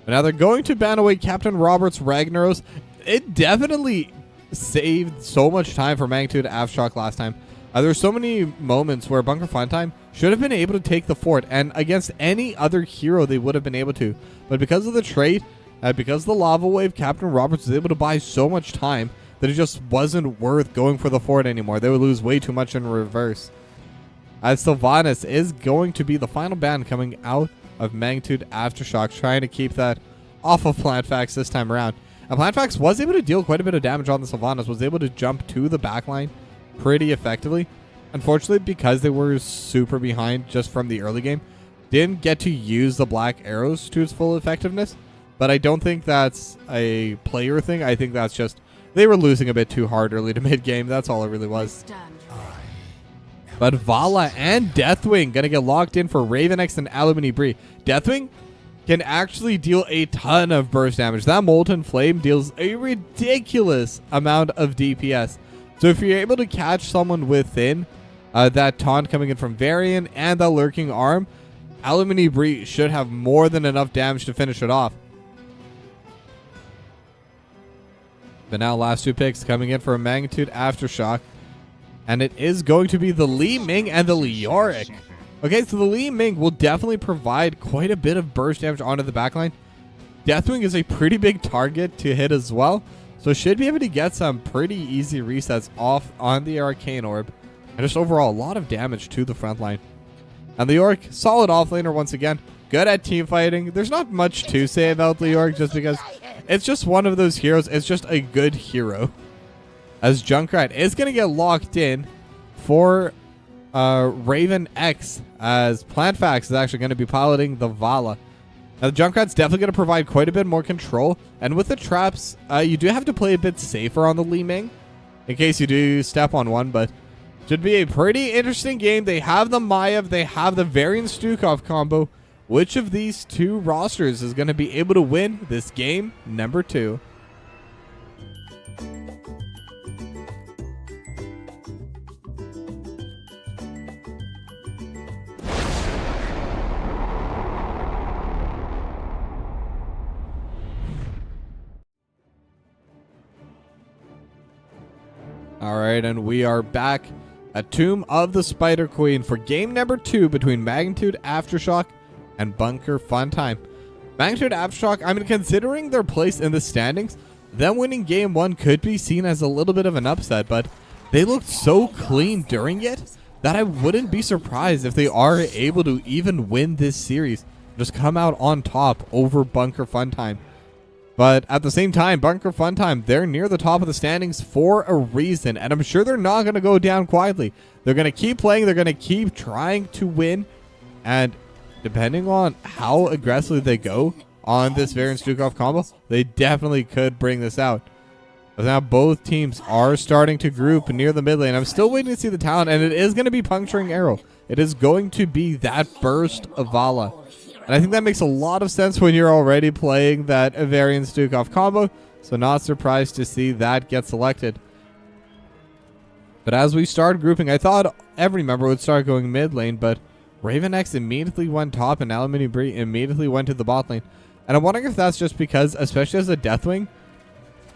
But now they're going to ban away Captain Robert's Ragnaros. It definitely saved so much time for Magnitude Aftershock last time. There were so many moments where Bunker Funtime should have been able to take the fort, and against any other hero they would have been able to. But because of the trait, because of the lava wave, Captain Roberts was able to buy so much time that it just wasn't worth going for the fort anymore. They would lose way too much in reverse. As Sylvanas is going to be the final ban coming out of Magnitude Aftershock, trying to keep that off of Plantfax this time around. And Plantfax was able to deal quite a bit of damage on the Sylvanas, was able to jump to the backline pretty effectively. Unfortunately, because they were super behind just from the early game, didn't get to use the black arrows to its full effectiveness. But I don't think that's a player thing. I think that's just they were losing a bit too hard early to mid-game. That's all it really was. But Vala and Deathwing going to get locked in for Ravenex and Alumini Bree. Deathwing can actually deal a ton of burst damage. That Molten Flame deals a ridiculous amount of DPS So if you're able to catch someone within that taunt coming in from Varian and the lurking arm, Aluminum Brie should have more than enough damage to finish it off. But now last two picks coming in for a Magnitude Aftershock. And it is going to be the Li Ming and the Leoric. Okay, so the Li Ming will definitely provide quite a bit of burst damage onto the backline. Deathwing is a pretty big target to hit as well. So should be able to get some pretty easy resets off on the Arcane Orb. And just overall a lot of damage to the front line. And Leoric, solid offlaner once again. Good at team fighting. There's not much to say about Leoric just because it's just one of those heroes. It's just a good hero. As Junkrat is going to get locked in for Raven X, as Plantfax is actually going to be piloting the Vala. Now, the Junkrat's definitely going to provide quite a bit more control. And with the traps, you do have to play a bit safer on the Li Ming in case you do step on one. But should be a pretty interesting game. They have the Maiev, they have the Varian Stukov combo. Which of these two rosters is going to be able to win this game number 2? All right, and we are back at Tomb of the Spider Queen for game number 2 between Magnitude Aftershock and Bunker Funtime. Magnitude Aftershock, I mean, considering their place in the standings, them winning game 1 could be seen as a little bit of an upset, but they looked so clean during it that I wouldn't be surprised if they are able to even win this series, just come out on top over Bunker Funtime. But at the same time, Bunker Funtime, they're near the top of the standings for a reason. And I'm sure they're not going to go down quietly. They're going to keep playing. They're going to keep trying to win. And depending on how aggressively they go on this Varian Stukov combo, they definitely could bring this out. But now both teams are starting to group near the mid lane. I'm still waiting to see the talent. And it is going to be Puncturing Arrow. It is going to be that burst of Vala. And I think that makes a lot of sense when you're already playing that Varian Stukov combo. So not surprised to see that get selected. But as we start grouping, I thought every member would start going mid lane. But Raven X immediately went top and Aluminum Brie immediately went to the bot lane. And I'm wondering if that's just because, especially as a Deathwing,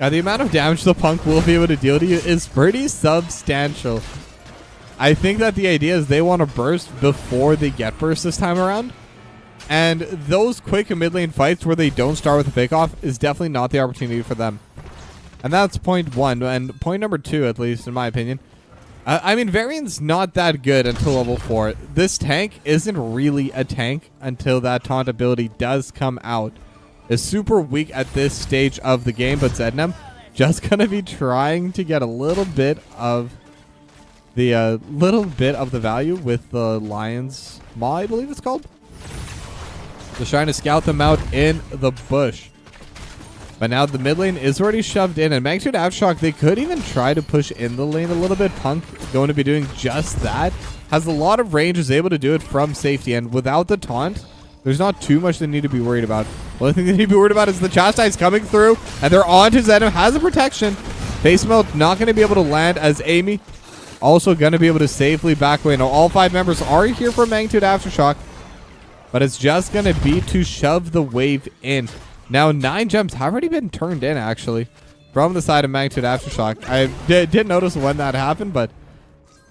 the amount of damage the Punk will be able to deal to you is pretty substantial. I think that the idea is they want to burst before they get burst this time around. And those quick mid lane fights where they don't start with a pickoff is definitely not the opportunity for them. And that's point 1. And point number 2, at least in my opinion. I mean, Varian's not that good until level 4. This tank isn't really a tank until that taunt ability does come out. It's super weak at this stage of the game, but Zednem just going to be trying to get a little bit of the value with the Lion's Maw, I believe it's called. Just trying to scout them out in the bush. But now the mid lane is already shoved in. And Magnitude Aftershock, they could even try to push in the lane a little bit. Punk going to be doing just that. Has a lot of range, is able to do it from safety. And without the taunt, there's not too much they need to be worried about. The only thing they need to be worried about is the Chastise coming through. And they're on to Zedem. Has a protection. Face melt not going to be able to land as Amy. Also going to be able to safely back away. Now all 5 members are here for Magnitude Aftershock. But it's just going to be to shove the wave in. Now, 9 gems have already been turned in, actually, from the side of Magnitude Aftershock. I did notice when that happened, but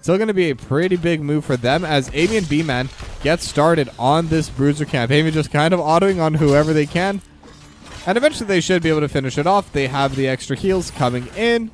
still going to be a pretty big move for them as Amy and B-Man get started on this Bruiser camp. Amy just kind of autoing on whoever they can. And eventually they should be able to finish it off. They have the extra heals coming in.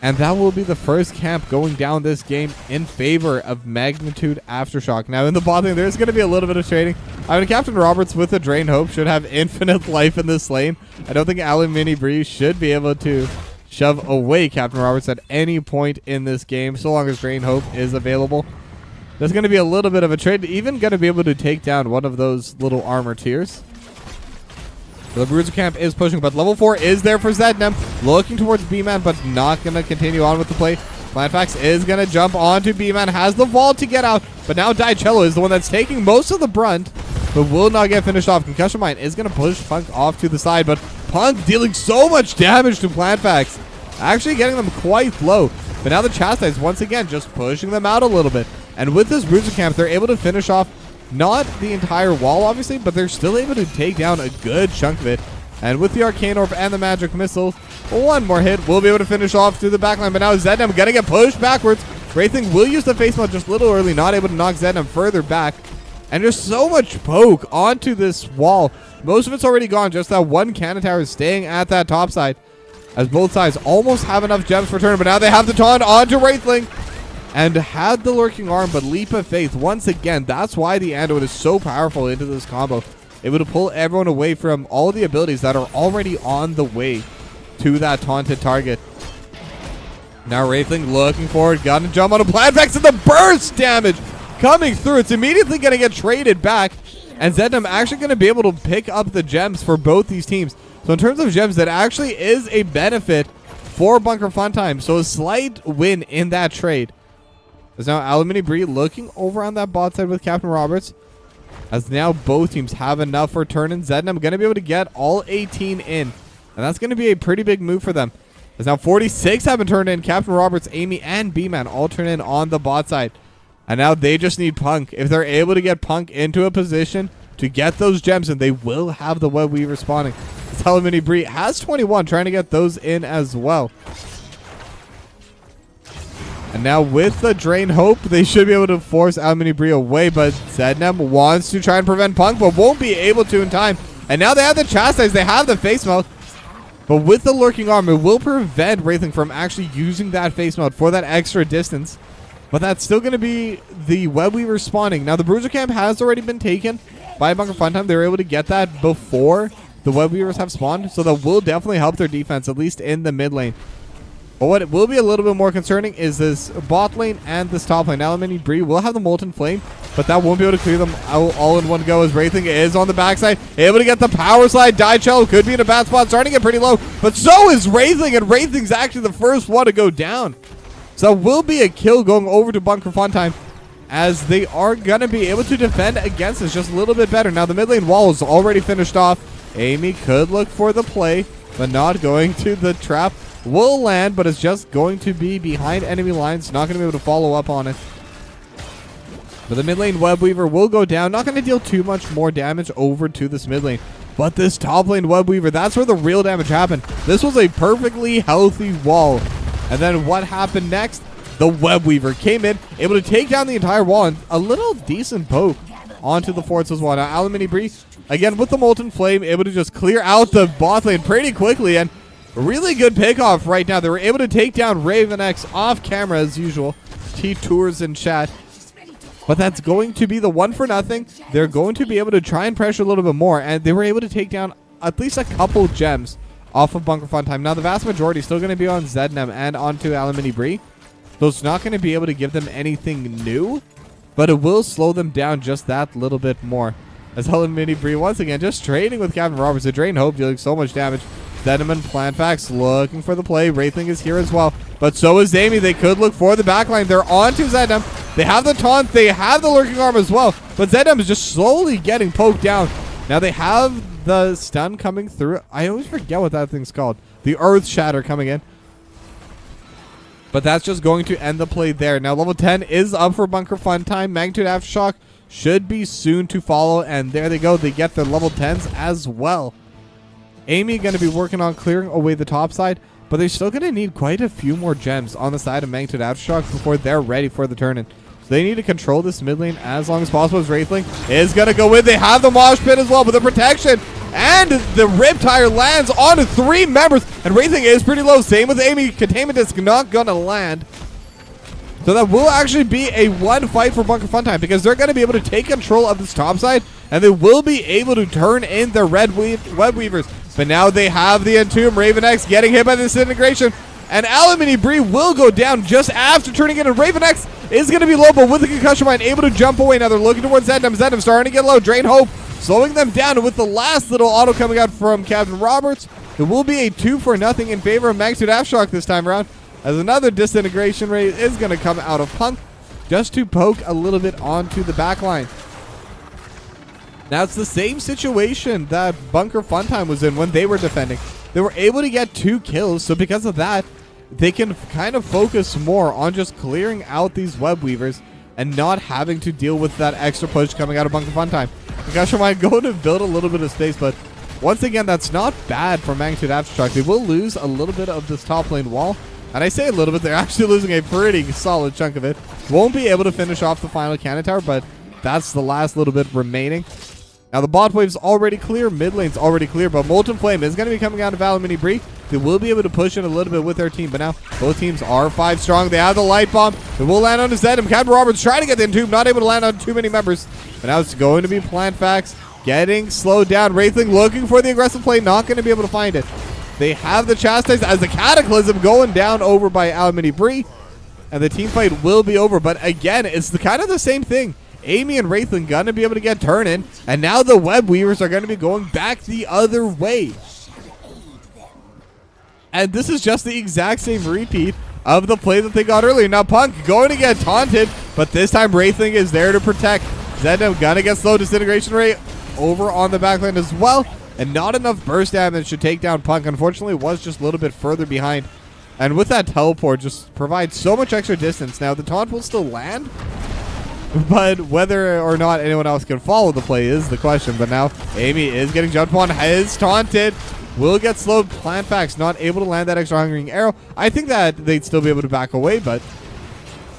And that will be the first camp going down this game in favor of Magnitude Aftershock. Now, in the bot lane, there's going to be a little bit of trading. I mean, Captain Roberts with a Drain Hope should have infinite life in this lane. I don't think Aluminum Brie should be able to shove away Captain Roberts at any point in this game, so long as Drain Hope is available. There's going to be a little bit of a trade. Even going to be able to take down one of those little armor tiers. The Bruiser camp is pushing, but level 4 is there for Zednem. Looking towards B-Man, but not going to continue on with the play. Plantfax is going to jump onto B-Man. Has the vault to get out, but now Dicello is the one that's taking most of the brunt, but will not get finished off. Concussion Mine is going to push Punk off to the side, but Punk dealing so much damage to Plantfax. actually getting them quite low. But now the Chastise once again just pushing them out a little bit. And with this Bruiser Camp, they're able to finish off not the entire wall, obviously, but they're still able to take down a good chunk of it. And with the Arcane Orb and the Magic Missile, one more hit, we'll be able to finish off through the backline. But now Zednam gonna get pushed backwards. Wraithling will use the face melt just a little early, not able to knock Zednam further back. And there's so much poke onto this wall. Most of it's already gone. Just that one cannon tower is staying at that top side, as both sides almost have enough gems for turn. But now they have the taunt onto Wraithling. And had the Lurking Arm, but Leap of Faith, once again, that's why the Anduin is so powerful into this combo. Able to pull everyone away from all of the abilities that are already on the way to that taunted target. Now Wraithling looking forward, got to jump on a Planvex, and the burst damage coming through. It's immediately going to get traded back, and Zednam actually going to be able to pick up the gems for both these teams. So in terms of gems, that actually is a benefit for Bunker Funtime. So a slight win in that trade. There's now Alamini Bree looking over on that bot side with Captain Roberts, as now both teams have enough for turn, and Zednam going to be able to get all 18 in. And that's going to be a pretty big move for them. As now 46 have been turned in. Captain Roberts, Amy, and B-Man all turn in on the bot side. And now they just need Punk. If they're able to get Punk into a position to get those gems, and they will have the Web Weaver spawning. Alamini Bree has 21, trying to get those in as well. And now with the Drain Hope, they should be able to force Alamini Bree away, but Zednam wants to try and prevent Punk, but won't be able to in time. And now they have the Chastise, they have the Face Melt, but with the Lurking Arm, it will prevent Wraithling from actually using that Face Melt for that extra distance. But that's still going to be the Web Weaver spawning. Now the Bruiser Camp has already been taken by Bunker Funtime. They were able to get that before the Web Weavers have spawned, so that will definitely help their defense, at least in the mid lane. But what will be a little bit more concerning is this bot lane and this top lane. Alamini Bree will have the Molten Flame, but that won't be able to clear them all in one go, as Wraithling is on the backside, able to get the Power Slide. Dicello could be in a bad spot, starting to get pretty low, but so is Wraithling, and Wraithling's actually the first one to go down. So that will be a kill going over to Bunker Funtime, as they are going to be able to defend against this just a little bit better. Now the mid lane wall is already finished off. Amy could look for the play, but not going to. The trap will land, but it's just going to be behind enemy lines. Not going to be able to follow up on it. But the mid lane Web Weaver will go down. Not going to deal too much more damage over to this mid lane. But this top lane Web Weaver, that's where the real damage happened. This was a perfectly healthy wall. And then what happened next? The Web Weaver came in, able to take down the entire wall, and a little decent poke onto the forts as well. Now Alamini Bree, again with the Molten Flame, able to just clear out the bot lane pretty quickly, and really good pickoff right now. They were able to take down Raven X off camera as usual. T-Tours in chat. But that's going to be the 1-for-0. They're going to be able to try and pressure a little bit more, and they were able to take down at least a couple gems off of Bunker Funtime. Now the vast majority is still going to be on Zednam and onto Alamini Bree. So it's not going to be able to give them anything new, but it will slow them down just that little bit more. As Alamini Bree once again just trading with Captain Roberts. The Drain Hope dealing so much damage. Zednam and Planfax looking for the play. Wraithling is here as well, but so is Amy. They could look for the backline. They're on to Zednam. They have the taunt. They have the Lurking Arm as well, but Zednam is just slowly getting poked down. Now they have the stun coming through. I always forget what that thing's called. The Earth Shatter coming in. But that's just going to end the play there. Now level 10 is up for Bunker Funtime. Magnitude Aftershock should be soon to follow, and there they go. They get their level 10s as well. Amy going to be working on clearing away the top side, but they're still going to need quite a few more gems on the side of Magnitude Aftershock before they're ready for the turn-in. So they need to control this mid lane as long as possible, as Wraithling is going to go in. They have the Mosh Pit as well, but the protection and the Riptire lands onto 3 members, and Wraithling is pretty low. Same with Amy. Containment is not going to land. So that will actually be a 1 fight for Bunker Funtime, because they're going to be able to take control of this top side, and they will be able to turn in their Web Weavers. But now they have the Entomb. Raven X getting hit by the Disintegration, and Alamini Bree will go down just after turning in, and Raven X is going to be low, but with the Concussion Mine able to jump away. Now they're looking towards Zednam. Zednam starting to get low. Drain Hope slowing them down, and with the last little auto coming out from Captain Roberts, it will be a 2-for-0 in favor of Magnitude Aftershock this time around, as another Disintegration Ray is going to come out of Punk just to poke a little bit onto the back line. Now it's the same situation that Bunker Funtime was in when they were defending. They were able to get 2 kills, so because of that, they can kind of focus more on just clearing out these web weavers and not having to deal with that extra push coming out of Bunker Funtime. Gosh, I might go to build a little bit of space, but once again, that's not bad for Magnitude Aftershock. They will lose a little bit of this top lane wall. And I say a little bit, they're actually losing a pretty solid chunk of it. Won't be able to finish off the final cannon tower, but that's the last little bit remaining. Now the bot wave's already clear, mid lane's already clear, but Molten Flame is going to be coming out of Aluminum Bree. They will be able to push in a little bit with their team, but now both teams are 5 strong. They have the light bomb. It will land on his head. Captain Roberts trying to get the entomb, not able to land on too many members. But now it's going to be Plantfax getting slowed down. Wraithling looking for the aggressive play, not going to be able to find it. They have the Chastise as the Cataclysm going down over by Aluminum Bree. And the team fight will be over. But again, it's kind of the same thing. Amy and Wraithling going to be able to get turn in. And now the Web Weavers are going to be going back the other way. And this is just the exact same repeat of the play that they got earlier. Now Punk going to get taunted, but this time Wraithling is there to protect. Zedna going to get slow disintegration rate over on the backline as well. And not enough burst damage to take down Punk. Unfortunately, it was just a little bit further behind. And with that teleport, just provides so much extra distance. Now the taunt will still land, but whether or not anyone else can follow the play is the question. But now Amy is getting jumped on, is taunted. Will get slowed. Plantfax not able to land that extra hungering arrow. I think that they'd still be able to back away, but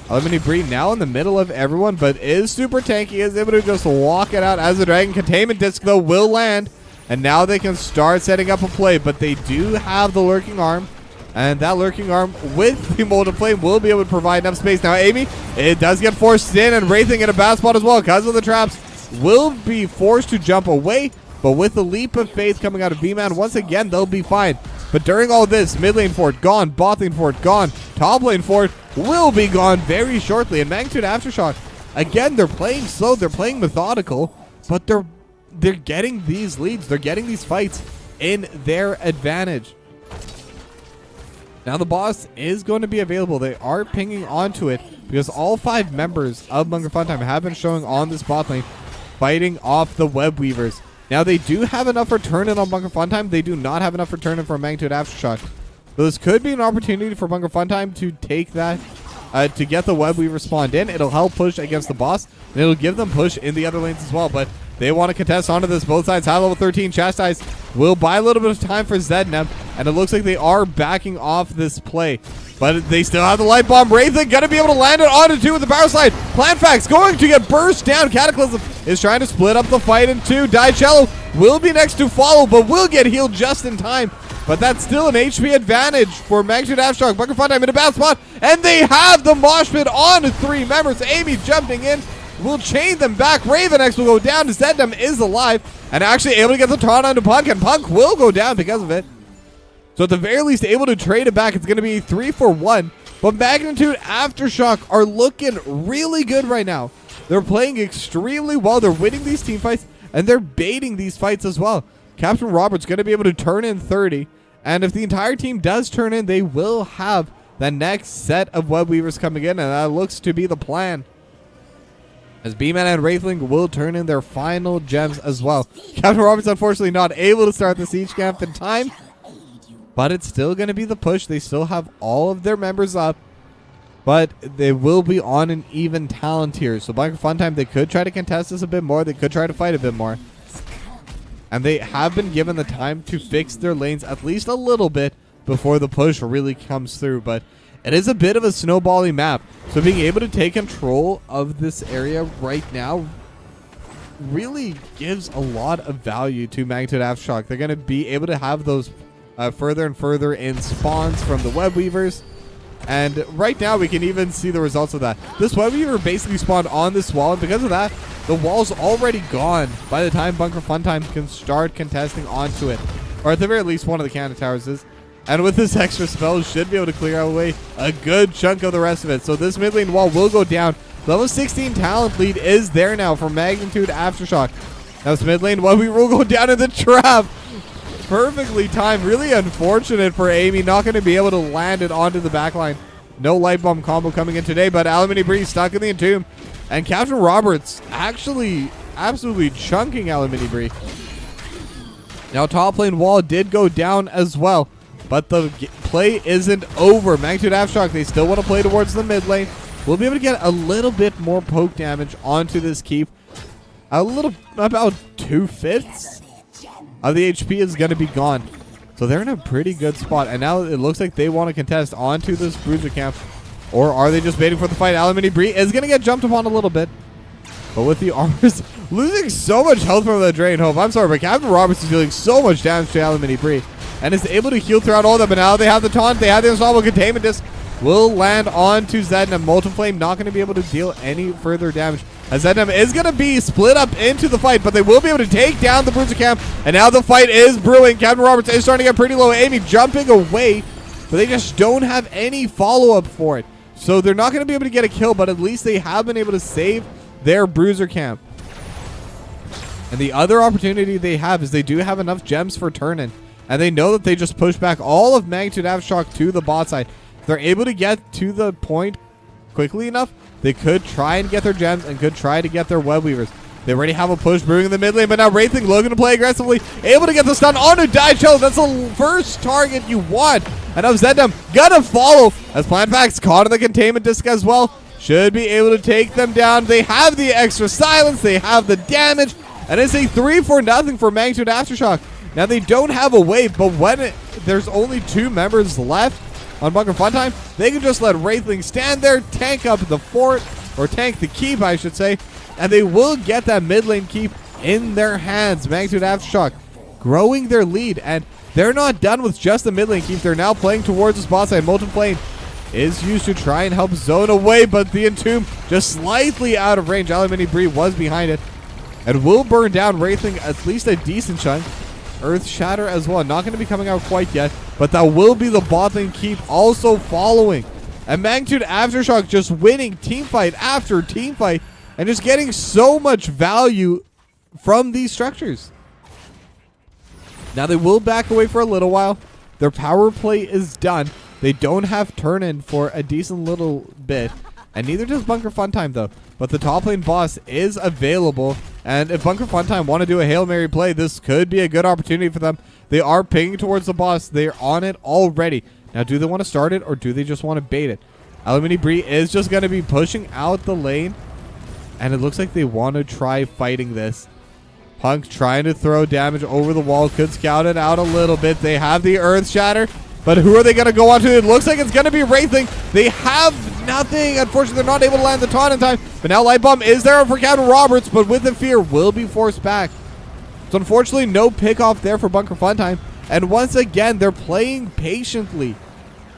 Aluminum Bree now in the middle of everyone, but is super tanky, is able to just walk it out as the Dragon Containment Disc, though, will land. And now they can start setting up a play, but they do have the Lurking Arm. And that Lurking Arm with the Molten Flame will be able to provide enough space. Now Amy, it does get forced in, and Wraithing in a bad spot as well because of the traps. Will be forced to jump away. But with the leap of faith coming out of B-Man, once again, they'll be fine. But during all this, mid lane fort gone, bot lane fort gone, top lane fort will be gone very shortly. And Magnitude Aftershock, again, they're playing slow, they're playing methodical, but they're getting these leads, they're getting these fights in their advantage. Now the boss is going to be available. They are pinging onto it because all 5 members of Bunker Funtime have been showing on this bot lane, fighting off the Web Weavers. Now, they do have enough for turn-in on Bunker Funtime. They do not have enough for turn-in for Magnitude Aftershock. So this could be an opportunity for Bunker Funtime to take that, to get the Web Weaver spawned in. It'll help push against the boss, and it'll give them push in the other lanes as well. But they want to contest onto this. Both sides have level 13. Chastise will buy a little bit of time for Zedna, and it looks like they are backing off this play. But they still have the light bomb. Wraithling going to be able to land it onto 2 with the power slide. Plantfax going to get burst down. Cataclysm is trying to split up the fight in 2. Dicello will be next to follow, but will get healed just in time. But that's still an HP advantage for Magnitude Aftershock. Bunker Funtime in a bad spot, and they have the mosh pit on 3 members. Amy jumping in will chain them back. Raven X will go down. Zednam is alive and actually able to get the taunt onto Punk, and Punk will go down because of it. So at the very least, able to trade it back. It's going to be 3 for 1. But Magnitude Aftershock are looking really good right now. They're playing extremely well. They're winning these team fights, and they're baiting these fights as well. Captain Roberts going to be able to turn in 30. And if the entire team does turn in, they will have the next set of Web Weavers coming in, and that looks to be the plan. As B-Man and Wraithling will turn in their final gems as well. Captain Roberts unfortunately not able to start the siege camp in time. But it's still going to be the push. They still have all of their members up. But they will be on an even talent here. So Bunker Funtime, they could try to contest this a bit more. They could try to fight a bit more. And they have been given the time to fix their lanes at least a little bit before the push really comes through. But it is a bit of a snowballing map. So being able to take control of this area right now really gives a lot of value to Magnitude Aftershock. They're going to be able to have those further and further in spawns from the Web Weavers. And right now we can even see the results of that. This Web Weaver basically spawned on this wall, and because of that, the wall's already gone by the time Bunker Funtime can start contesting onto it. Or at the very least, one of the cannon towers is. And with this extra spell, should be able to clear away a good chunk of the rest of it. So this mid lane wall will go down. Level 16 talent lead is there now for Magnitude Aftershock. Now this mid lane Web Weaver will go down in the trap. Perfectly timed. Really unfortunate for Amy. Not going to be able to land it onto the backline. No light bomb combo coming in today, but Aluminum Bree stuck in the entomb. And Captain Roberts actually absolutely chunking Aluminum Bree. Now top lane wall did go down as well. but the play isn't over. Magnitude Aftershock, they still want to play towards the mid lane. We'll be able to get a little bit more poke damage onto this keep. A little, about 2/5 of the HP is going to be gone. So they're in a pretty good spot. And now it looks like they want to contest onto this bruiser camp. Or are they just waiting for the fight? Alamini Bree is going to get jumped upon a little bit. But with the armors losing so much health from the Drain Hope. I'm sorry, but Captain Roberts is dealing so much damage to Alamini Bree. And is able to heal throughout all of them. But now they have the taunt. They have the unstoppable containment disc. Will land on to Zednam. Molten Flame not going to be able to deal any further damage. As Zednam is going to be split up into the fight, but they will be able to take down the Bruiser camp. And now the fight is brewing. Captain Roberts is starting to get pretty low. Amy jumping away, but they just don't have any follow-up for it. So they're not going to be able to get a kill, but at least they have been able to save their Bruiser camp. And the other opportunity they have is they do have enough gems for turn-in. And they know that they just push back all of Magnitude Aftershock to the bot side. If they're able to get to the point quickly enough, they could try and get their gems and could try to get their web weavers. They already have a push brewing in the mid lane, but now Wraithling looking to play aggressively, able to get the stun onto Daichel. That's the first target you want. And now Zednam gonna follow as PlanFax caught in the containment disc as well. Should be able to take them down. They have the extra silence, they have the damage, and it's a 3-0 for Magnitude Aftershock. Now they don't have a wave, but when there's only 2 members left on Bunker Funtime, they can just let Wraithling stand there, tank up the fort, or tank the keep, I should say, and they will get that mid lane keep in their hands. Magnitude Aftershock growing their lead, and they're not done with just the mid lane keep. They're now playing towards the spot side. Molten Flame is used to try and help zone away, but the Entomb just slightly out of range. Alamini Bree was behind it, and will burn down Wraithling at least a decent chunk. Earth Shatter as well, not going to be coming out quite yet, but that will be the bot lane keep also following. And Magnitude Aftershock just winning team fight after team fight and just getting so much value from these structures. Now they will back away for a little while. Their power play is done. They don't have turn-in for a decent little bit, and neither does Bunker Funtime though. But the top lane boss is available, and if Bunker Funtime want to do a Hail Mary play, this could be a good opportunity for them. They are pinging towards the boss. They're on it already. Now, do they want to start it, or do they just want to bait it? Alamini Bree is just going to be pushing out the lane, and it looks like they want to try fighting this. Punk trying to throw damage over the wall. Could scout it out a little bit. They have the Earth Shatter, but who are they going to go on to? It looks like it's going to be Wraithling. They have nothing. Unfortunately, they're not able to land the taunt in time. But now Light Bomb is there for Captain Roberts, but with the fear will be forced back. So unfortunately, no pick off there for Bunker Funtime. And once again, they're playing patiently.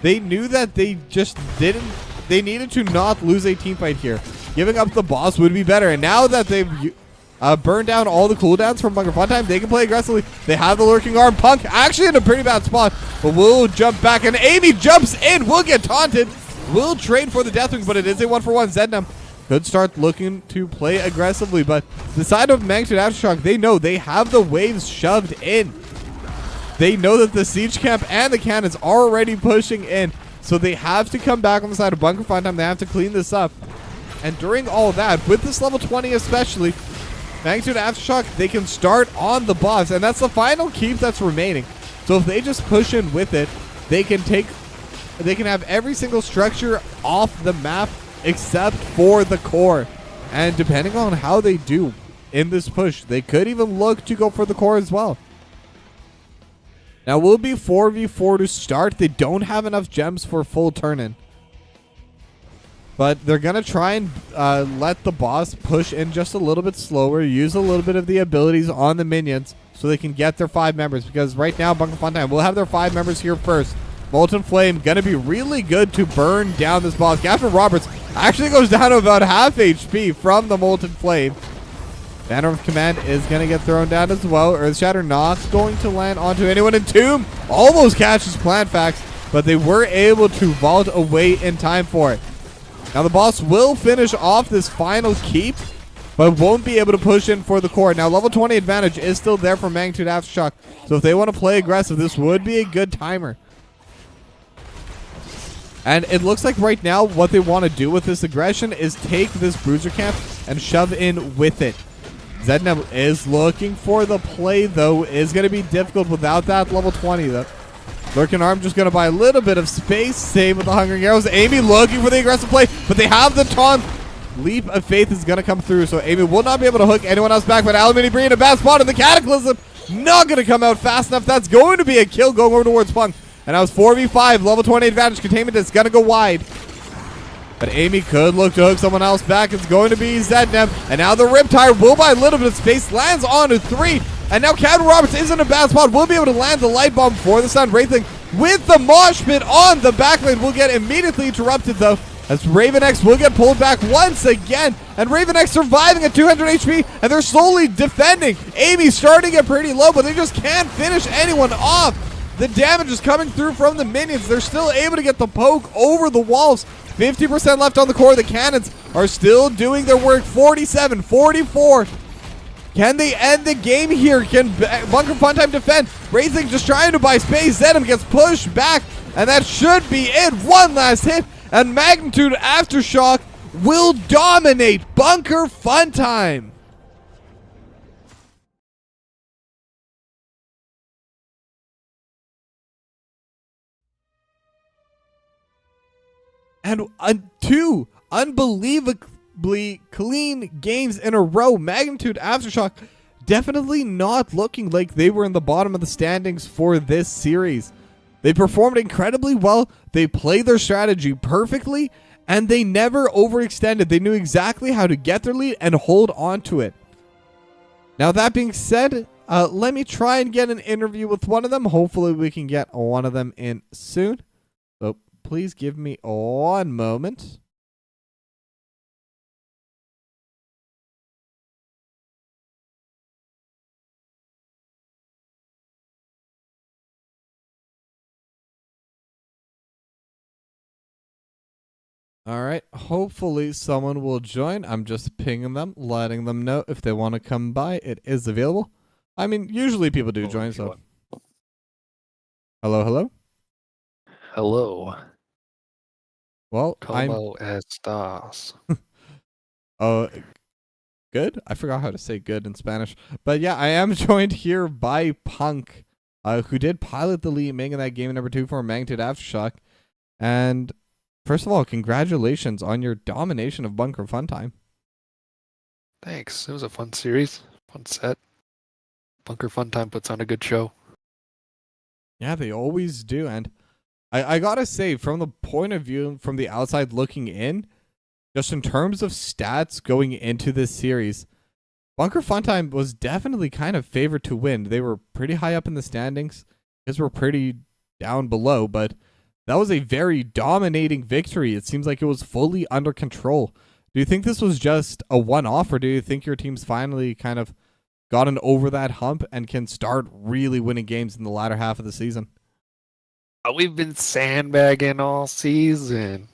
They knew that they just didn't. They needed to not lose a team fight here. Giving up the boss would be better. And now that they've burned down all the cooldowns from Bunker Funtime, they can play aggressively. They have the Lurking Arm. Punk actually in a pretty bad spot, but will jump back. And Amy jumps in. Will get taunted. Will trade for the Deathwing, but it is a 1-for-1. Zednam could start looking to play aggressively, but the side of Magnitude Aftershock, they know they have the waves shoved in. They know that the siege camp and the cannons are already pushing in, so they have to come back on the side of Bunker Funtime. They have to clean this up. And during all that, with this level 20 especially, Magnitude Aftershock, they can start on the boss, and that's the final keep that's remaining. So if they just push in with it, they can have every single structure off the map except for the core. And depending on how they do in this push, they could even look to go for the core as well. Now, we'll be 4v4 to start. They don't have enough gems for full turn-in, but they're going to try and let the boss push in just a little bit slower, use a little bit of the abilities on the minions so they can get their 5 members, because right now Bunker Funtime will have their 5 members here first. Molten Flame going to be really good to burn down this boss. Captain Roberts actually goes down to about half HP from the Molten Flame. Banner of Command is going to get thrown down as well. Earth Shatter not going to land onto anyone. Entomb almost catches PlanFax, but they were able to vault away in time for it. Now the boss will finish off this final keep, but won't be able to push in for the core. Now level 20 advantage is still there for Magnitude Aftershock, so if they want to play aggressive, this would be a good timer. And it looks like right now what they want to do with this aggression is take this Bruiser camp and shove in with it. Zednam is looking for the play, though. Is going to be difficult without that level 20, though. Lurking Arm just going to buy a little bit of space. Same with the Hungering Arrows. Amy looking for the aggressive play, but they have the taunt. Leap of Faith is going to come through, so Amy will not be able to hook anyone else back, but Alumini Bree in a bad spot, and the Cataclysm not going to come out fast enough. That's going to be a kill going over towards Punk. And now it's 4v5. Level 20 advantage. Containment is going to go wide. But Amy could look to hook someone else back. It's going to be Zednem. And now the Riptire will buy a little bit of space. Lands onto 3. And now Captain Roberts is in a bad spot. Will be able to land the Light Bomb for the Sun Wraithling with the Mosh Pit on the backlane. Will get immediately interrupted though, as Raven X will get pulled back once again. And Raven X surviving at 200 HP. And they're slowly defending. Amy starting at pretty low, but they just can't finish anyone off. The damage is coming through from the minions. They're still able to get the poke over the walls. 50% left on the core. The cannons are still doing their work. 47, 44. Can they end the game here? Can Bunker Funtime defend? Wraithling just trying to buy space. Zedem gets pushed back, and that should be it. One last hit, and Magnitude Aftershock will dominate Bunker Funtime. And two unbelievably clean games in a row. Magnitude Aftershock definitely not looking like they were in the bottom of the standings for this series. They performed incredibly well. They played their strategy perfectly, and they never overextended. They knew exactly how to get their lead and hold on to it. Now, that being said, let me try and get an interview with one of them. Hopefully, we can get one of them in soon. So please give me one moment. All right, hopefully someone will join. I'm just pinging them, letting them know if they want to come by. It is available. I mean, usually people do join, so. Hello, hello? Hello. Well, Como estas? Oh, good? I forgot how to say good in Spanish. But yeah, I am joined here by Punk, who did pilot the lead, making that game number 2 for Magnitude Aftershock. And first of all, congratulations on your domination of Bunker Funtime. Thanks. It was a fun series, fun set. Bunker Funtime puts on a good show. Yeah, they always do. And I gotta say, from the point of view, from the outside looking in, just in terms of stats going into this series, Bunker Funtime was definitely kind of favored to win. They were pretty high up in the standings. Because we're pretty down below, but that was a very dominating victory. It seems like it was fully under control. Do you think this was just a one-off, or do you think your team's finally kind of gotten over that hump and can start really winning games in the latter half of the season? We've been sandbagging all season.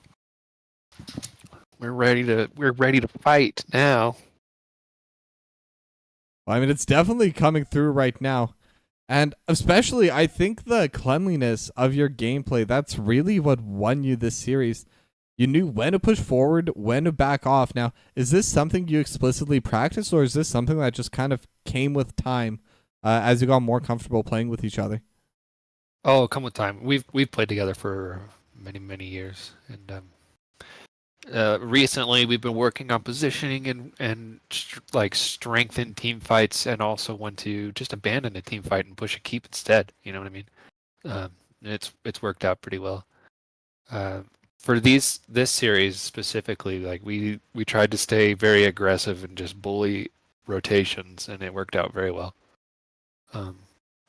We're ready to fight now. I mean, it's definitely coming through right now. And especially, I think the cleanliness of your gameplay, that's really what won you this series. You knew when to push forward, when to back off. Now, is this something you explicitly practice, or is this something that just kind of came with time as you got more comfortable playing with each other? Oh, come with time. We've played together for many years, and recently we've been working on positioning and strengthen team fights, and also when to just abandon a team fight and push a keep instead. You know what I mean? It's worked out pretty well. For this series specifically, like we tried to stay very aggressive and just bully rotations, and it worked out very well.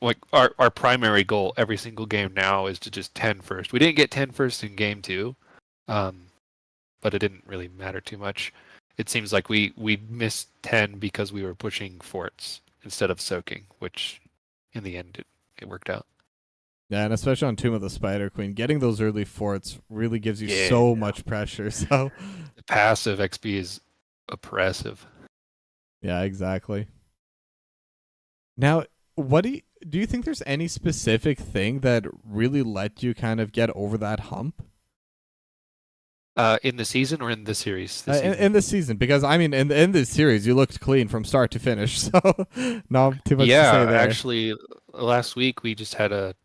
Like our primary goal every single game now is to just 10 first. We didn't get 10 first in game 2, but it didn't really matter too much. It seems like we missed 10 because we were pushing forts instead of soaking, which in the end it worked out. Yeah, and especially on Tomb of the Spider Queen, getting those early forts really gives you so much pressure. So the passive XP is oppressive. Yeah, exactly. Now, what do you think there's any specific thing that really let you kind of get over that hump? In the season or in the series? In the season, because I mean, in this series, you looked clean from start to finish, so not too much to say there. Actually, last week we just had a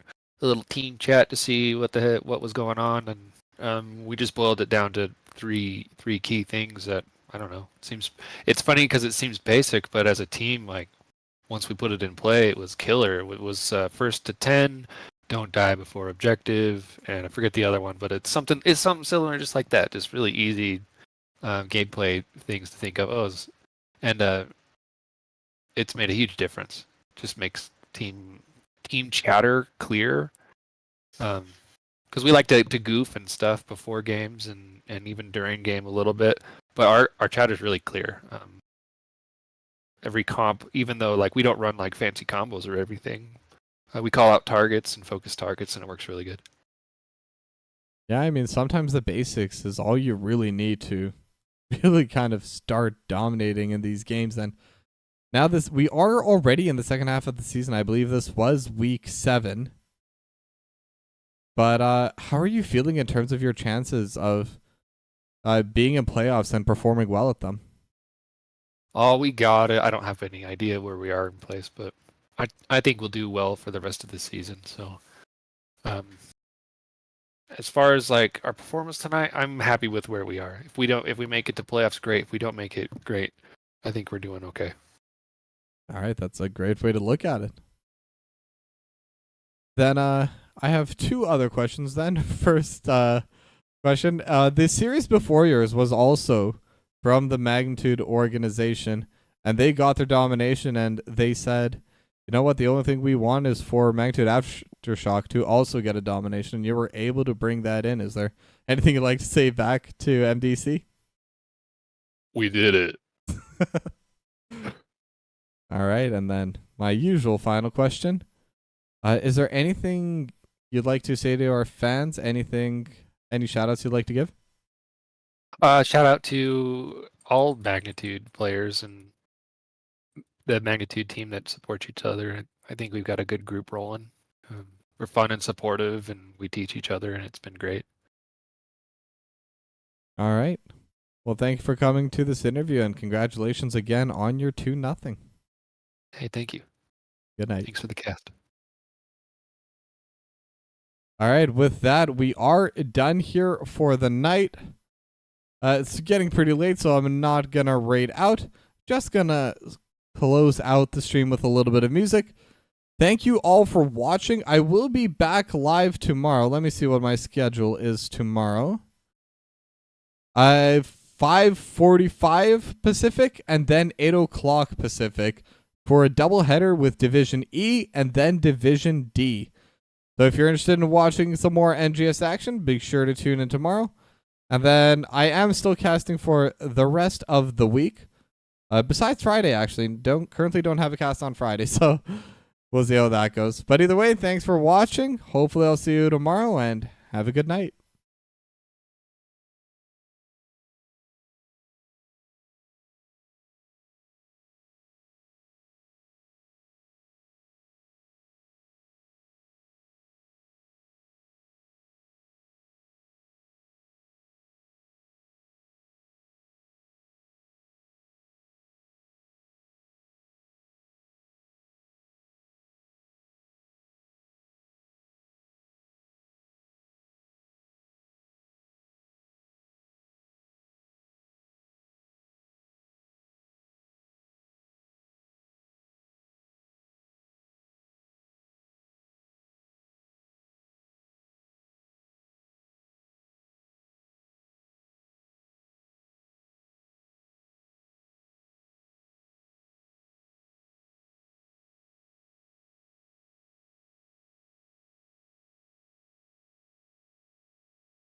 a little team chat to see what was going on, and we just boiled it down to three key things that I don't know. It's funny because it seems basic, but as a team, like once we put it in play, it was killer. It was first to 10, don't die before objective, and I forget the other one, but it's something similar, just like that. Just really easy gameplay things to think of. And it's made a huge difference. Just makes team chatter clear. Because we like to goof and stuff before games and even during game a little bit, but our chat is really clear. Every comp, even though like we don't run like fancy combos or everything, we call out targets and focus targets, and it works really good. Yeah, I mean, sometimes the basics is all you really need to really kind of start dominating in these games. And now we are already in the second half of the season. I believe this was week 7. But how are you feeling in terms of your chances of being in playoffs and performing well at them? Oh, we got it. I don't have any idea where we are in place, but I think we'll do well for the rest of the season. So, as far as like our performance tonight, I'm happy with where we are. If we make it to playoffs, great. If we don't make it, great. I think we're doing okay. All right, that's a great way to look at it. Then I have 2 other questions then. First question. The series before yours was also from the Magnitude organization, and they got their domination, and they said, you know what, the only thing we want is for Magnitude Aftershock to also get a domination, and you were able to bring that in. Is there anything you'd like to say back to MDC? We did it. All right, and then my usual final question. Is there anything you'd like to say to our fans? Any shout-outs you'd like to give? Shout out to all Magnitude players and the Magnitude team that supports each other. I think we've got a good group rolling. We're fun and supportive, and we teach each other, and it's been great. All right. Well, thank you for coming to this interview, and congratulations again on your 2-0. Hey, thank you. Good night. Thanks for the cast. All right, with that, we are done here for the night. It's getting pretty late, so I'm not going to raid out. Just going to close out the stream with a little bit of music. Thank you all for watching. I will be back live tomorrow. Let me see what my schedule is tomorrow. 5:45 Pacific and then 8 o'clock Pacific for a doubleheader with Division E and then Division D. So if you're interested in watching some more NGS action, be sure to tune in tomorrow. And then I am still casting for the rest of the week. Besides Friday, actually. Currently don't have a cast on Friday, so we'll see how that goes. But either way, thanks for watching. Hopefully I'll see you tomorrow, and have a good night.